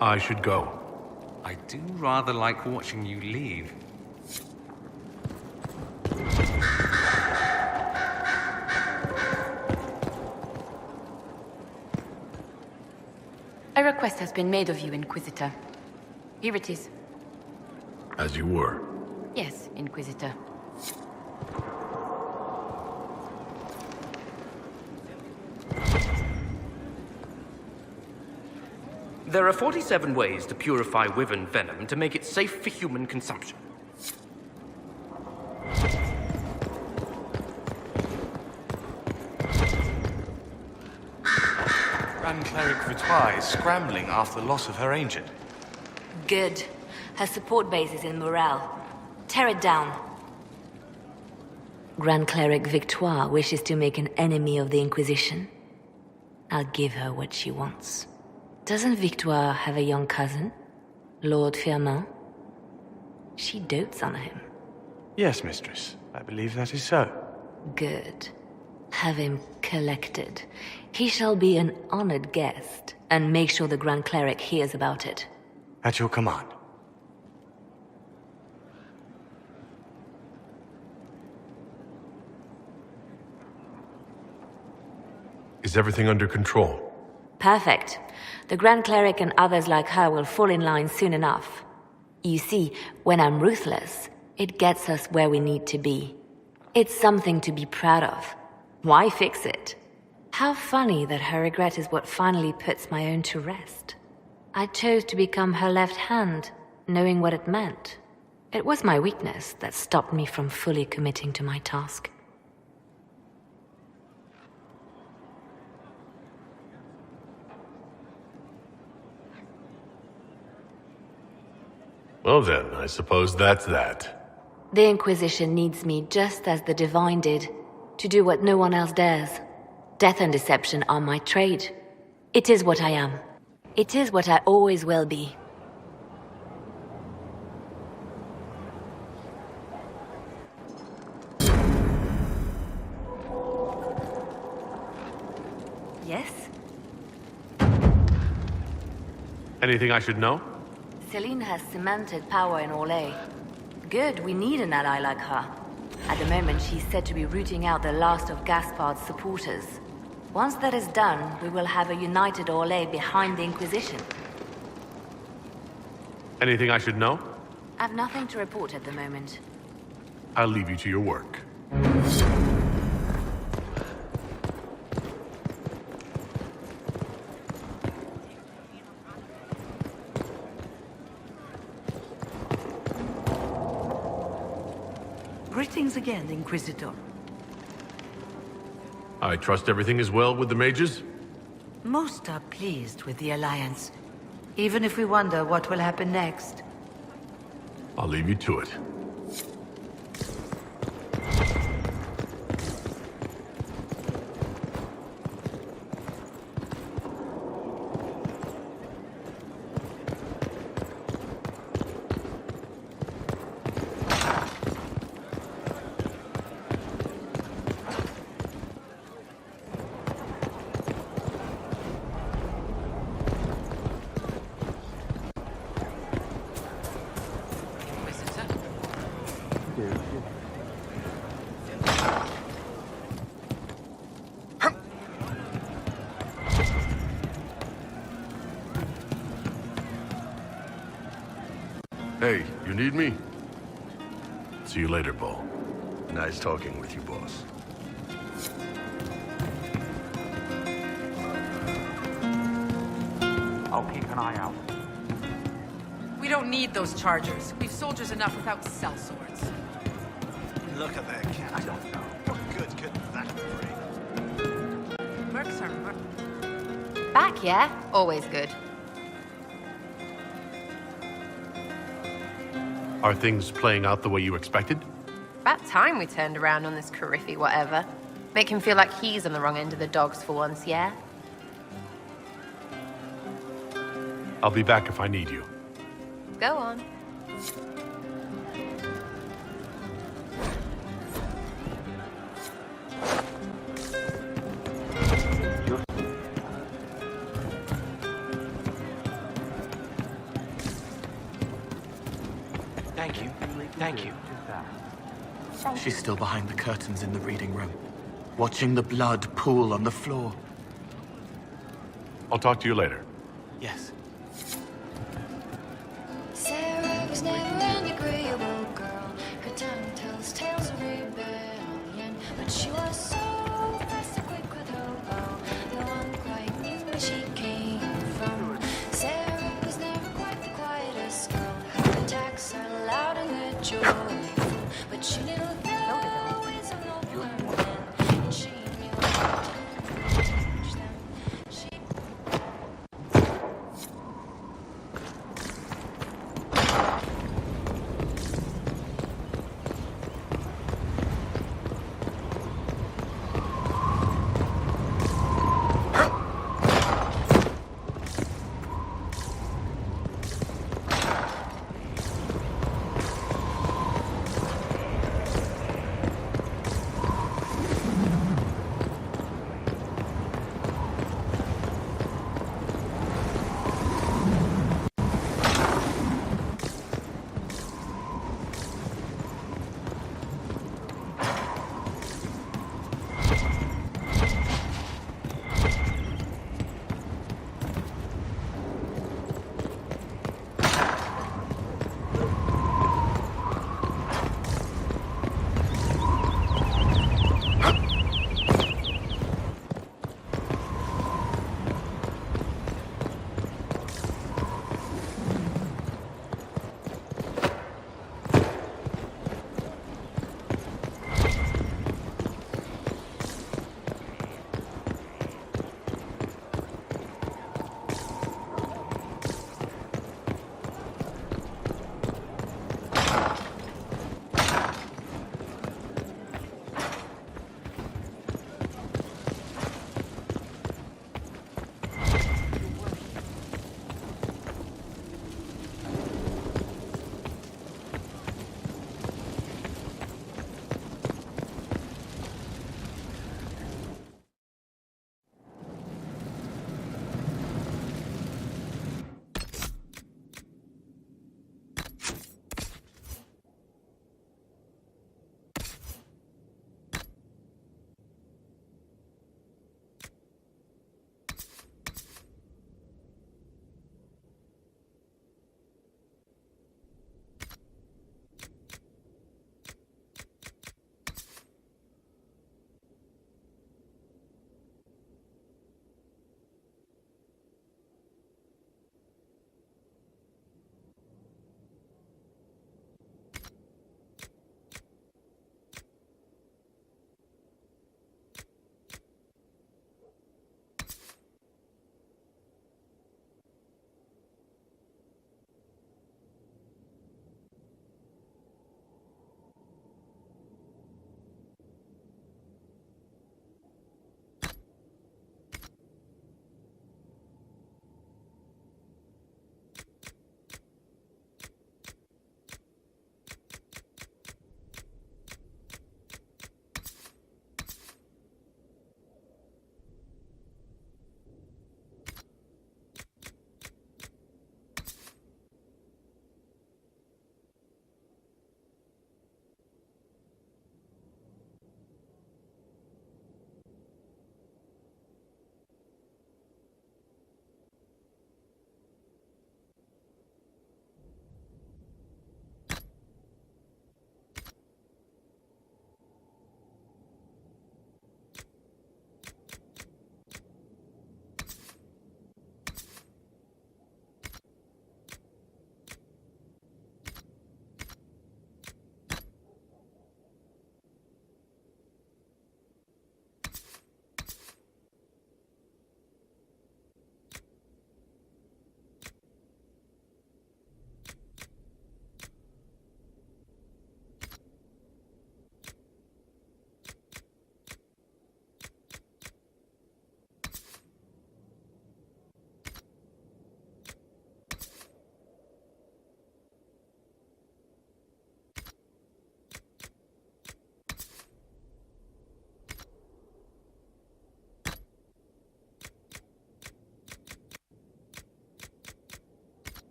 I should go. I do rather like watching you leave. A request has been made of you, Inquisitor. Here it is. As you were. Yes, Inquisitor. There are 47 ways to purify wyvern venom to make it safe for human consumption. Grand Cleric Vitois is scrambling after the loss of her ancient. Good. Her support base is in Morale. Tear it down. Grand Cleric Victoire wishes to make an enemy of the Inquisition. I'll give her what she wants. Doesn't Victoire have a young cousin? Lord Firmin? She dotes on him. Yes, mistress. I believe that is so. Good. Have him collected. He shall be an honored guest, and make sure the Grand Cleric hears about it. At your command. Is everything under control? Perfect. The Grand Cleric and others like her will fall in line soon enough. You see, when I'm ruthless, it gets us where we need to be. It's something to be proud of. Why fix it? How funny that her regret is what finally puts my own to rest. I chose to become her left hand, knowing what it meant. It was my weakness that stopped me from fully committing to my task. Well then, I suppose that's that. The Inquisition needs me just as the Divine did, to do what no one else dares. Death and deception are my trade. It is what I am. It is what I always will be. Yes? Anything I should know? Celine has cemented power in Orlais. Good, we need an ally like her. At the moment, she's said to be rooting out the last of Gaspard's supporters. Once that is done, we will have a united Orlais behind the Inquisition. Anything I should know? I've nothing to report at the moment. I'll leave you to your work. Greetings again, Inquisitor. I trust everything is well with the mages? Most are pleased with the Alliance, even if we wonder what will happen next. I'll leave you to it. Hey, you need me? See you later, Bo. Nice talking with you, boss. I'll keep an eye out. We don't need those chargers. We've soldiers enough without cell swords. Look at that cat. I don't know. What good could that bring? Mercs are mercs. Back, yeah? Always good. Are things playing out the way you expected? About time we turned around on this Carifi whatever. Make him feel like he's on the wrong end of the dogs for once, yeah? I'll be back if I need you. Go on. Thank you. Thank you. She's still behind the curtains in the reading room, watching the blood pool on the floor. I'll talk to you later. Yes. Sarah was never an agreeable girl. Her tongue tells tales of rebellion, but she was so fast and quick with her bow. No one quite knew where she came from. Sarah was never quite the quietest girl. Her attacks are loud and they're joyful, but she knew the ways of noble men, and she knew how to teach them.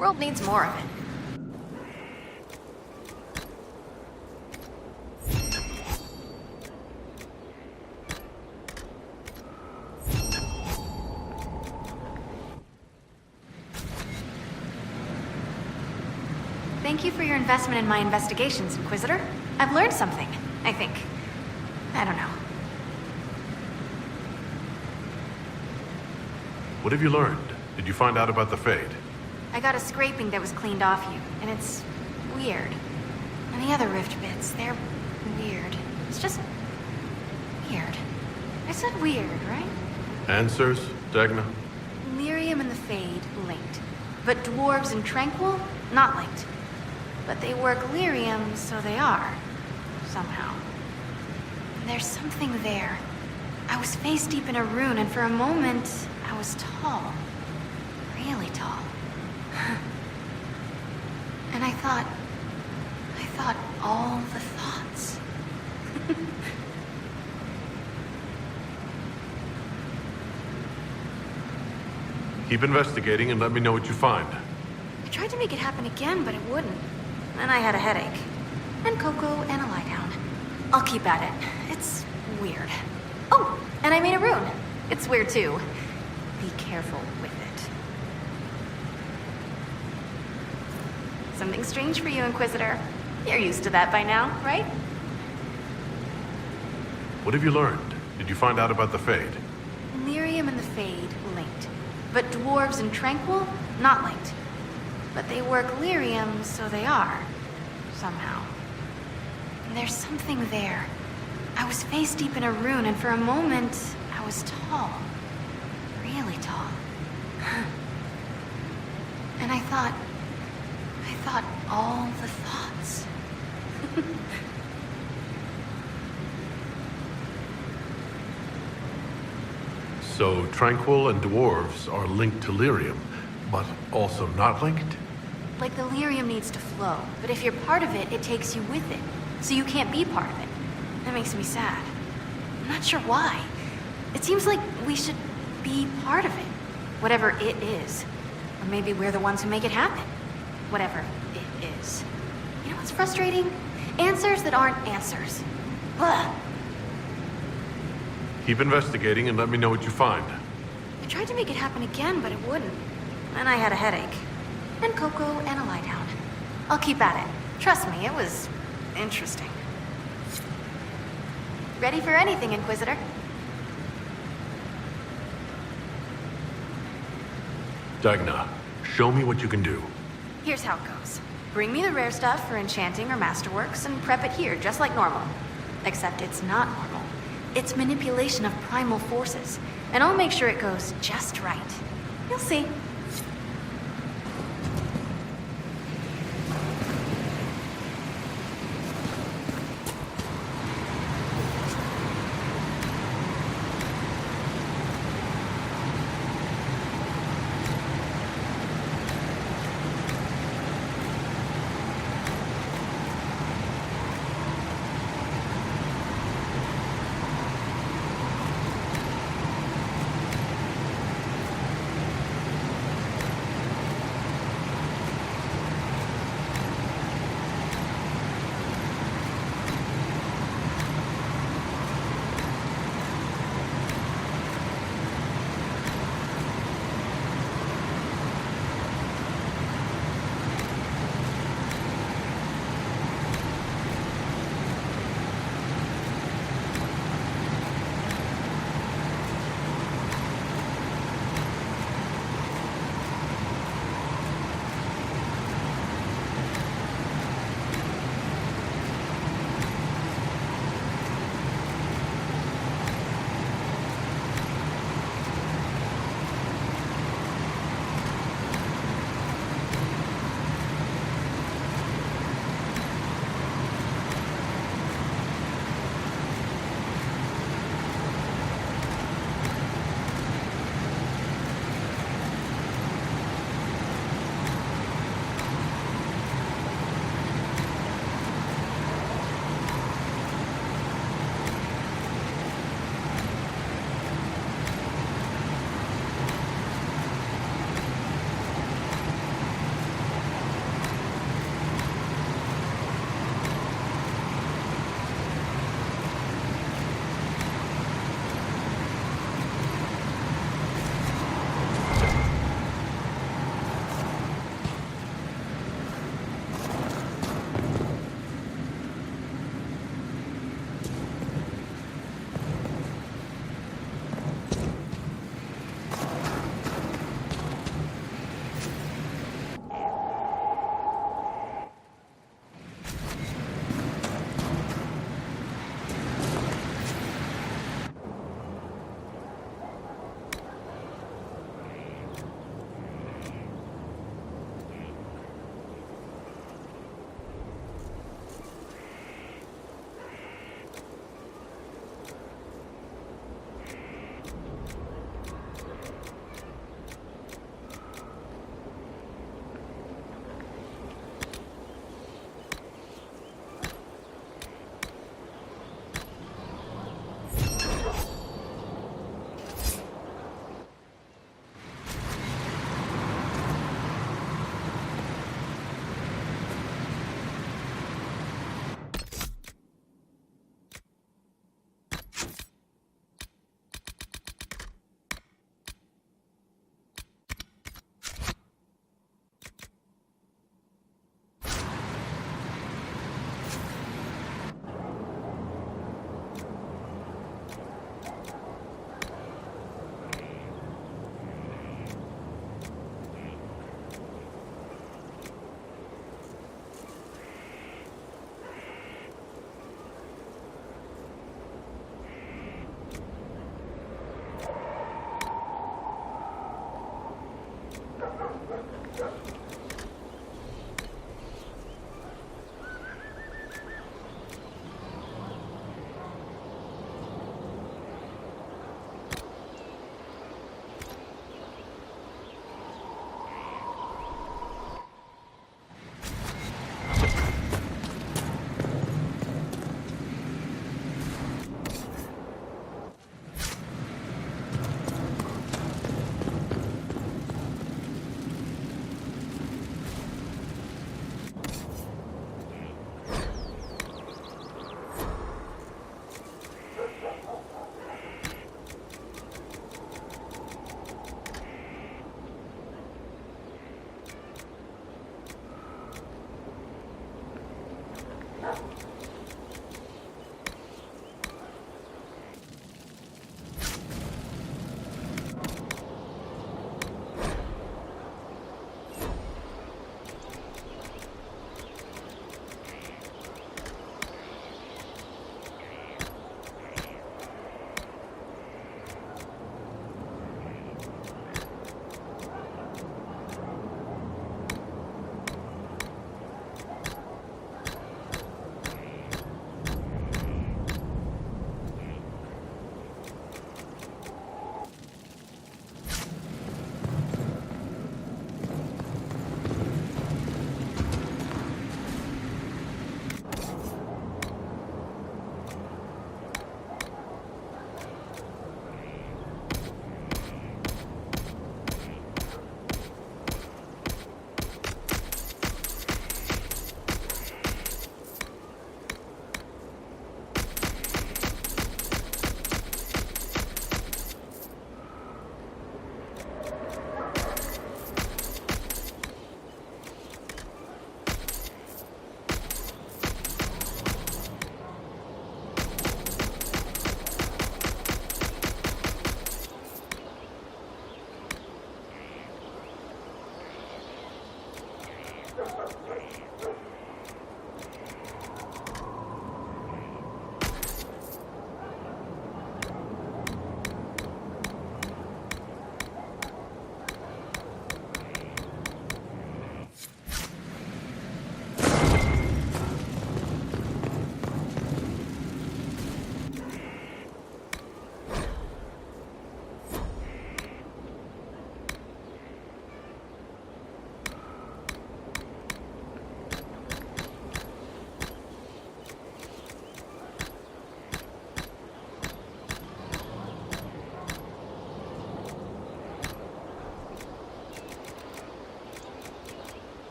world needs more of it. Thank you for your investment in my investigations, Inquisitor. I've learned something, I think. I don't know. What have you learned? Did you find out about the Fade? I got a scraping that was cleaned off you, and it's weird. And the other rift bits, they're weird. It's just weird. I said weird, right? Answers, Dagna? Lyrium and the Fade linked. But dwarves and Tranquil, not linked. But they work lyrium, so they are. Somehow. There's something there. I was face deep in a rune, and for a moment, I was tall. Really tall. And I thought all the thoughts. Keep investigating and let me know what you find. I tried to make it happen again, but it wouldn't. Then I had a headache. And cocoa and a lie down. I'll keep at it. It's weird. Oh, and I made a rune. It's weird too. Be careful with it. Something strange for you, Inquisitor. You're used to that by now, right? What have you learned? Did you find out about the Fade? Lyrium and the Fade linked. But dwarves and Tranquil, not linked. But they work lyrium, so they are. Somehow. There's something there. I was face deep in a rune, and for a moment, I was tall. Really tall. And I thought all the thoughts. So, Tranquil and dwarves are linked to lyrium, but also not linked? Like the lyrium needs to flow, but if you're part of it, it takes you with it. So you can't be part of it. That makes me sad. I'm not sure why. It seems like we should be part of it. Whatever it is. Or maybe we're the ones who make it happen. Whatever it is. You know what's frustrating? Answers that aren't answers. Ugh. Keep investigating and let me know what you find. I tried to make it happen again, but it wouldn't. Then I had a headache. And cocoa and a lie down. I'll keep at it. Trust me, it was interesting. Ready for anything, Inquisitor? Dagna, show me what you can do. Here's how it goes. Bring me the rare stuff for enchanting or masterworks and prep it here, just like normal. Except it's not normal. It's manipulation of primal forces. And I'll make sure it goes just right. You'll see.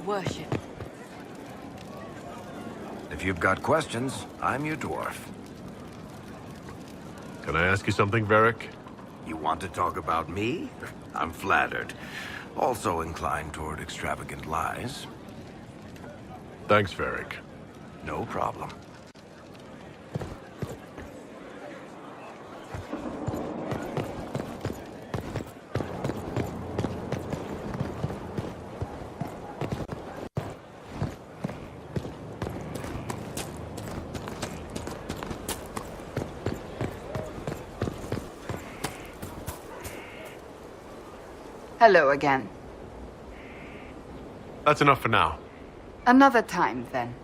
worship. If you've got questions, I'm your dwarf. Can I ask you something, Varric? You want to talk about me? I'm flattered. Also inclined toward extravagant lies. Thanks, Varric. No problem. Hello again. That's enough for now. Another time, then.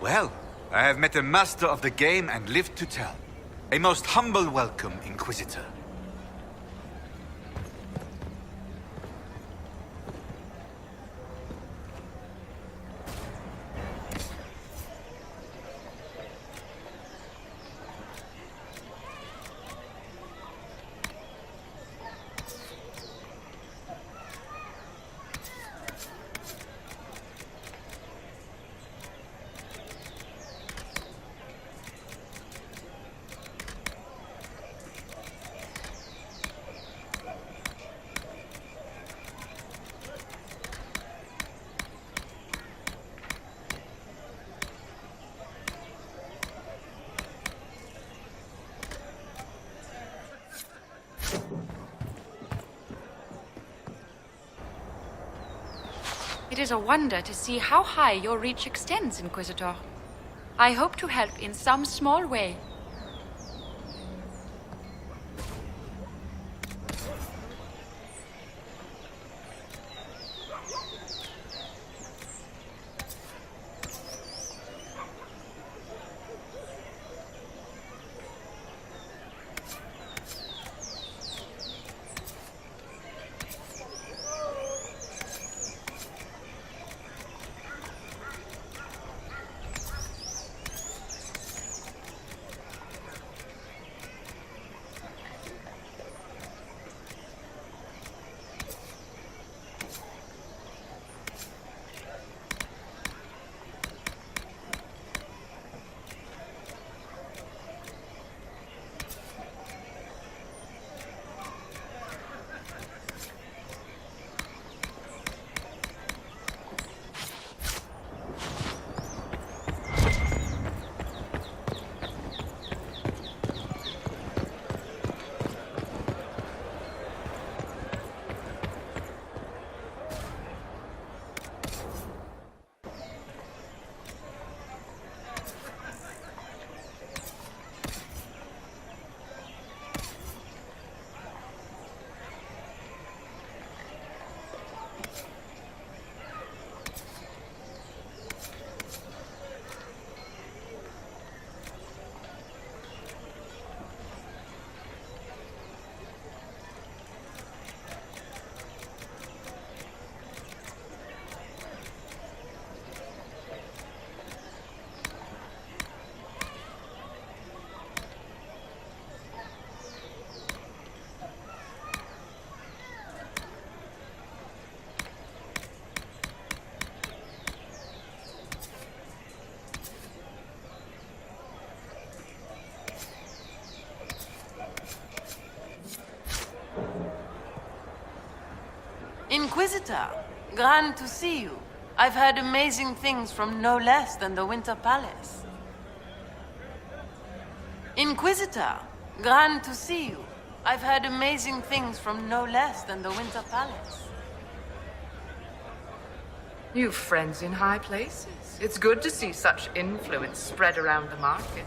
Well, I have met a master of the game and lived to tell. A most humble welcome, Inquisitor. It is a wonder to see how high your reach extends, Inquisitor. I hope to help in some small way. Inquisitor, grand to see you. I've heard amazing things from no less than the Winter Palace. Inquisitor, grand to see you. I've heard amazing things from no less than the Winter Palace. You've friends in high places. It's good to see such influence spread around the market.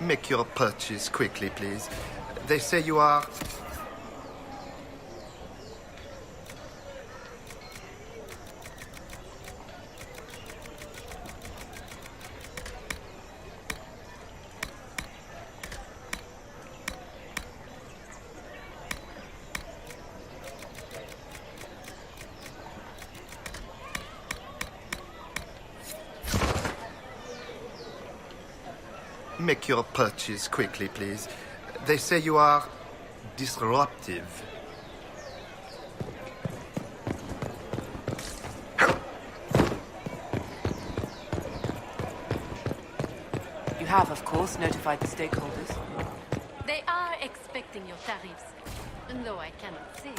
Make your purchase quickly, please. They say you are... Make your purchase quickly, please. They say you are disruptive. You have, of course, notified the stakeholders. They are expecting your tariffs, though I cannot see.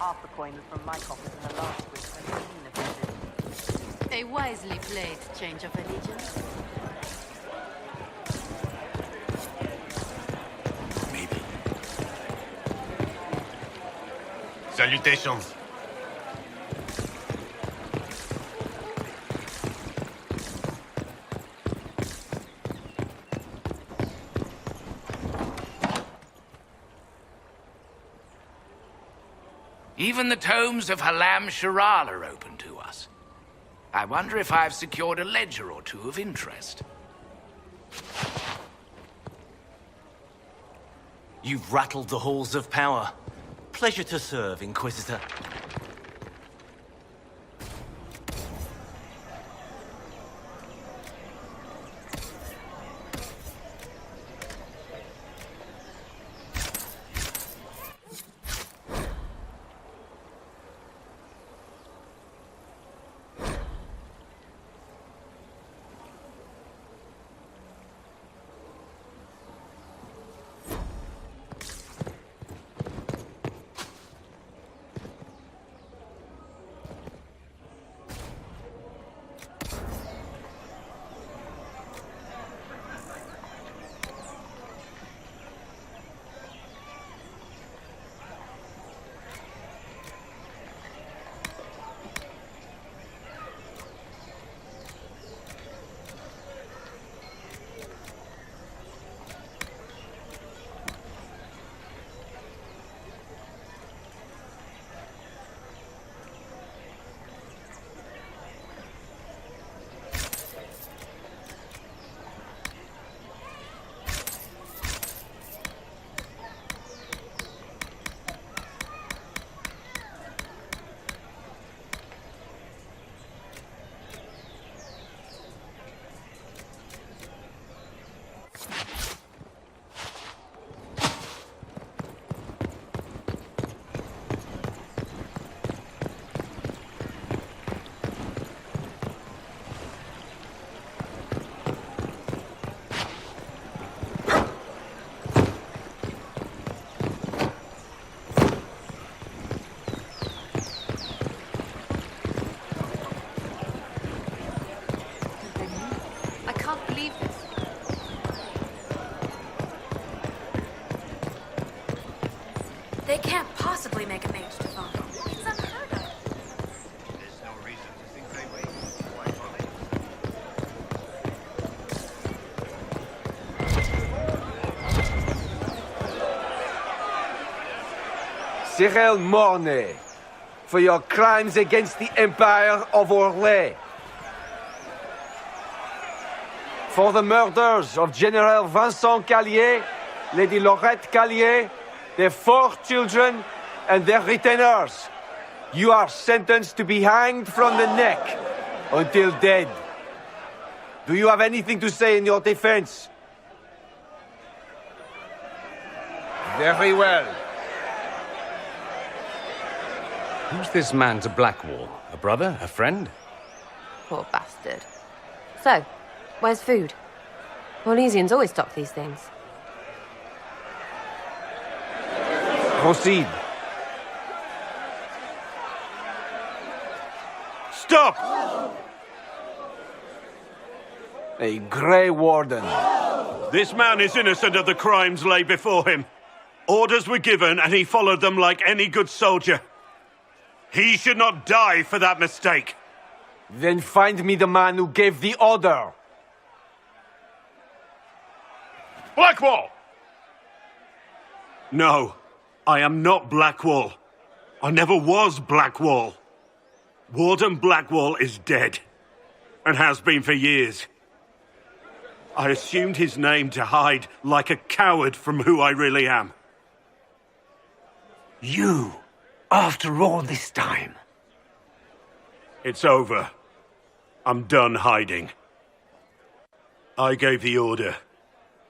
half the coins from my coffers in the last week's Inquisition offensive. A wisely played change of allegiance. Salutations. Even the tomes of Halam Sharal are open to us. I wonder if I've secured a ledger or two of interest. You've rattled the halls of power. Pleasure to serve, Inquisitor. They can't possibly make a mage to follow. It's unheard of. There's no reason to think they will. Why Cyril Mornay, for your crimes against the Empire of Orlais. For the murders of General Vincent Callier, Lady Laurette Callier, their 4 children, and their retainers. You are sentenced to be hanged from the neck until dead. Do you have anything to say in your defense? Very well. Who's this man to Blackwall? A brother? A friend? Poor bastard. So, where's food? Orlesians always stock these things. Proceed. Stop! A Grey Warden. This man is innocent of the crimes laid before him. Orders were given and he followed them like any good soldier. He should not die for that mistake. Then find me the man who gave the order. Blackwall! No, I am not Blackwall. I never was Blackwall. Warden Blackwall is dead, and has been for years. I assumed his name to hide like a coward from who I really am. You, after all this time. It's over. I'm done hiding. I gave the order.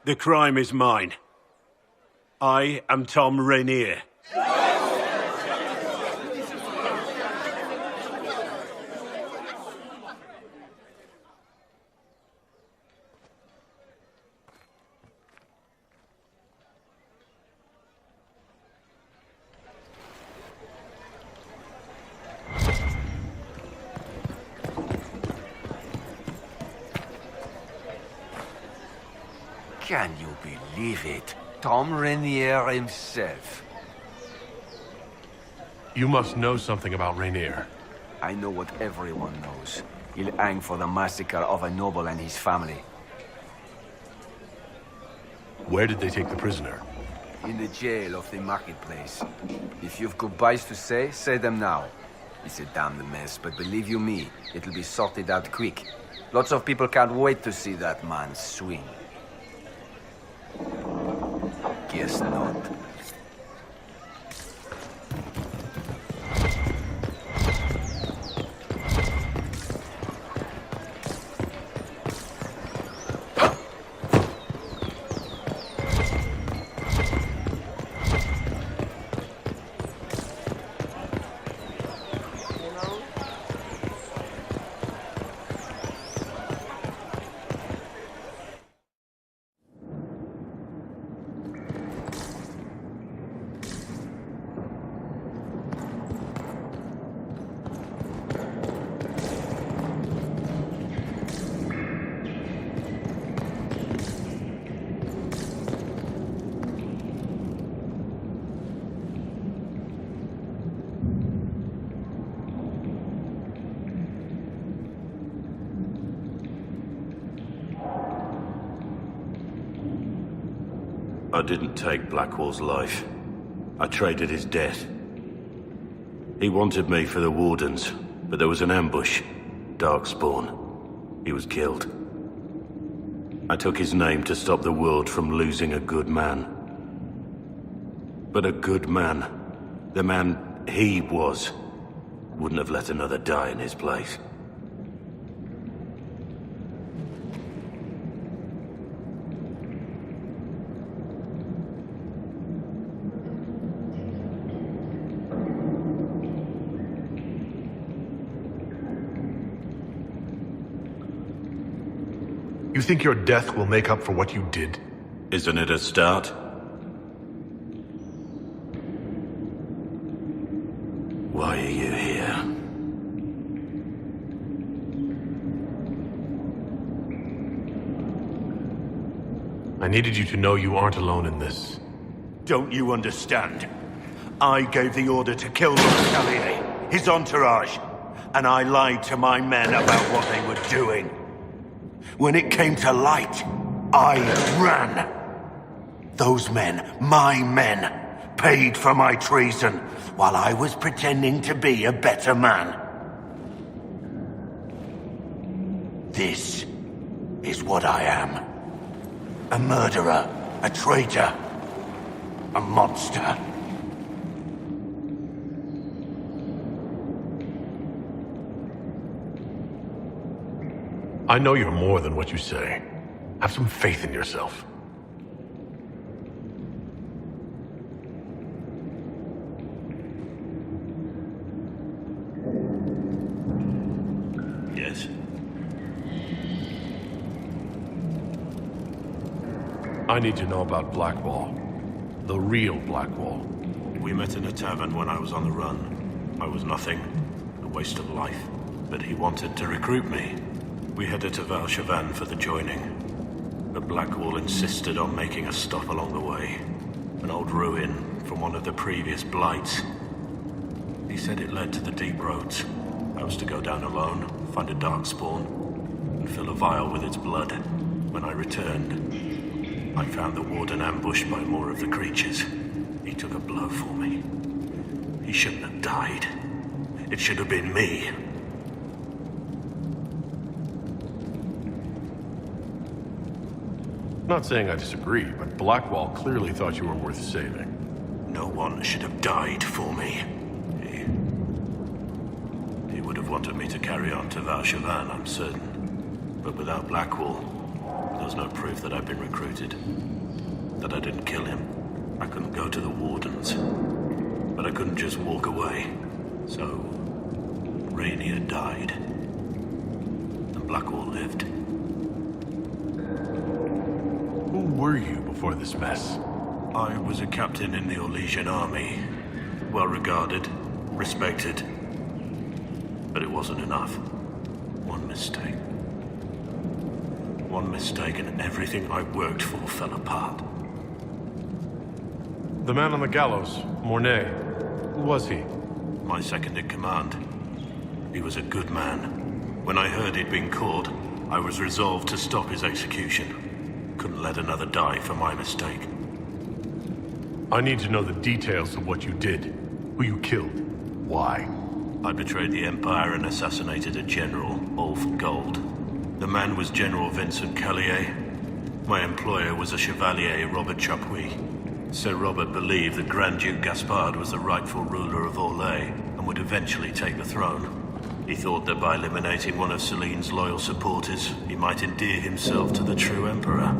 The crime is mine. I am Tom Rainier. Can you believe it? Tom Rainier himself. You must know something about Rainier. I know what everyone knows. He'll hang for the massacre of a noble and his family. Where did they take the prisoner? In the jail of the marketplace. If you've goodbyes to say them now. It's a damned mess, but believe you me, it'll be sorted out quick. Lots of people can't wait to see that man swing. Guess not. I didn't take Blackwall's life. I traded his death. He wanted me for the Wardens, but there was an ambush. Darkspawn. He was killed. I took his name to stop the world from losing a good man. But a good man, the man he was, wouldn't have let another die in his place. You think your death will make up for what you did? Isn't it a start? Why are you here? I needed you to know you aren't alone in this. Don't you understand? I gave the order to kill Montcallier, his entourage, and I lied to my men about what they were doing. When it came to light, I ran. Those men, my men, paid for my treason while I was pretending to be a better man. This is what I am. A murderer, a traitor, a monster. I know you're more than what you say. Have some faith in yourself. Yes. I need to know about Blackwall. The real Blackwall. We met in a tavern when I was on the run. I was nothing, a waste of life. But he wanted to recruit me. We headed to Val-Chevan for the joining. But Blackwall insisted on making a stop along the way. An old ruin from one of the previous blights. He said it led to the deep roads. I was to go down alone, find a darkspawn, and fill a vial with its blood. When I returned, I found the warden ambushed by more of the creatures. He took a blow for me. He shouldn't have died. It should have been me. Not saying I disagree, but Blackwall clearly thought you were worth saving. No one should have died for me. He would have wanted me to carry on to Val-Chevan, I'm certain. But without Blackwall, there's no proof that I've been recruited. That I didn't kill him. I couldn't go to the Wardens. But I couldn't just walk away. So, Rainier died. And Blackwall lived. Who were you before this mess? I was a captain in the Orlesian army. Well regarded, respected. But it wasn't enough. One mistake. one mistake and everything I worked for fell apart. The man on the gallows, Mornay. Who was he? My second-in-command. He was a good man. When I heard he'd been caught, I was resolved to stop his execution. Couldn't let another die for my mistake. I need to know the details of what you did. Who you killed. Why? I betrayed the Empire and assassinated a general, all for gold. The man was General Vincent Callier. My employer was a Chevalier, Robert Chapuis. Sir Robert believed that Grand Duke Gaspard was the rightful ruler of Orlais and would eventually take the throne. He thought that by eliminating one of Celine's loyal supporters, he might endear himself to the true Emperor.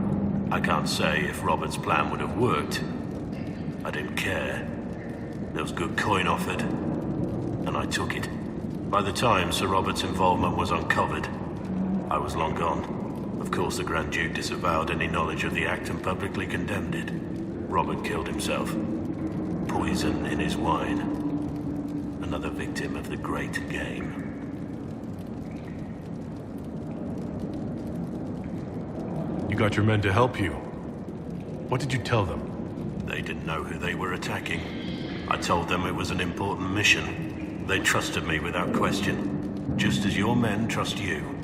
I can't say if Robert's plan would have worked. I didn't care. There was good coin offered, and I took it. By the time Sir Robert's involvement was uncovered, I was long gone. Of course, the Grand Duke disavowed any knowledge of the act and publicly condemned it. Robert killed himself. Poison in his wine. Another victim of the great game. You got your men to help you. What did you tell them? They didn't know who they were attacking. I told them it was an important mission. They trusted me without question. Just as your men trust you.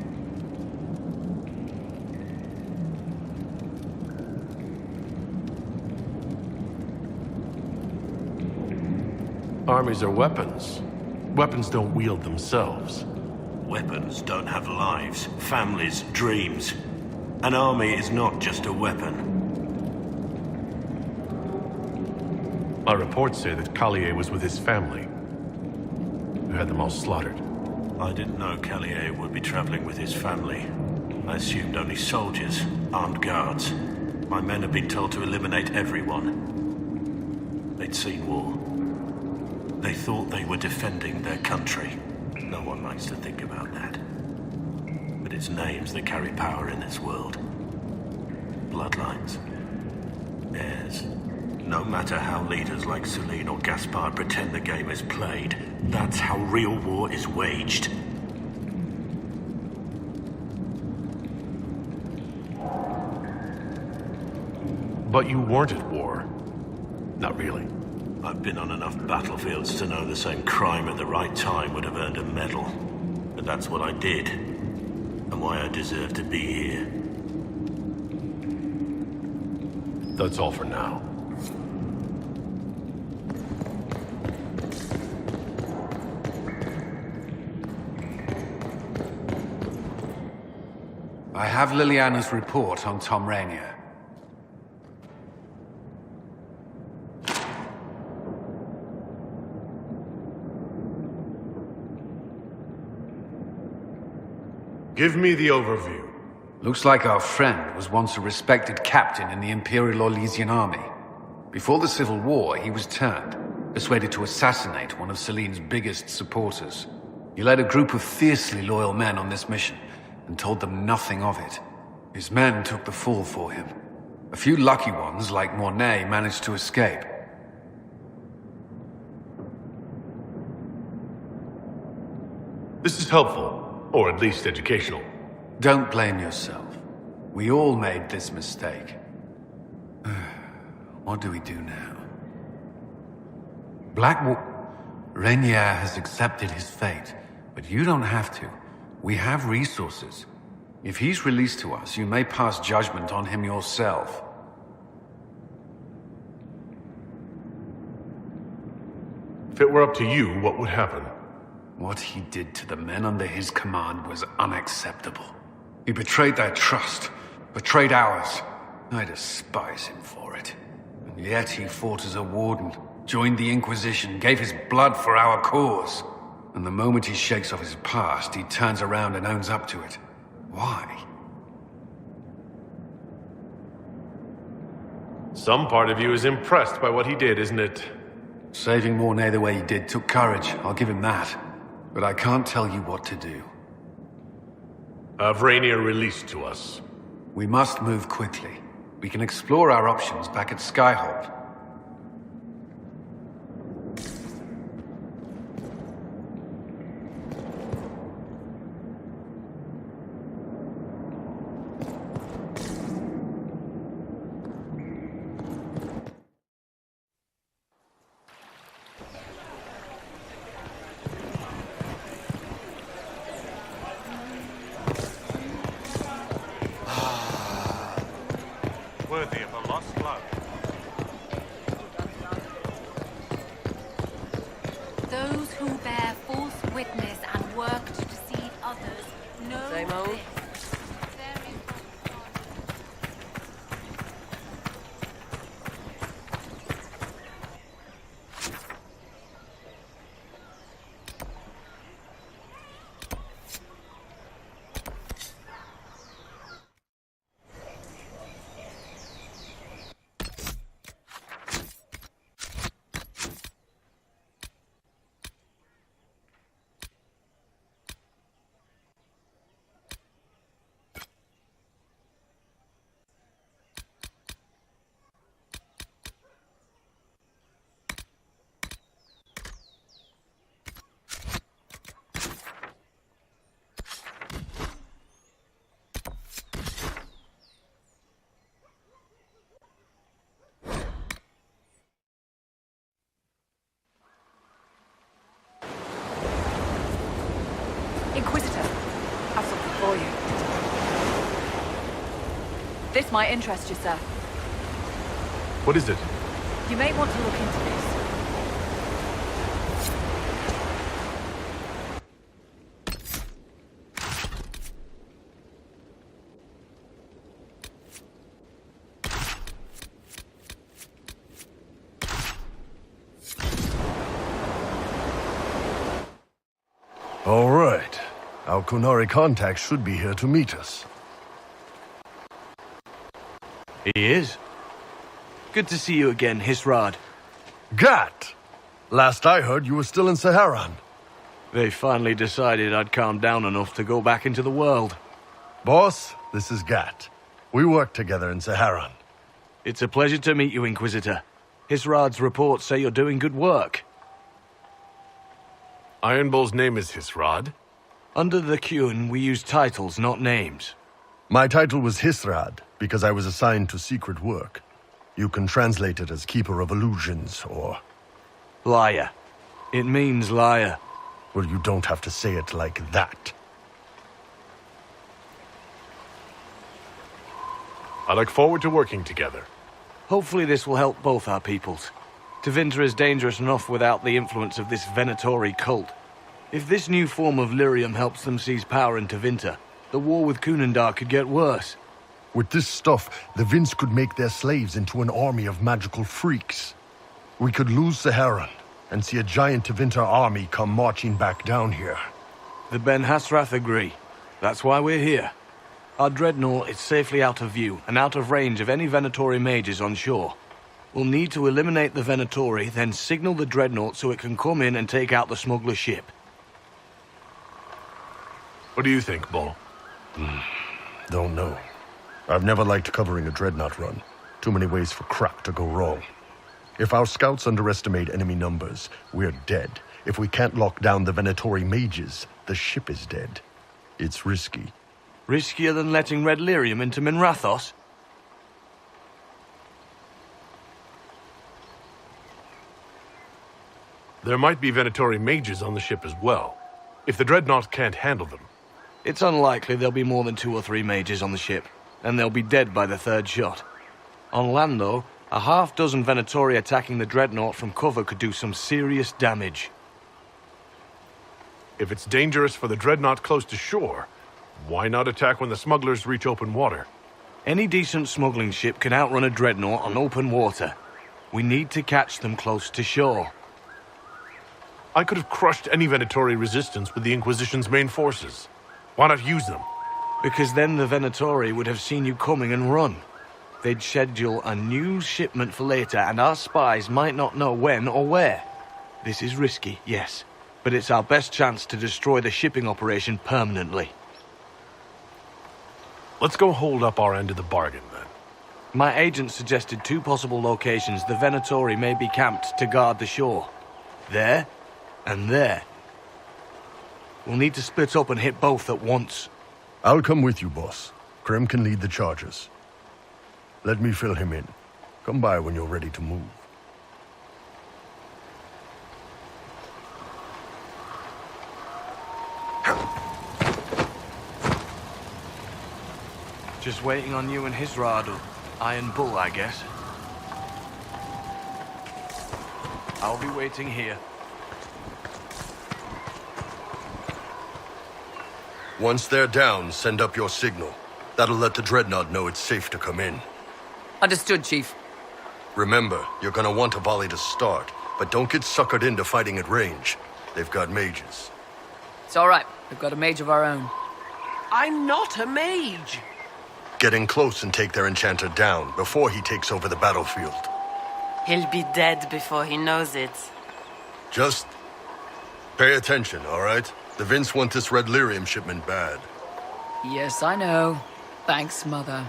Armies are weapons. Weapons don't wield themselves. Weapons don't have lives, families, dreams. An army is not just a weapon. My reports say that Callier was with his family. You had them all slaughtered. I didn't know Callier would be traveling with his family. I assumed only soldiers, armed guards. My men had been told to eliminate everyone. They'd seen war. They thought they were defending their country. No one likes to think about that. But it's names that carry power in this world. Bloodlines. Heirs. No matter how leaders like Celine or Gaspard pretend the game is played, that's how real war is waged. But you weren't at war. Not really. I've been on enough battlefields to know the same crime at the right time would have earned a medal. But that's what I did. And why I deserve to be here. That's all for now. I have Liliana's report on Tom Rainier. Give me the overview. Looks like our friend was once a respected captain in the Imperial Orlesian army. Before the Civil War, he was turned, persuaded to assassinate one of Celine's biggest supporters. He led a group of fiercely loyal men on this mission, and told them nothing of it. His men took the fall for him. A few lucky ones, like Mornay, managed to escape. This is helpful. Or at least educational. Don't blame yourself. We all made this mistake. What do we do now? Rainier has accepted his fate, but you don't have to. We have resources. If he's released to us, you may pass judgment on him yourself. If it were up to you, what would happen? What he did to the men under his command was unacceptable. He betrayed their trust, betrayed ours. I despise him for it. And yet he fought as a warden, joined the Inquisition, gave his blood for our cause. And the moment he shakes off his past, he turns around and owns up to it. Why? Some part of you is impressed by what he did, isn't it? Saving Mornay the way he did took courage, I'll give him that. But I can't tell you what to do. Have Rainier released to us. We must move quickly. We can explore our options back at Skyhold. worthy of a lost love. Those who bear false witness and work to deceive others know Same old. this. Inquisitor, I've something for you. This might interest you, sir. What is it? You may want to look into this. All right. Our Kunari contact should be here to meet us. He is. Good to see you again, Hisrad. Gat! Last I heard, you were still in Saharan. They finally decided I'd calmed down enough to go back into the world. Boss, this is Gat. We work together in Saharan. It's a pleasure to meet you, Inquisitor. Hisrad's reports say you're doing good work. Iron Bull's name is Hisrad. Under the Qun, we use titles, not names. My title was Hisrad, because I was assigned to secret work. You can translate it as Keeper of Illusions, or... Liar. It means liar. Well, you don't have to say it like that. I look forward to working together. Hopefully this will help both our peoples. Tevinter is dangerous enough without the influence of this Venatori cult. If this new form of lyrium helps them seize power in Tevinter, the war with Kunandar could get worse. With this stuff, the Vince could make their slaves into an army of magical freaks. We could lose Saharan, and see a giant Tevinter army come marching back down here. The Ben Hasrath agree. That's why we're here. Our dreadnought is safely out of view, and out of range of any Venatori mages on shore. We'll need to eliminate the Venatori, then signal the dreadnought so it can come in and take out the smuggler ship. What do you think, Bull? Don't know. I've never liked covering a dreadnought run. Too many ways for crap to go wrong. If our scouts underestimate enemy numbers, we're dead. If we can't lock down the Venatori mages, the ship is dead. It's risky. Riskier than letting red lyrium into Minrathos? There might be Venatori mages on the ship as well. If the dreadnought can't handle them. It's unlikely there'll be more than 2 or 3 mages on the ship, and they'll be dead by the 3rd shot. On land, though, a half-dozen Venatori attacking the dreadnought from cover could do some serious damage. If it's dangerous for the dreadnought close to shore, why not attack when the smugglers reach open water? Any decent smuggling ship can outrun a dreadnought on open water. We need to catch them close to shore. I could have crushed any Venatori resistance with the Inquisition's main forces. Why not use them? Because then the Venatori would have seen you coming and run. They'd schedule a new shipment for later, and our spies might not know when or where. This is risky, yes, but it's our best chance to destroy the shipping operation permanently. Let's go hold up our end of the bargain, then. My agent suggested 2 possible locations the Venatori may be camped to guard the shore. There, and there. We'll need to split up and hit both at once. I'll come with you, boss. Krem can lead the charges. Let me fill him in. Come by when you're ready to move. Just waiting on you and Hisrad. Iron Bull, I guess. I'll be waiting here. Once they're down, send up your signal. That'll let the Dreadnought know it's safe to come in. Understood, Chief. Remember, you're gonna want a volley to start, but don't get suckered into fighting at range. They've got mages. It's all right. We've got a mage of our own. I'm not a mage. Get in close and take their enchanter down before he takes over the battlefield. He'll be dead before he knows it. Just pay attention, all right? The Vince want this red lyrium shipment bad. Yes, I know. Thanks, Mother.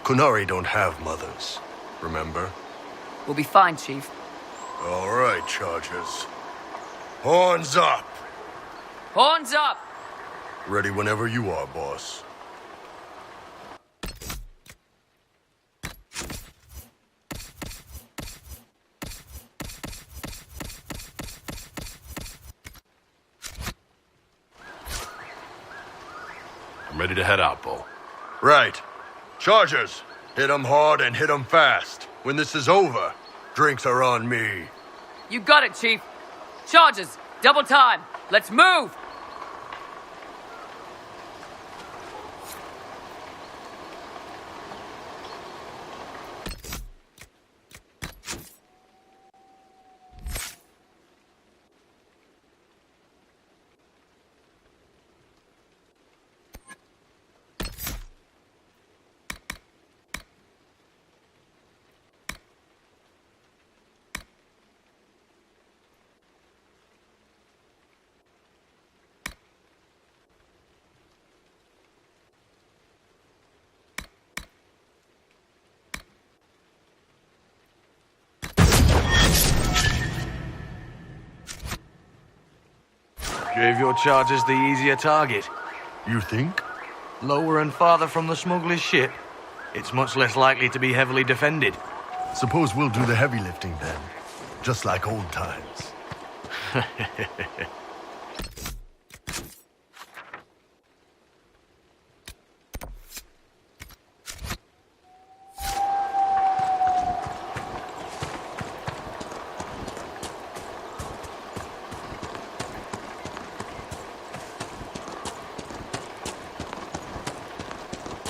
Kunari don't have mothers, remember? We'll be fine, Chief. All right, Chargers. Horns up! Horns up! Ready whenever you are, boss. I'm ready to head out, Bull. Right. Chargers, hit 'em hard and hit 'em fast. When this is over, drinks are on me. You got it, Chief. Charges, double time. Let's move! Gave your chargers the easier target. You think? Lower and farther from the smuggler's ship. It's much less likely to be heavily defended. Suppose we'll do the heavy lifting then. Just like old times.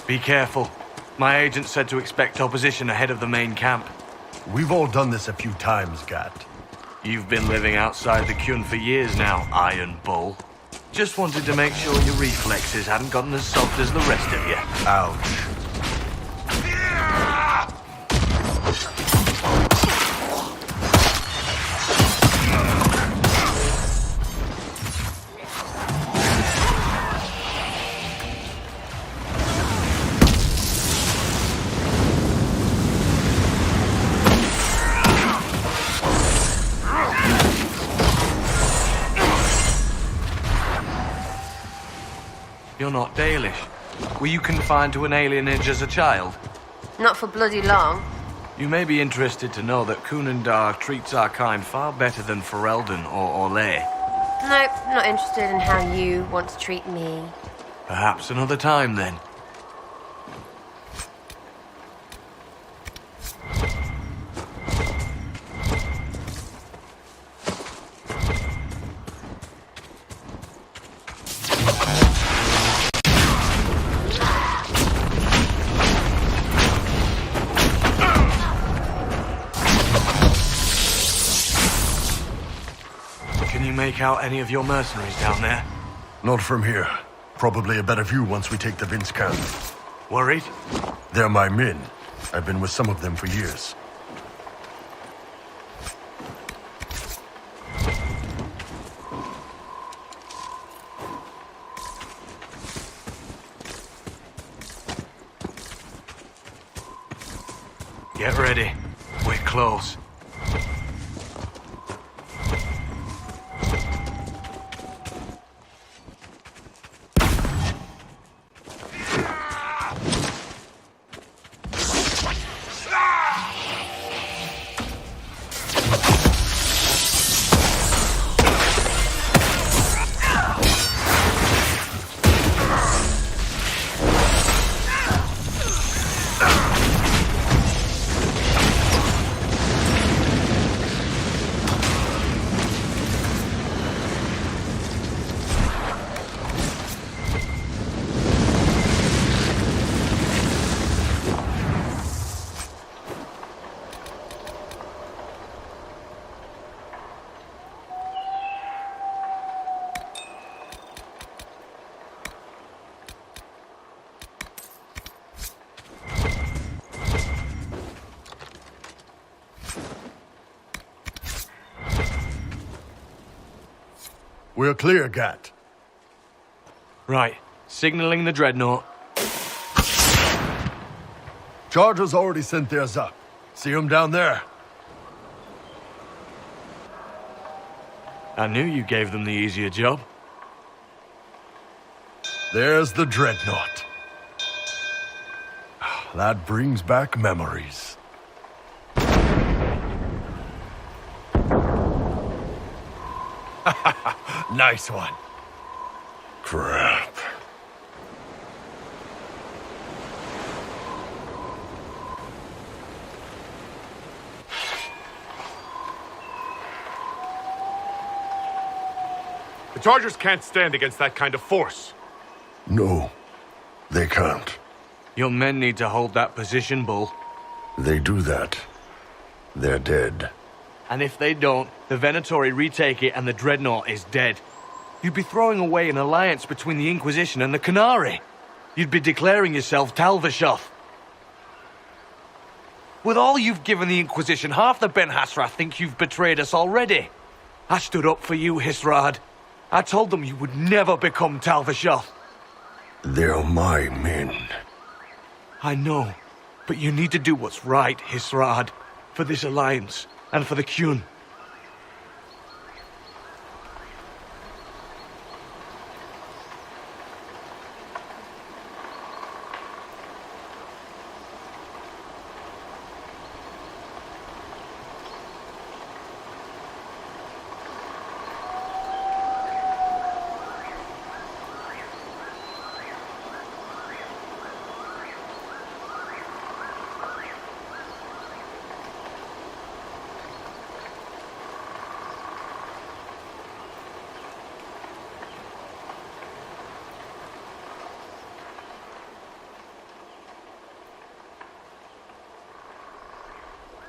Be careful. My agent said to expect opposition ahead of the main camp. We've all done this a few times, Gat. You've been living outside the Kyun for years now, Iron Bull. Just wanted to make sure your reflexes hadn't gotten as soft as the rest of you. Ouch. You're not Dalish. Were you confined to an alienage as a child? Not for bloody long. You may be interested to know that Kunandar treats our kind far better than Ferelden or Orlais. Nope, not interested in how you want to treat me. Perhaps another time, then. Make out any of your mercenaries down there? Not from here. Probably a better view once we take the Vince camp. Worried? They're my men. I've been with some of them for years. Get ready. We're close. We're clear, Gat. Right. Signaling the dreadnought. Chargers already sent theirs up. See them down there? I knew you gave them the easier job. There's the dreadnought. That brings back memories. Nice one. Crap. The Chargers can't stand against that kind of force. No, they can't. Your men need to hold that position, Bull. They do that. They're dead. And if they don't, the Venatori retake it and the dreadnought is dead. You'd be throwing away an alliance between the Inquisition and the Canary. You'd be declaring yourself Talvashoth. With all you've given the Inquisition, half the Ben Hassra think you've betrayed us already. I stood up for you, Hisrad. I told them you would never become Talvashoth. They're my men. I know, but you need to do what's right, Hisrad, for this alliance and for the Qun.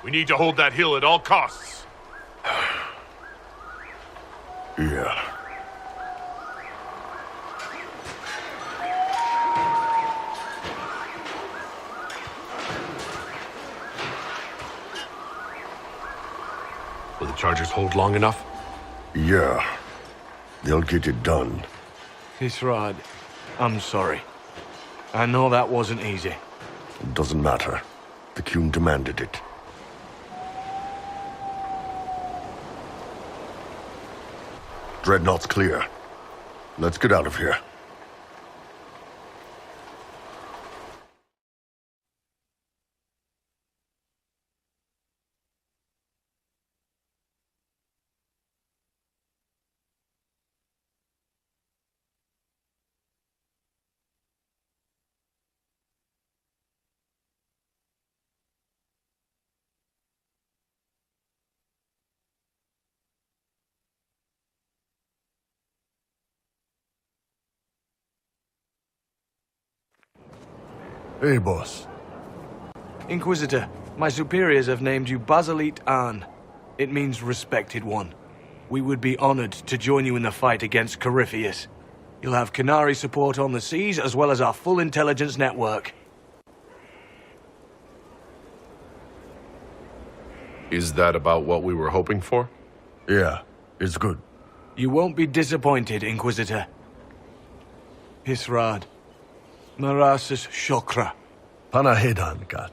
We need to hold that hill at all costs. Yeah. Will the Chargers hold long enough? Yeah. They'll get it done. Hisrad, I'm sorry. I know that wasn't easy. It doesn't matter. The Qun demanded it. Dreadnought's clear. Let's get out of here. Hey, boss. Inquisitor, my superiors have named you Basilit An. It means respected one. We would be honored to join you in the fight against Corypheus. You'll have Canary support on the seas as well as our full intelligence network. Is that about what we were hoping for? Yeah, it's good. You won't be disappointed, Inquisitor. Hisrad. Marasis Shokra. Panahedan, Gat.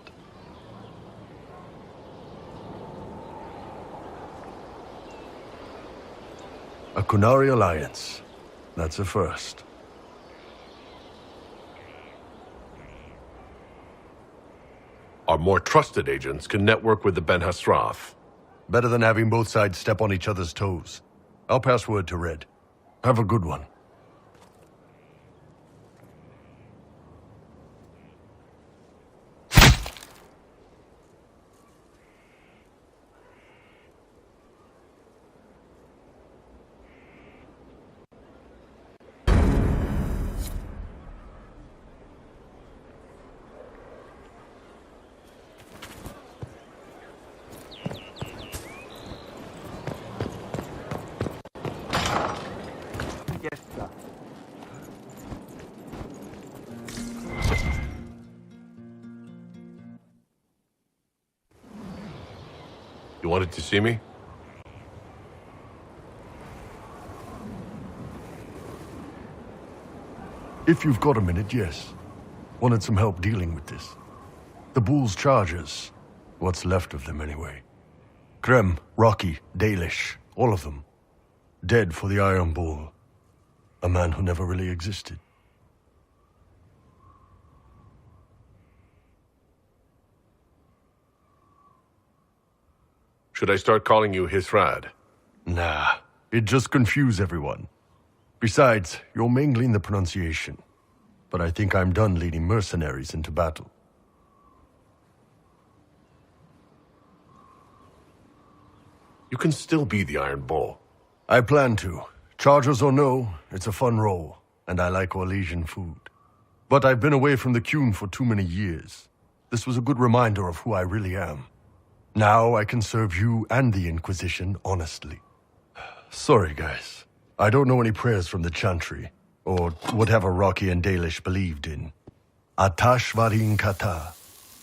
A Kunari alliance. That's a first. Our more trusted agents can network with the Ben Hassrath. Better than having both sides step on each other's toes. I'll pass word to Red. Have a good one. You wanted to see me? If you've got a minute, yes. Wanted some help dealing with this. The Bull's charges. What's left of them, anyway. Krem, Rocky, Dalish, all of them. Dead for the Iron Bull. A man who never really existed. Should I start calling you Hisrad? Nah, it'd just confuse everyone. Besides, you're mangling the pronunciation. But I think I'm done leading mercenaries into battle. You can still be the Iron Bull. I plan to. Chargers or no, it's a fun role, and I like Orlesian food. But I've been away from the Qun for too many years. This was a good reminder of who I really am. Now I can serve you and the Inquisition honestly. Sorry, guys. I don't know any prayers from the Chantry, or whatever Rocky and Dalish believed in. Atash varin kata,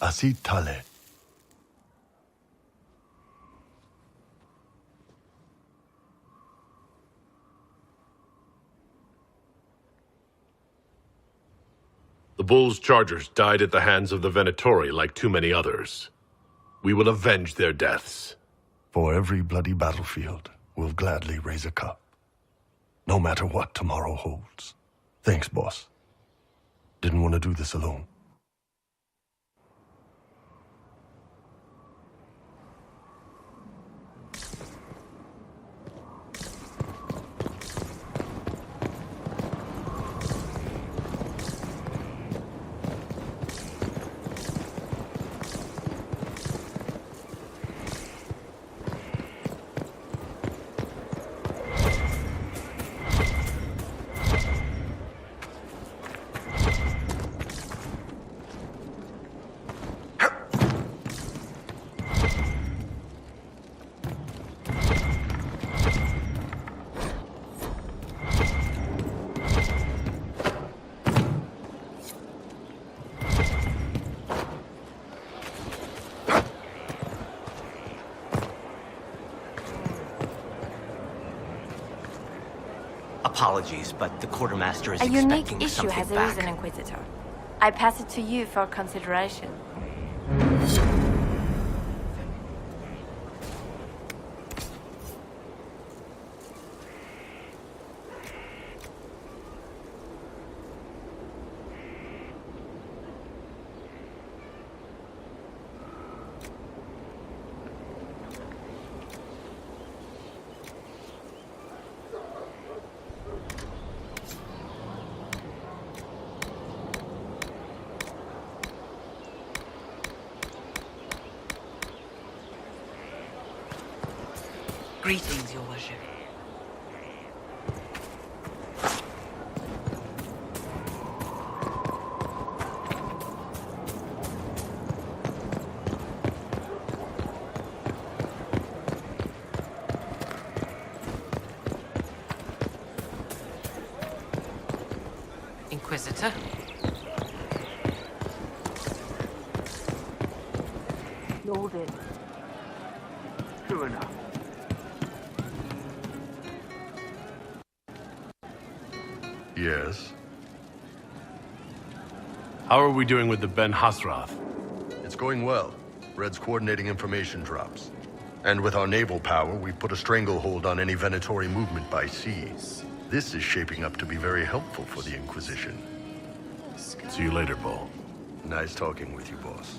asit tale. The Bull's chargers died at the hands of the Venatori like too many others. We will avenge their deaths. For every bloody battlefield, we'll gladly raise a cup. No matter what tomorrow holds. Thanks, boss. Didn't want to do this alone. Apologies, but the quartermaster is A unique expecting issue something has back. arisen, Inquisitor. I pass it to you for consideration. Greetings, Your Worship. Inquisitor? Loaded. True enough. Yes? How are we doing with the Ben Hasrath? It's going well. Red's coordinating information drops. And with our naval power, we've put a stranglehold on any Venatori movement by sea. This is shaping up to be very helpful for the Inquisition. See you later, Bull. Nice talking with you, boss.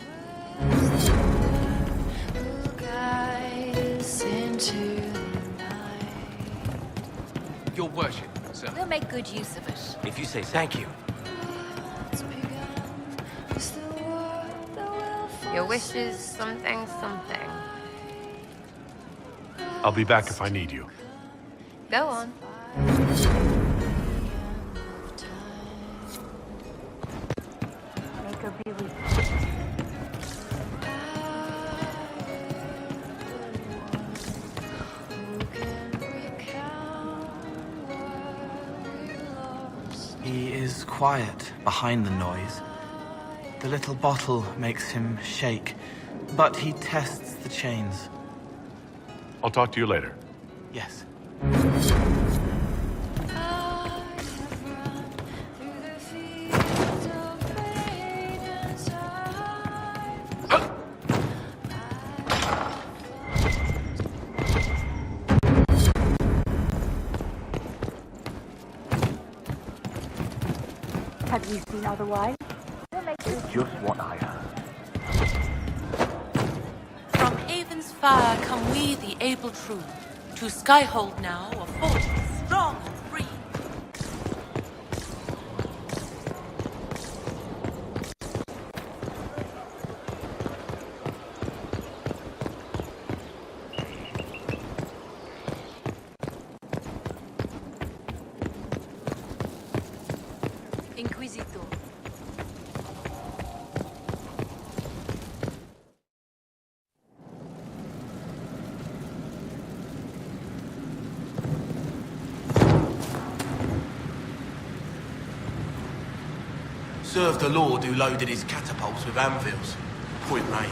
Your worship, sir. We'll make good use of it. If you say thank you. Your wish is something, something. I'll be back if I need you. Go on. Make her be with He is quiet behind the noise. The little bottle makes him shake, but he tests the chains. I'll talk to you later. Yes. Have you seen otherwise? It's just what I heard. From Haven's fire come we, the able true, to Skyhold now, a fortress strong and free. Inquisitor. Serve the lord who loaded his catapults with anvils. Point made.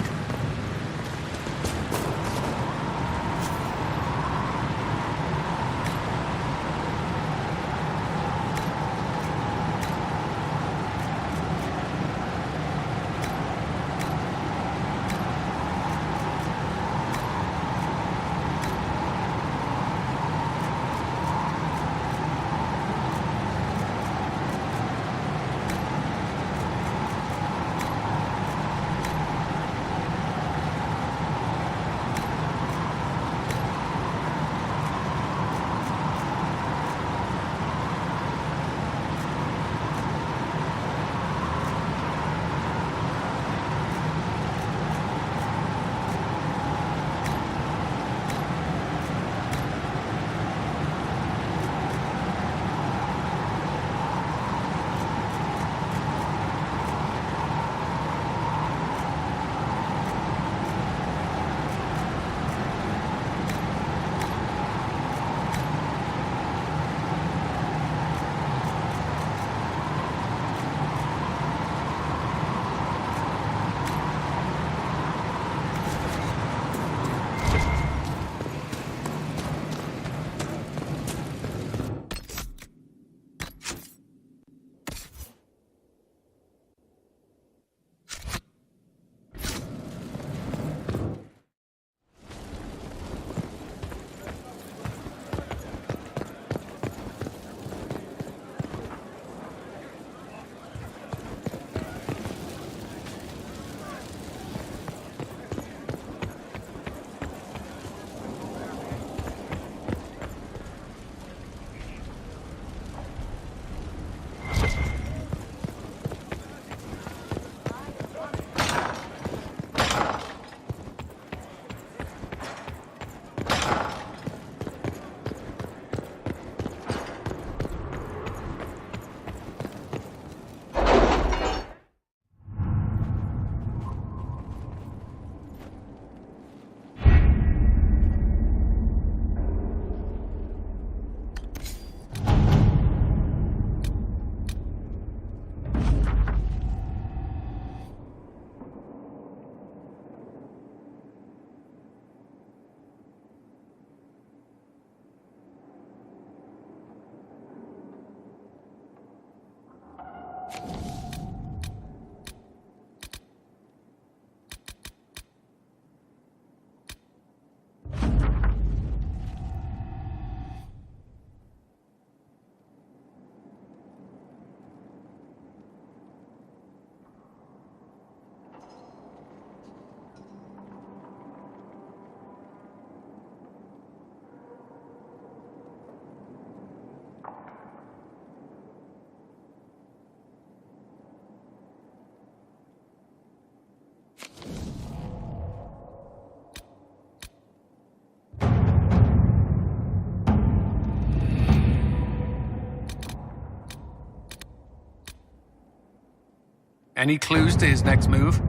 Any clues to his next move?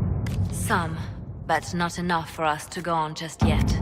Some, but not enough for us to go on just yet.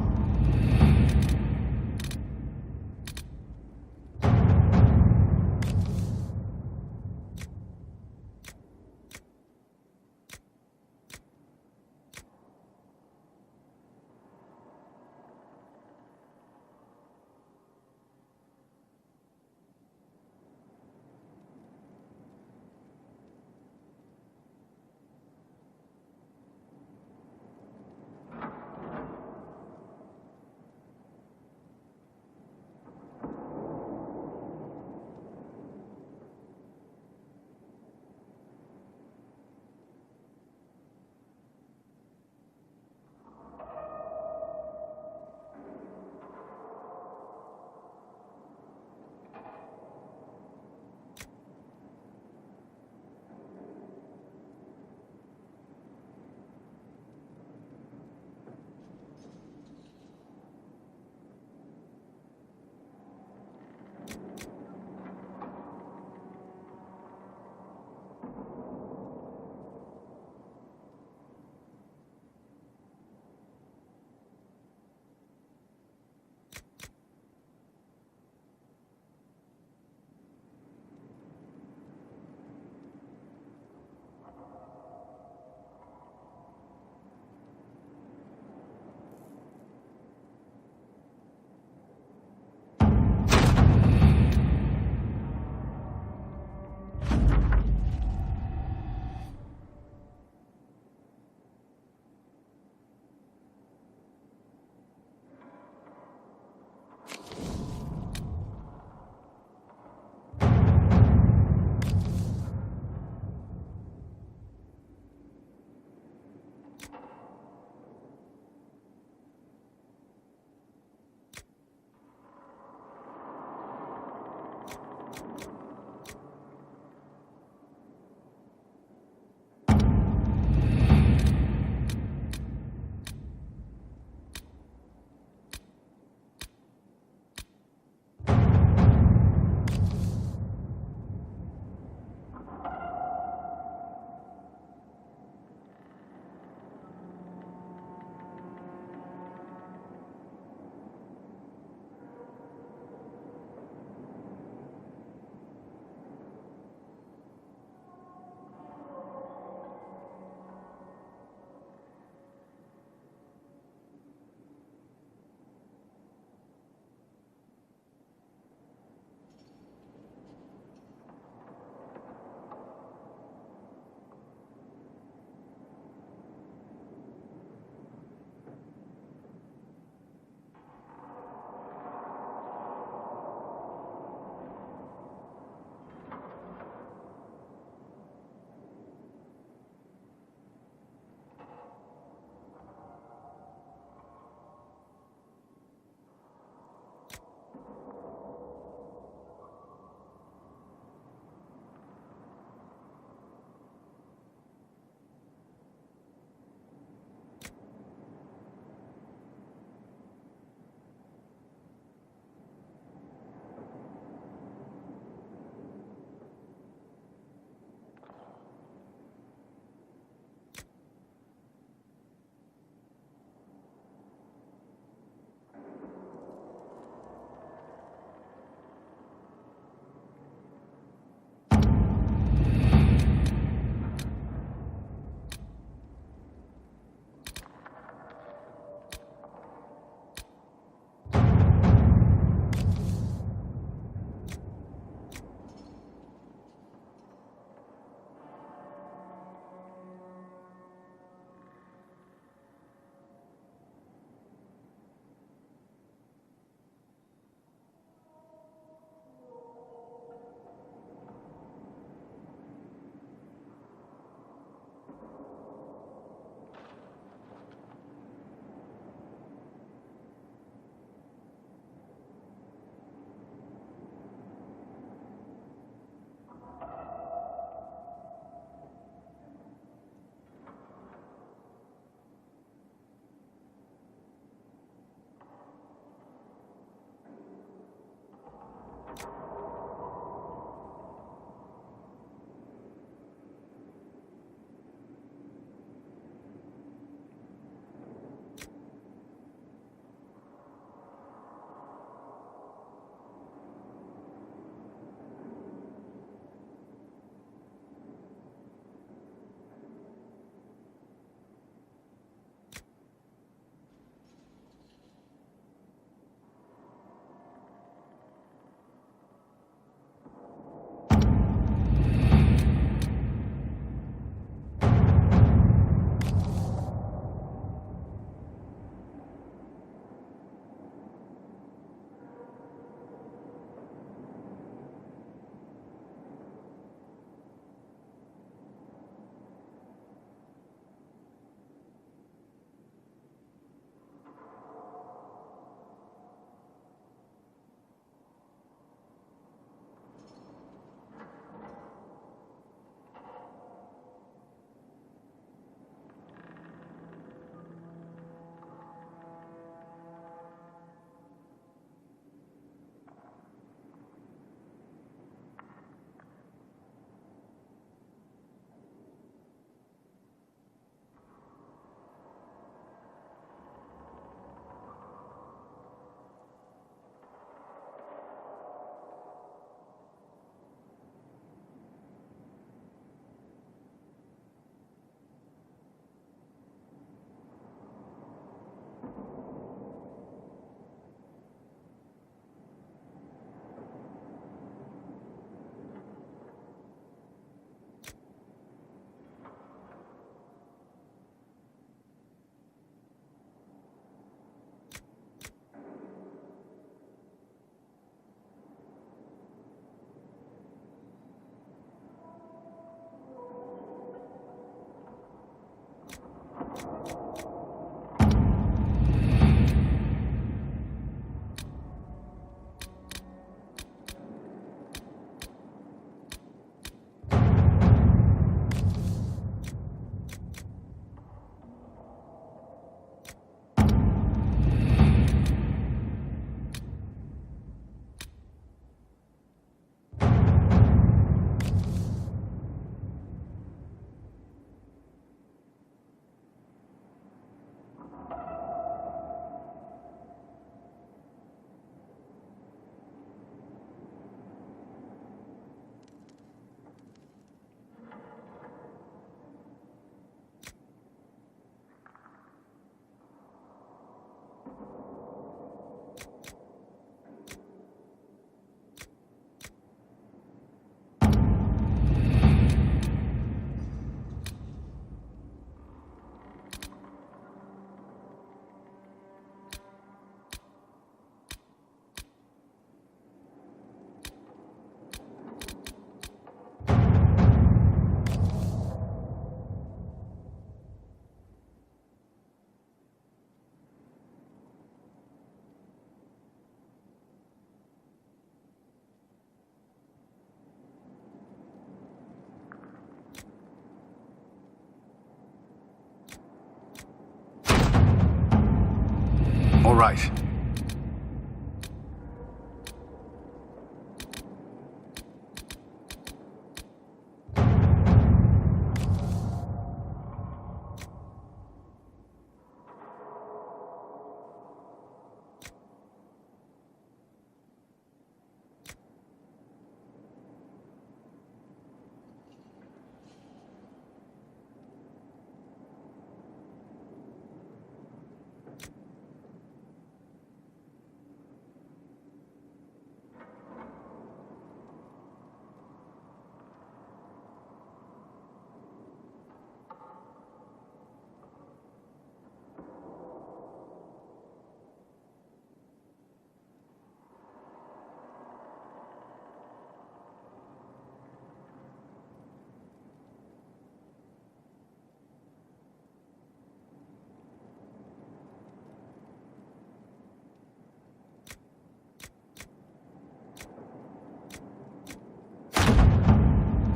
right.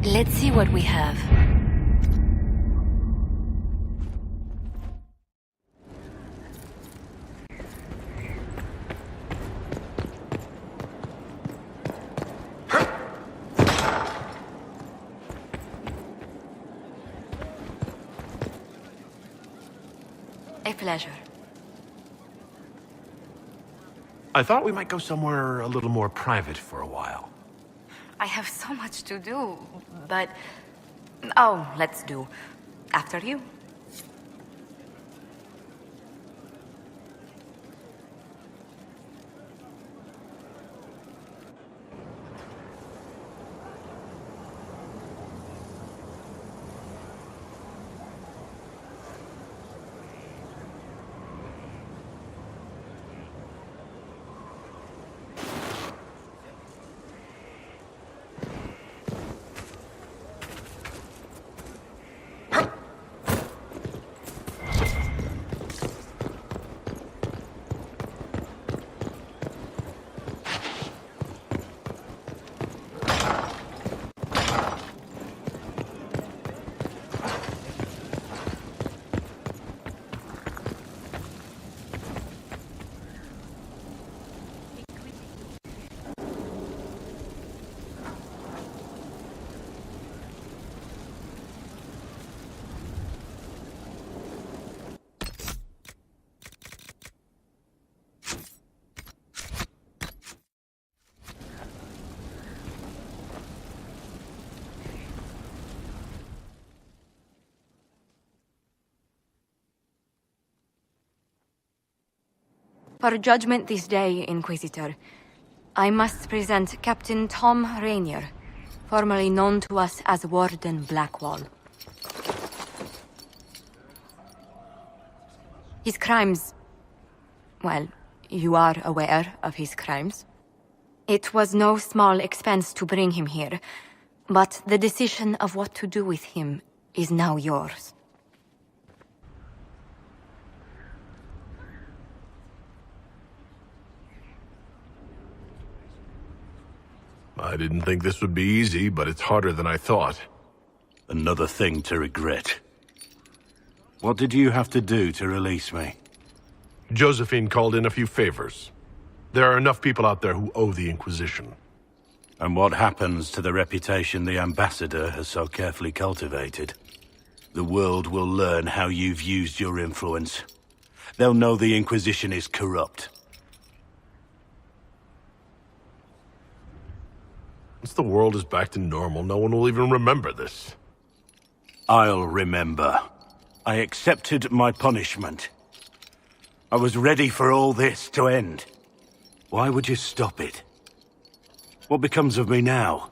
Let's see what we have. A pleasure. I thought we might go somewhere a little more private for a while. I have so much to do, but... Oh, let's do. After you. For judgment this day, Inquisitor, I must present Captain Tom Rainier, formerly known to us as Warden Blackwall. His crimes... well, you are aware of his crimes. It was no small expense to bring him here, but the decision of what to do with him is now yours. I didn't think this would be easy, but it's harder than I thought. Another thing to regret. What did you have to do to release me? Josephine called in a few favors. There are enough people out there who owe the Inquisition. And what happens to the reputation the Ambassador has so carefully cultivated? The world will learn how you've used your influence. They'll know the Inquisition is corrupt. Once the world is back to normal, no one will even remember this. I'll remember. I accepted my punishment. I was ready for all this to end. Why would you stop it? What becomes of me now?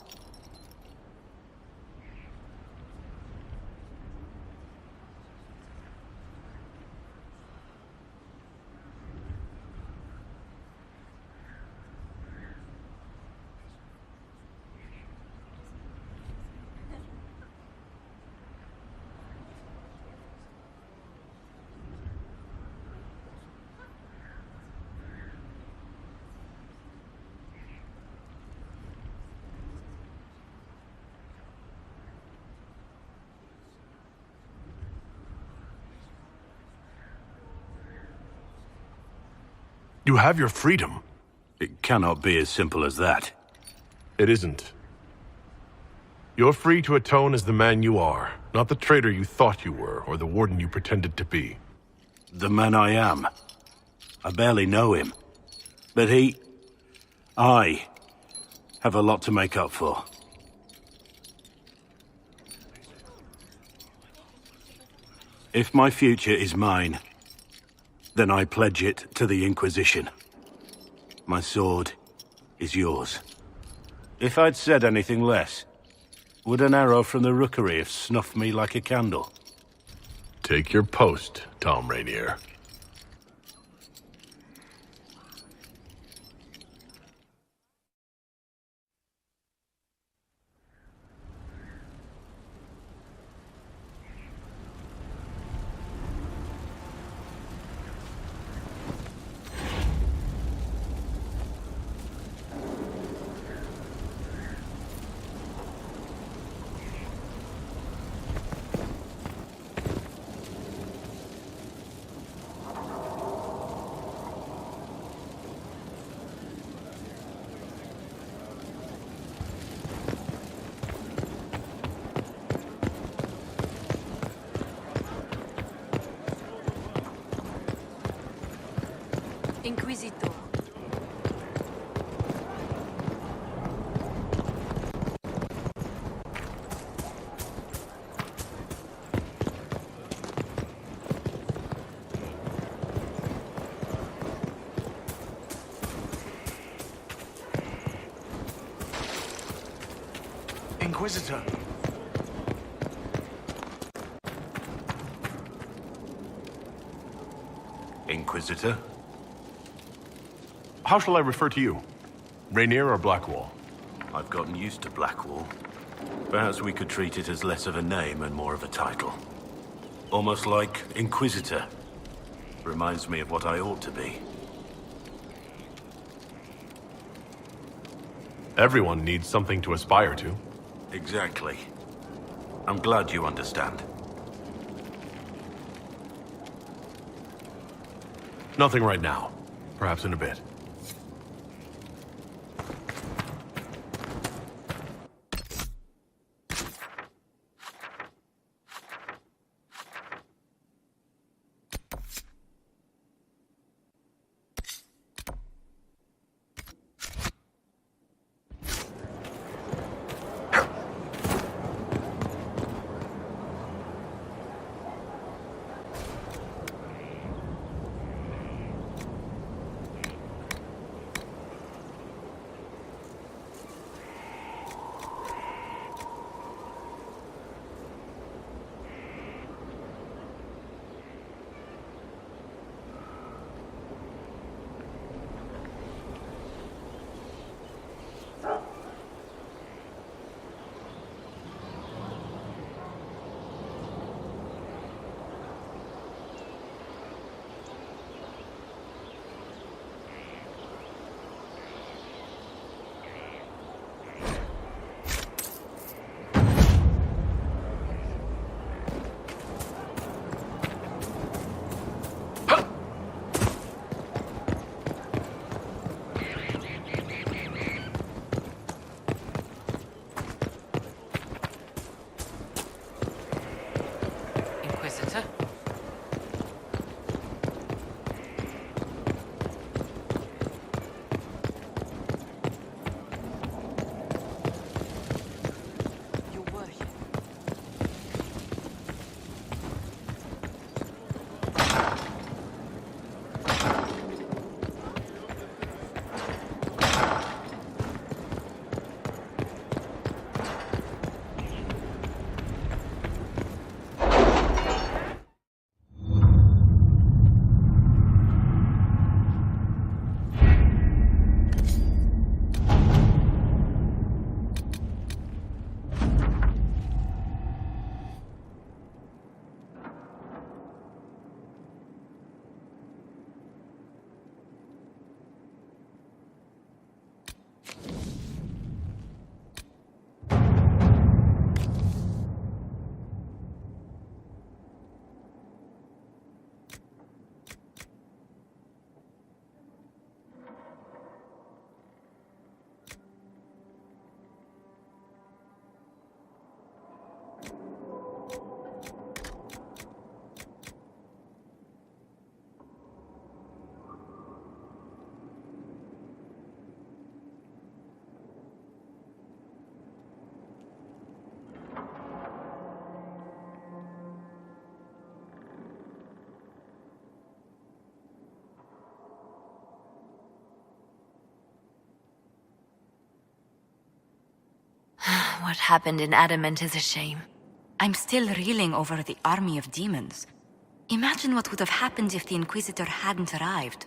You have your freedom. It cannot be as simple as that. It isn't. You're free to atone as the man you are, not the traitor you thought you were, or the warden you pretended to be. The man I am. I barely know him. But I have a lot to make up for. If my future is mine, then I pledge it to the Inquisition. My sword is yours. If I'd said anything less, would an arrow from the rookery have snuffed me like a candle? Take your post, Tom Rainier. Inquisitor. Inquisitor. Inquisitor? How shall I refer to you? Rainier or Blackwall? I've gotten used to Blackwall. Perhaps we could treat it as less of a name and more of a title. Almost like Inquisitor. Reminds me of what I ought to be. Everyone needs something to aspire to. Exactly. I'm glad you understand. Nothing right now. Perhaps in a bit. What happened in Adamant is a shame. I'm still reeling over the army of demons. Imagine what would have happened if the Inquisitor hadn't arrived.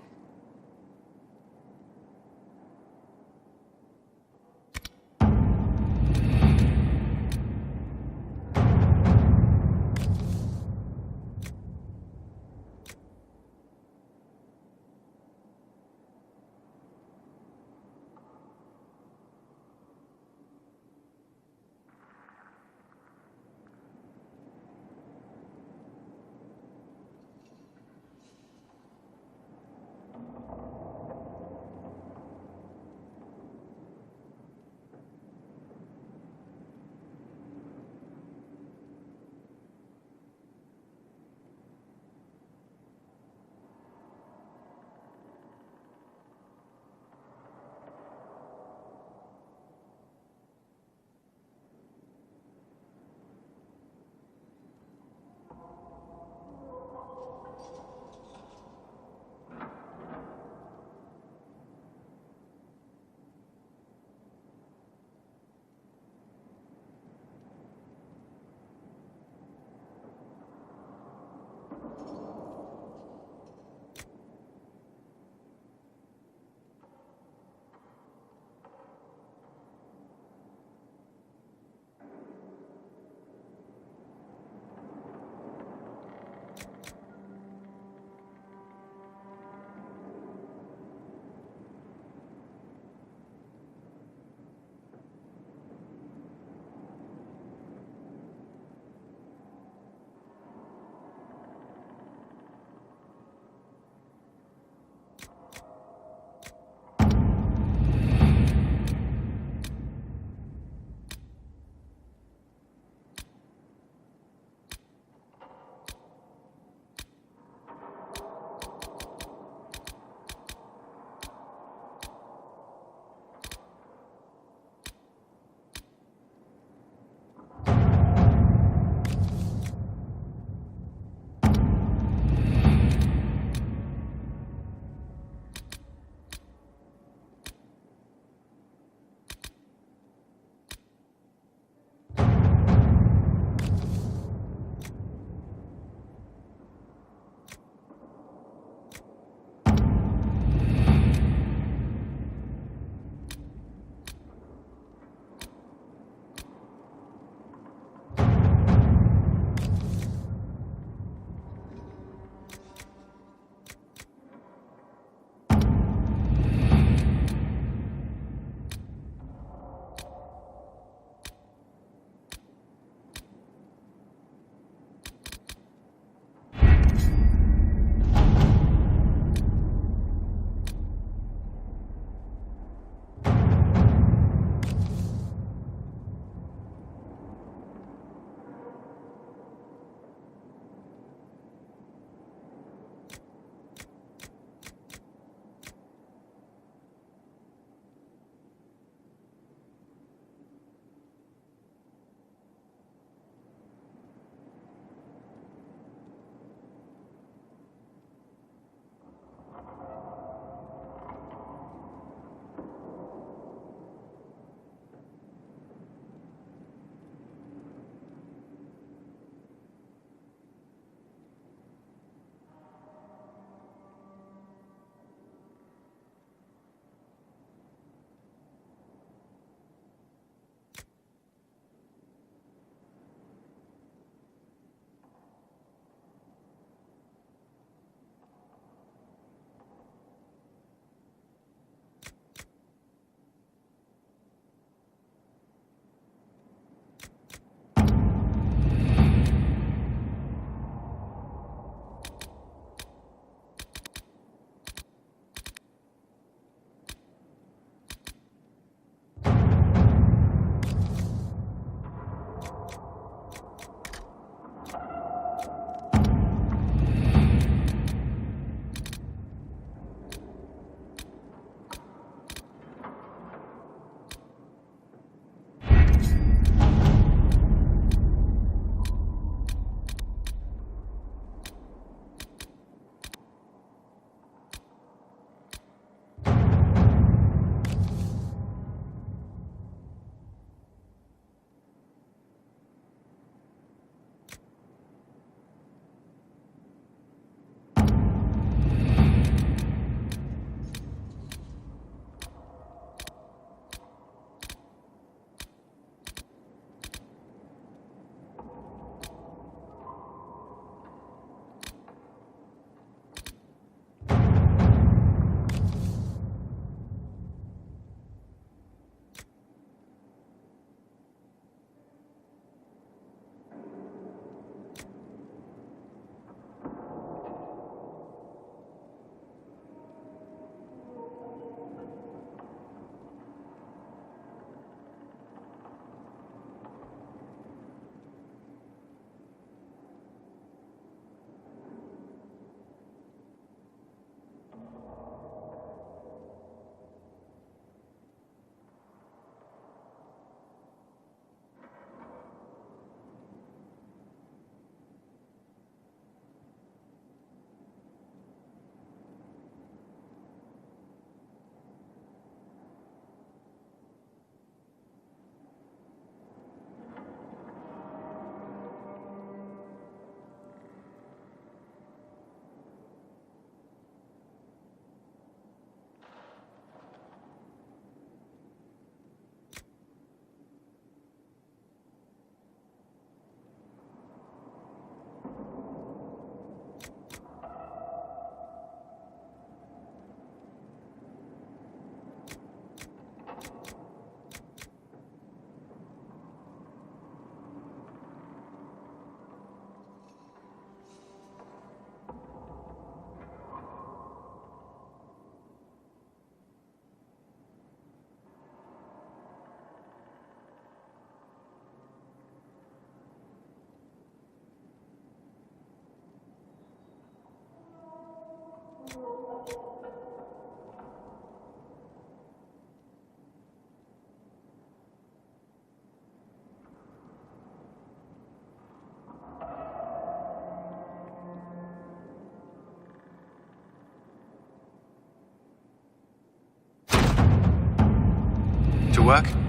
to work?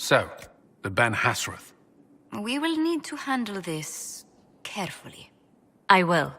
So, the Ben Hasrath. We will need to handle this carefully. I will.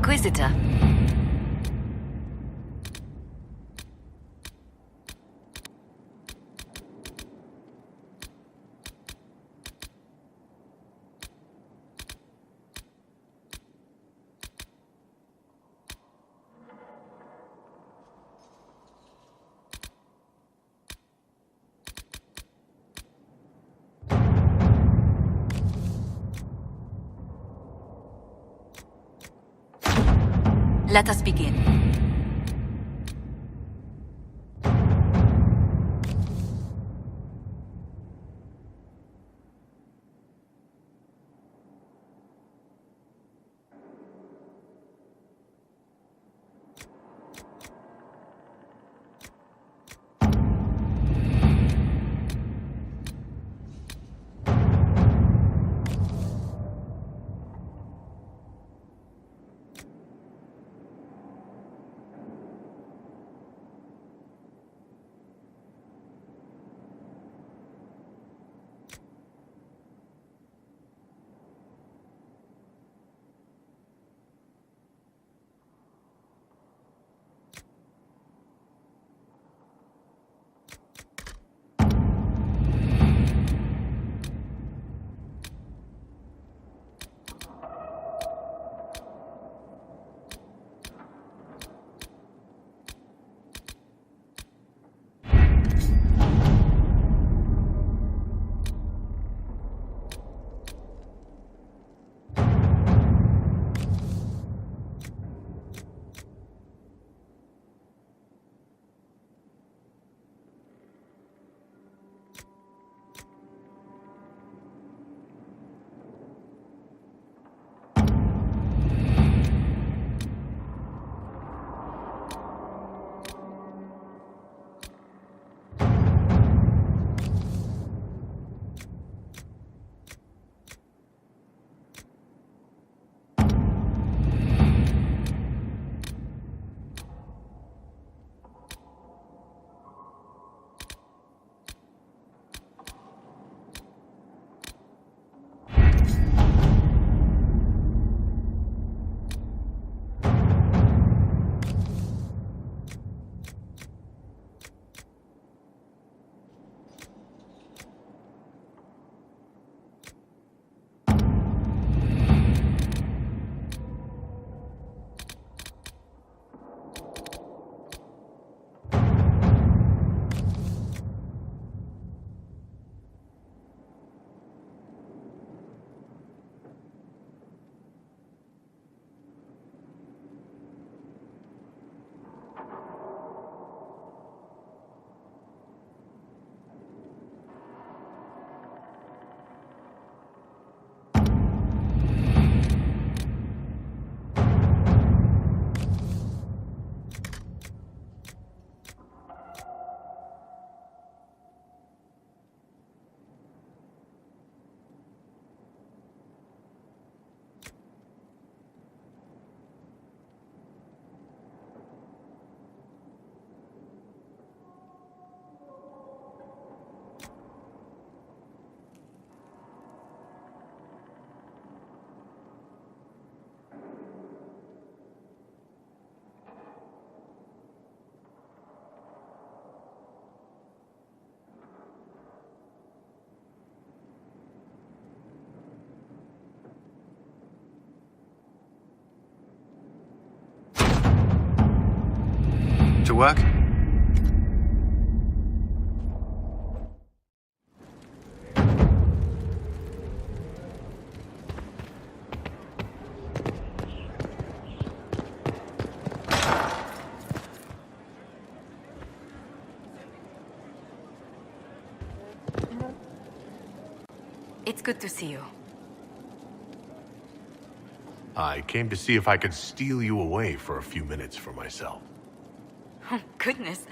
Inquisitor. Let us begin. To work? It's good to see you. I came to see if I could steal you away for a few minutes for myself. Oh, goodness.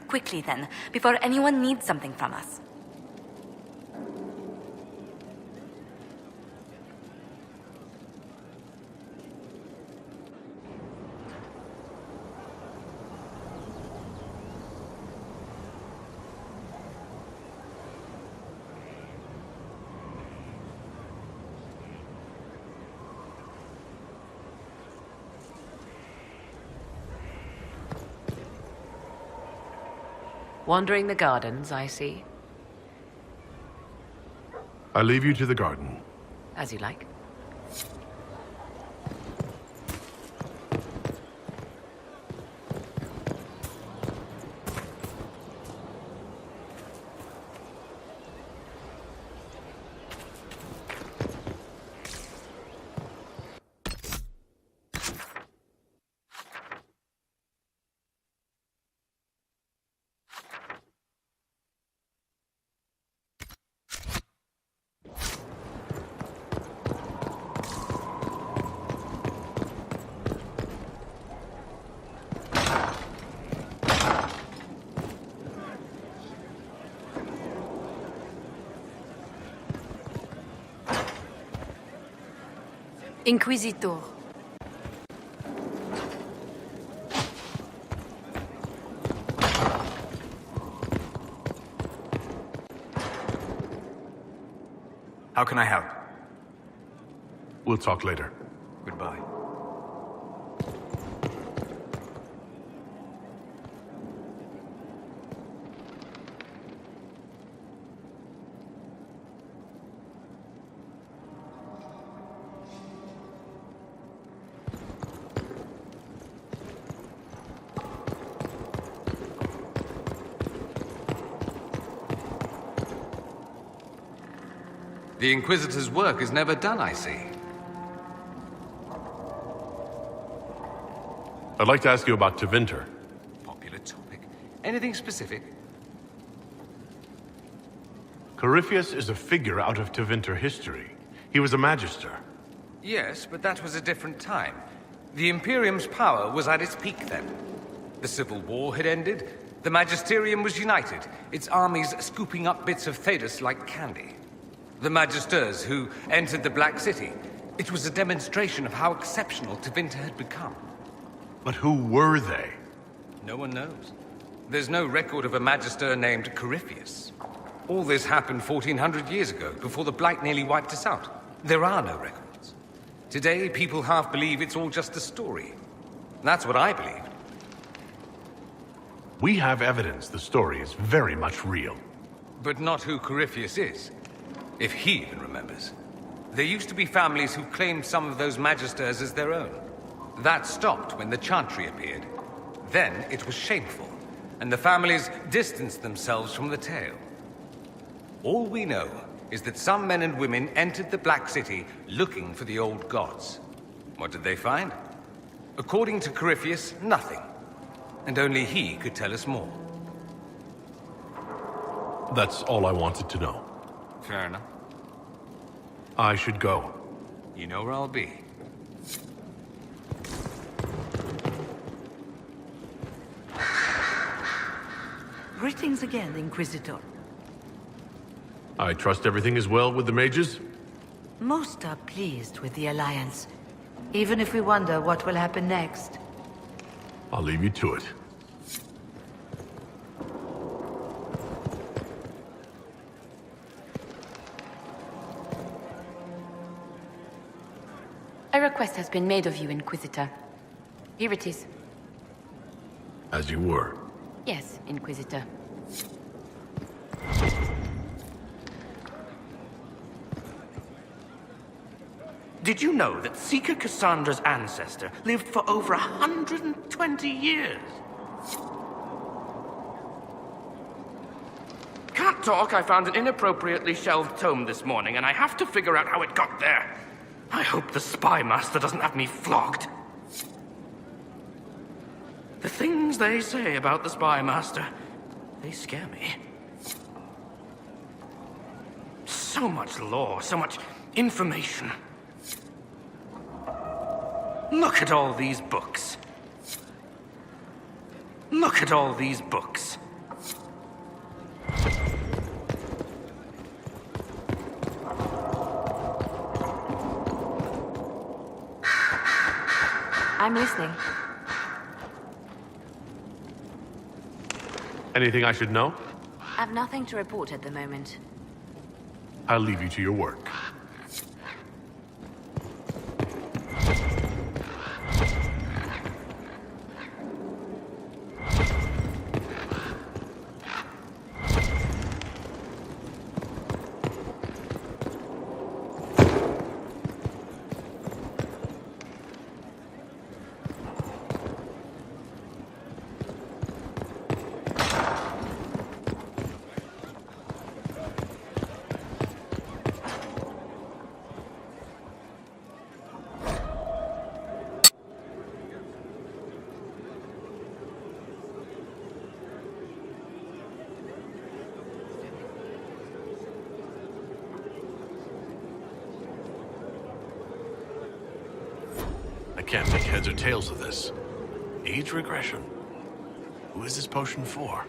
Quickly then, before anyone needs something from us. Wandering the gardens, I see. I leave you to the garden. As you like. Inquisitor. How can I help? We'll talk later. Goodbye. The Inquisitor's work is never done, I see. I'd like to ask you about Tevinter. Popular topic. Anything specific? Corypheus is a figure out of Tevinter history. He was a magister. Yes, but that was a different time. The Imperium's power was at its peak then. The Civil War had ended. The Magisterium was united, its armies scooping up bits of Thedas like candy. The Magisters who entered the Black City. It was a demonstration of how exceptional Tevinter had become. But who were they? No one knows. There's no record of a Magister named Corypheus. All this happened 1400 years ago, before the Blight nearly wiped us out. There are no records. Today, people half believe it's all just a story. That's what I believed. We have evidence the story is very much real. But not who Corypheus is. If he even remembers. There used to be families who claimed some of those Magisters as their own. That stopped when the Chantry appeared. Then it was shameful, and the families distanced themselves from the tale. All we know is that some men and women entered the Black City looking for the old gods. What did they find? According to Corypheus, nothing. And only he could tell us more. That's all I wanted to know. Fair enough. I should go. You know where I'll be. Greetings again, Inquisitor. I trust everything is well with the mages? Most are pleased with the Alliance, even if we wonder what will happen next. I'll leave you to it. A request has been made of you, Inquisitor. Here it is. As you were. Yes, Inquisitor. Did you know that Seeker Cassandra's ancestor lived for over 120 years? Can't talk. I found an inappropriately shelved tome this morning, and I have to figure out how it got there. I hope the spy master doesn't have me flogged. The things they say about the spy master, they scare me. So much lore, so much information. Look at all these books. Look at all these books. I'm listening. Anything I should know? I've nothing to report at the moment. I'll leave you to your work. can't make heads or tails of this. Age regression. Who is this potion for?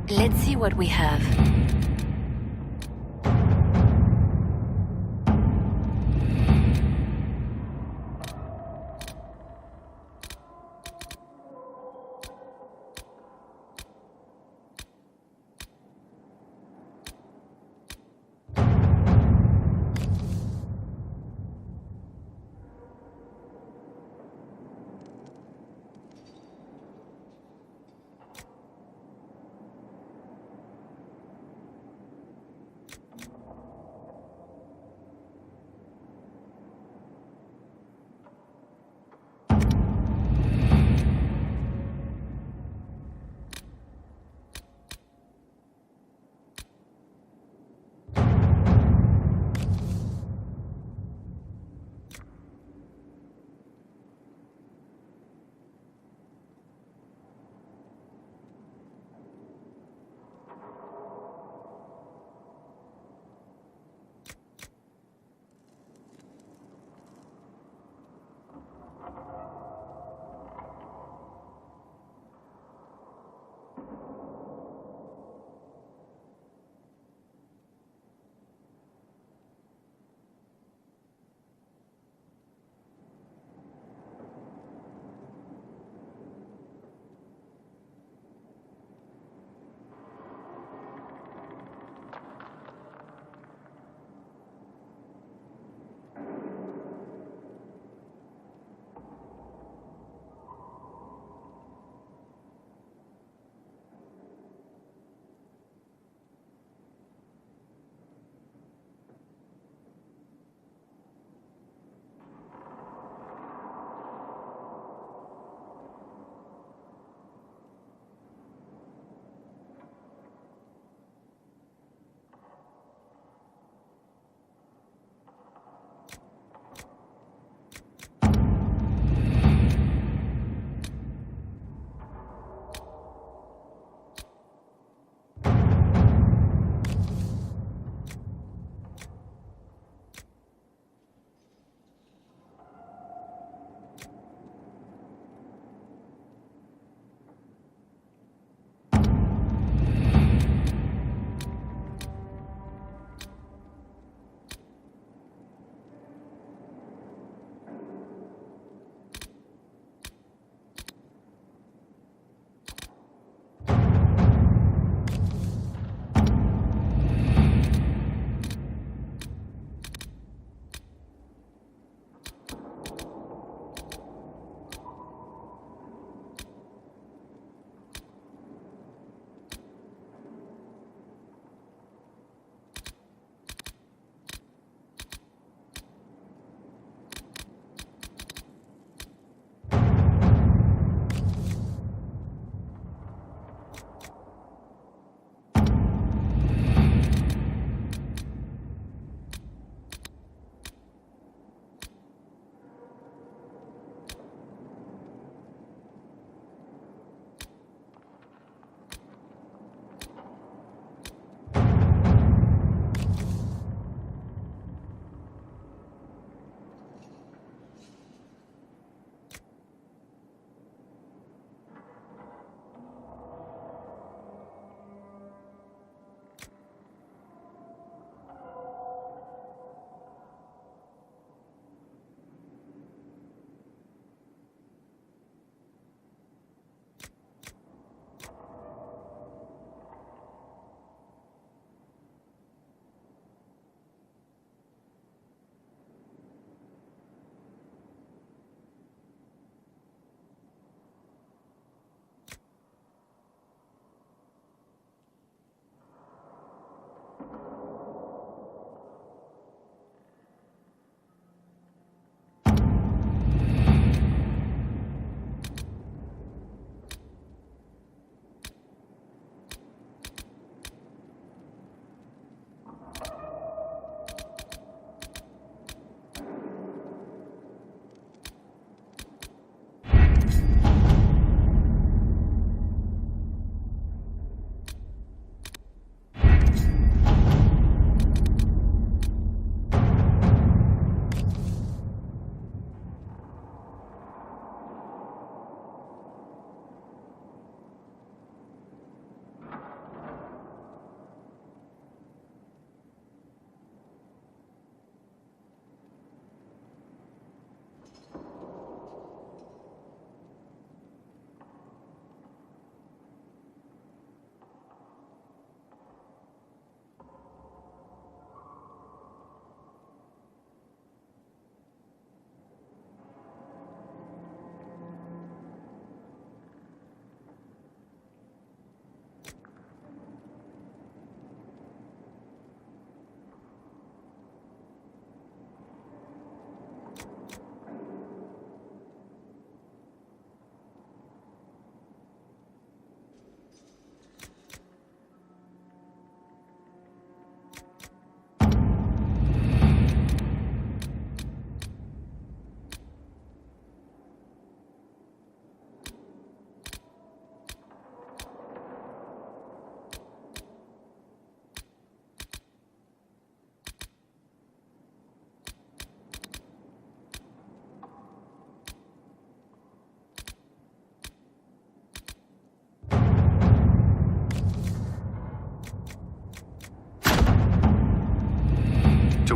Let's see what we have.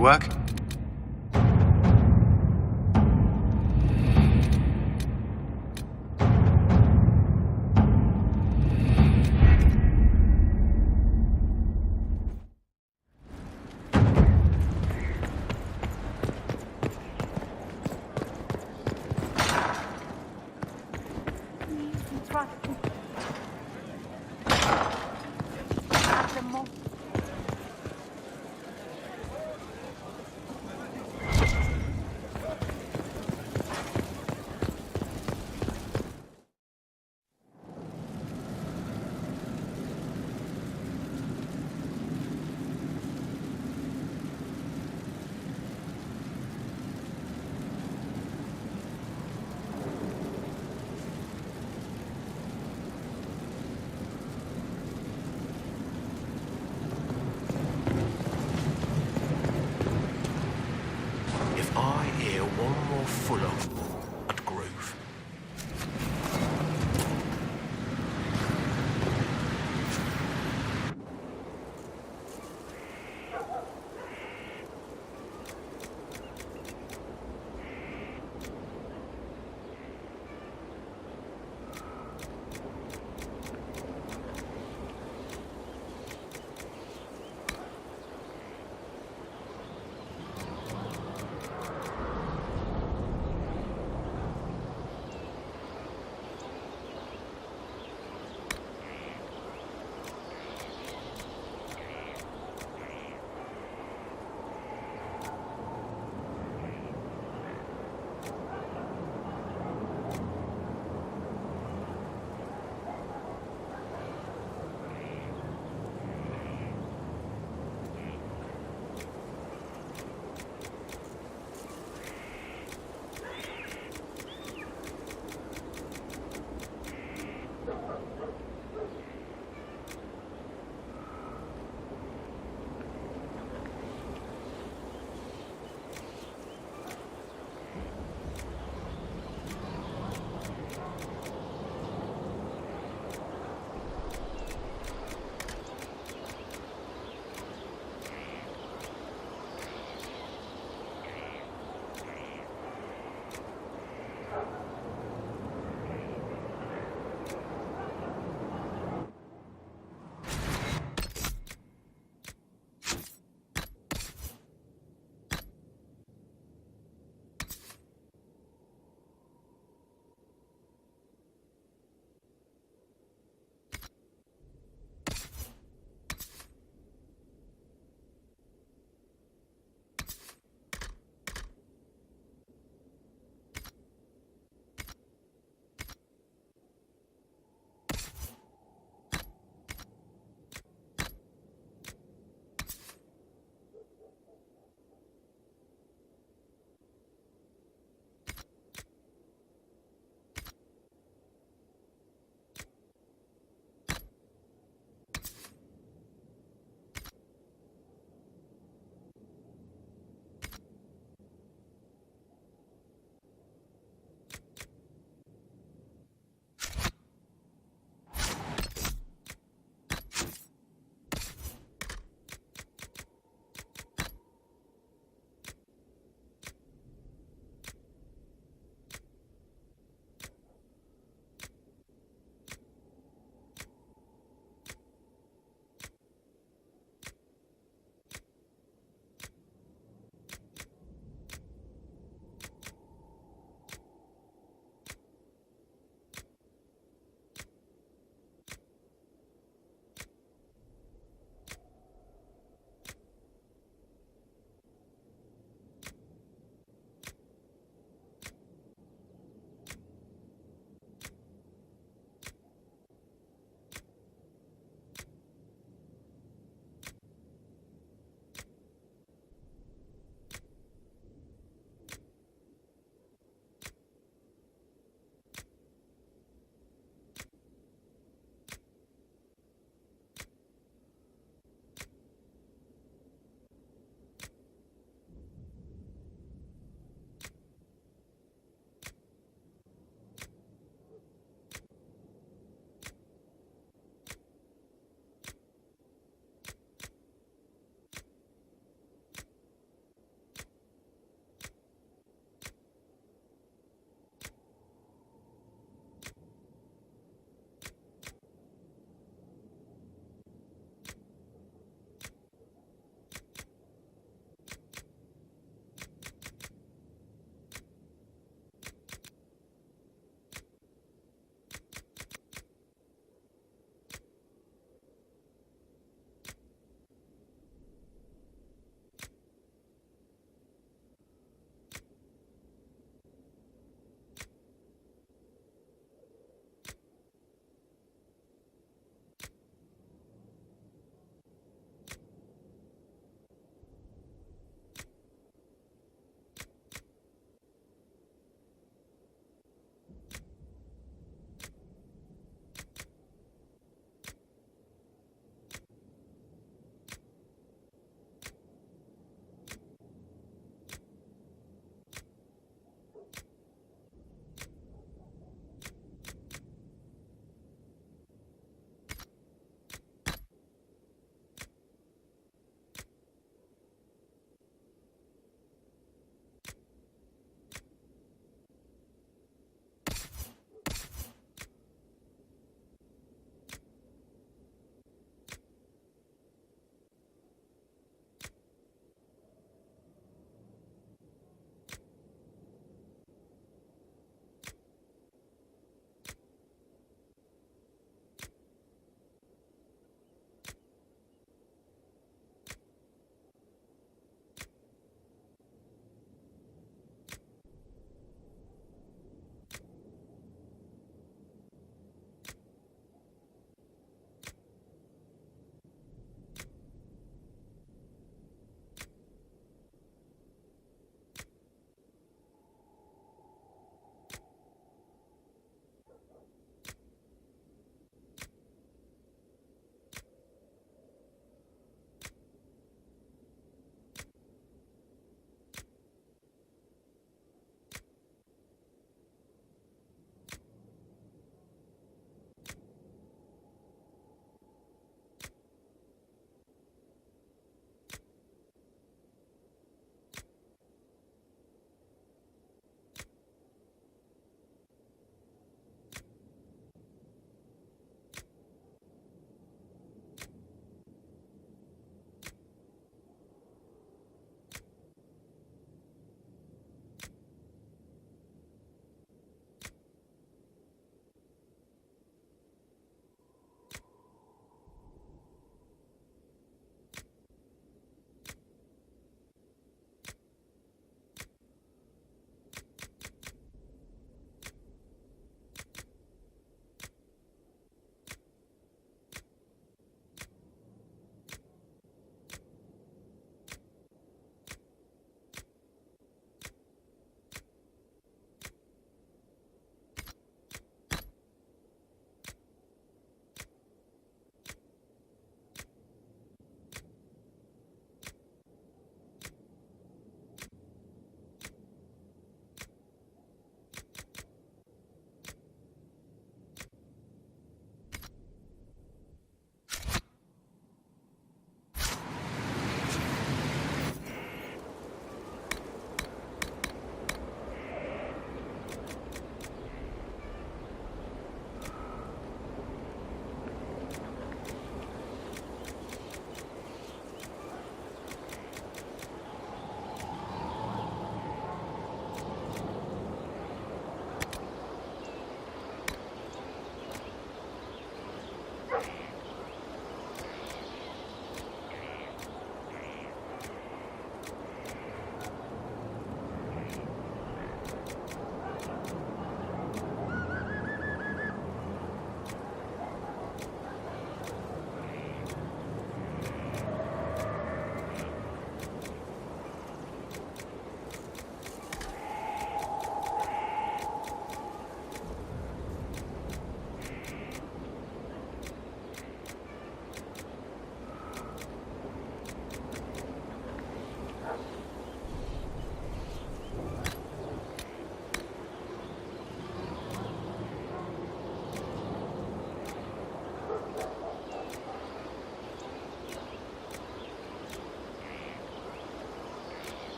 work?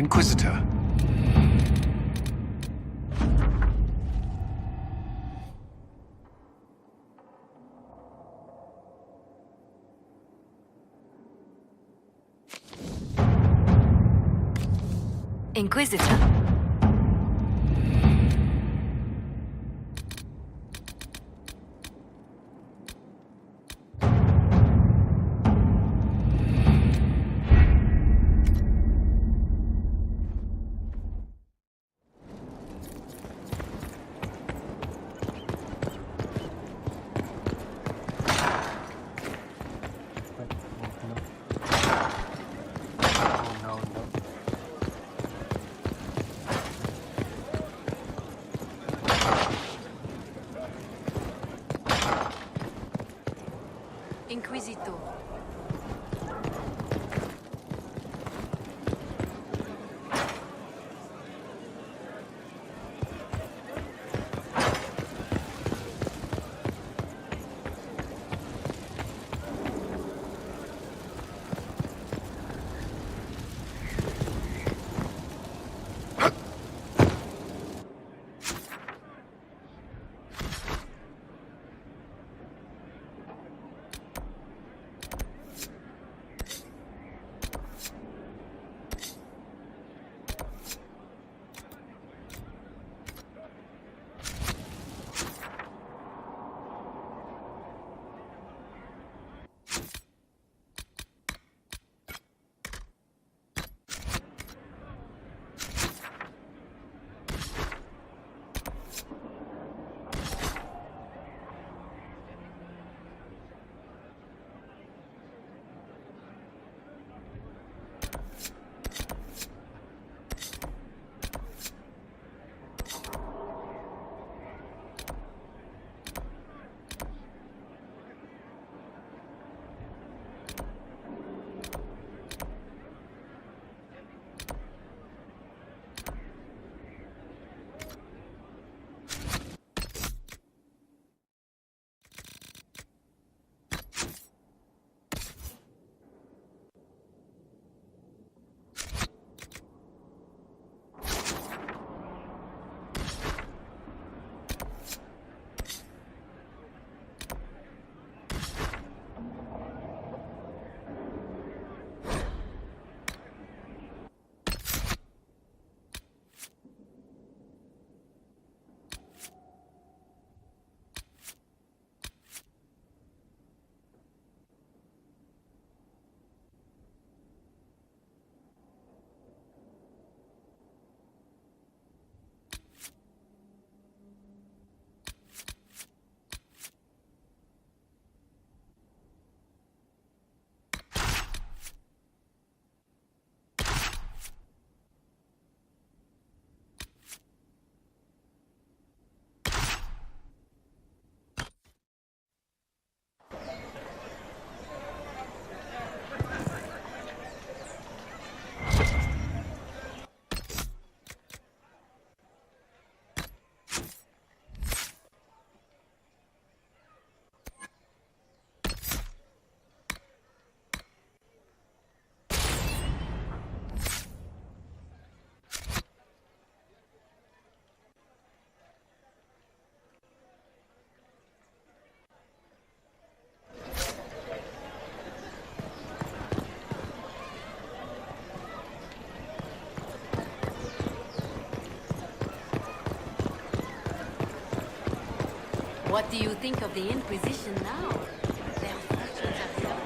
Inquisitor. Inquisitor. Inquisitor. What do you think of the Inquisition now? Their fortunes are the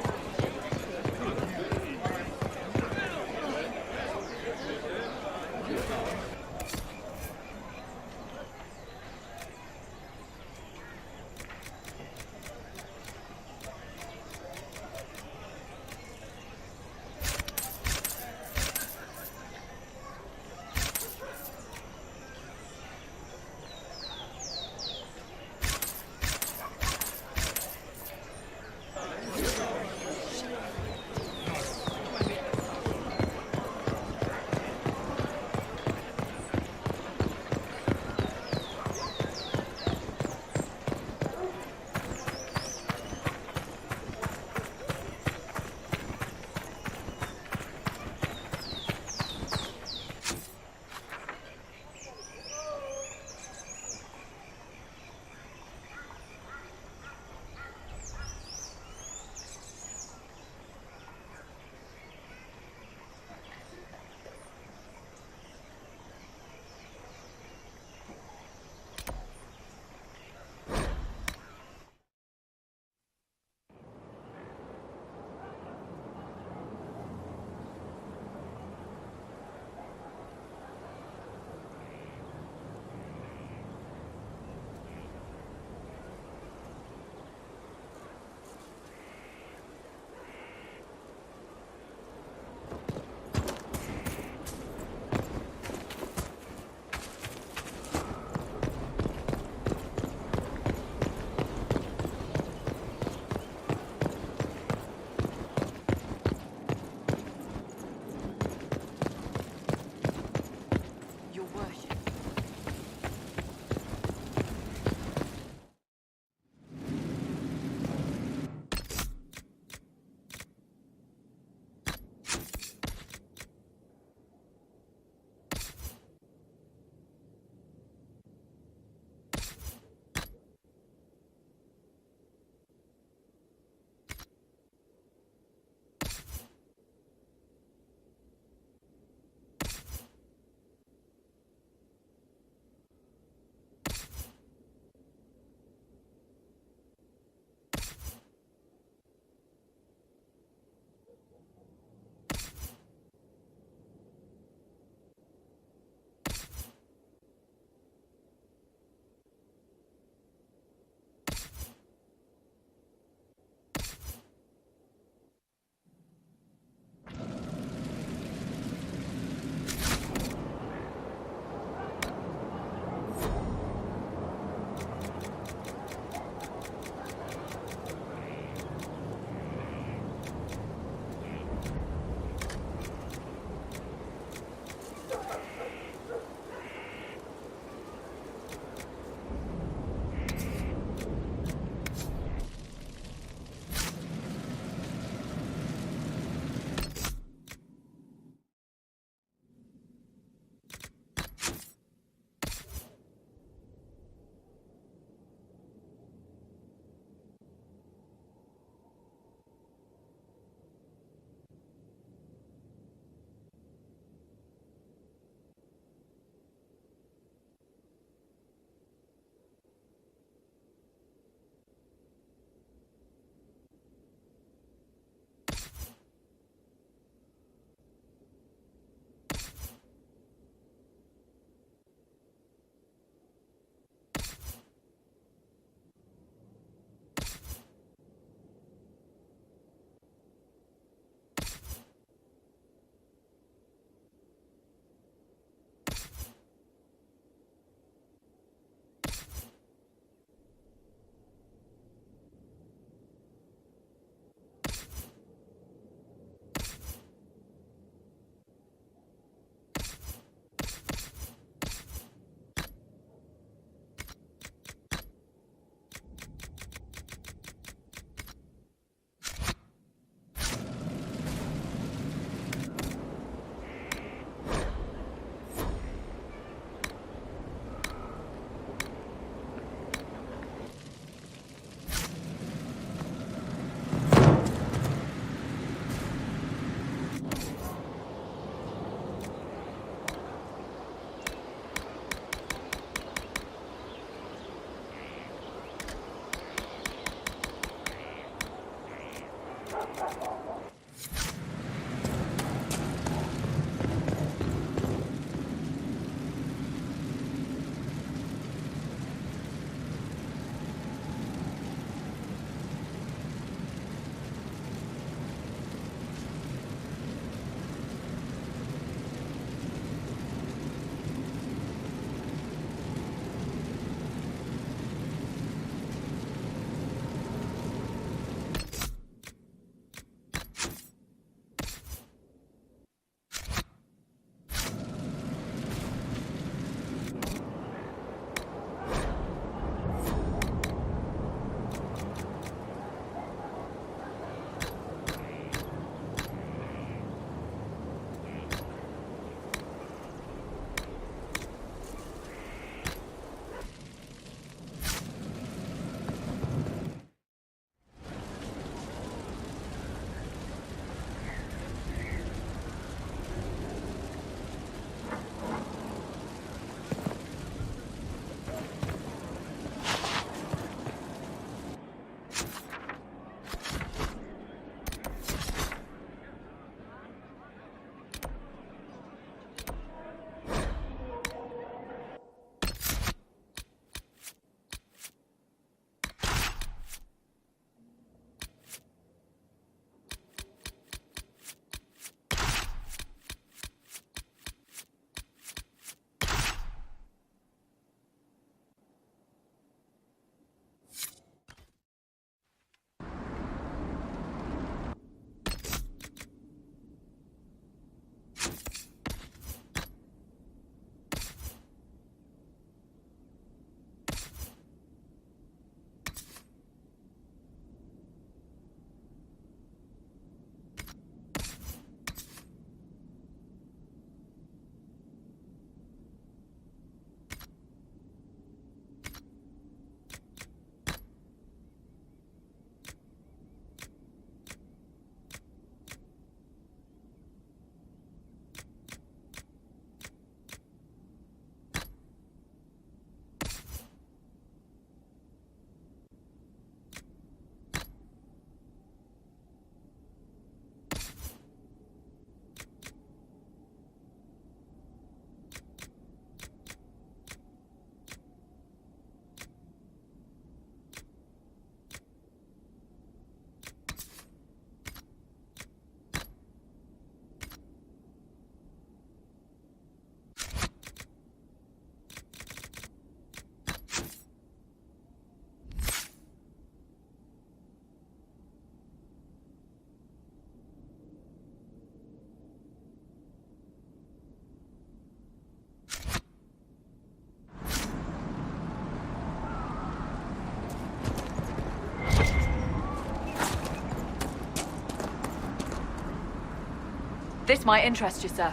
This might interest you, sir.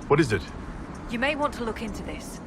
What is it? You may want to look into this.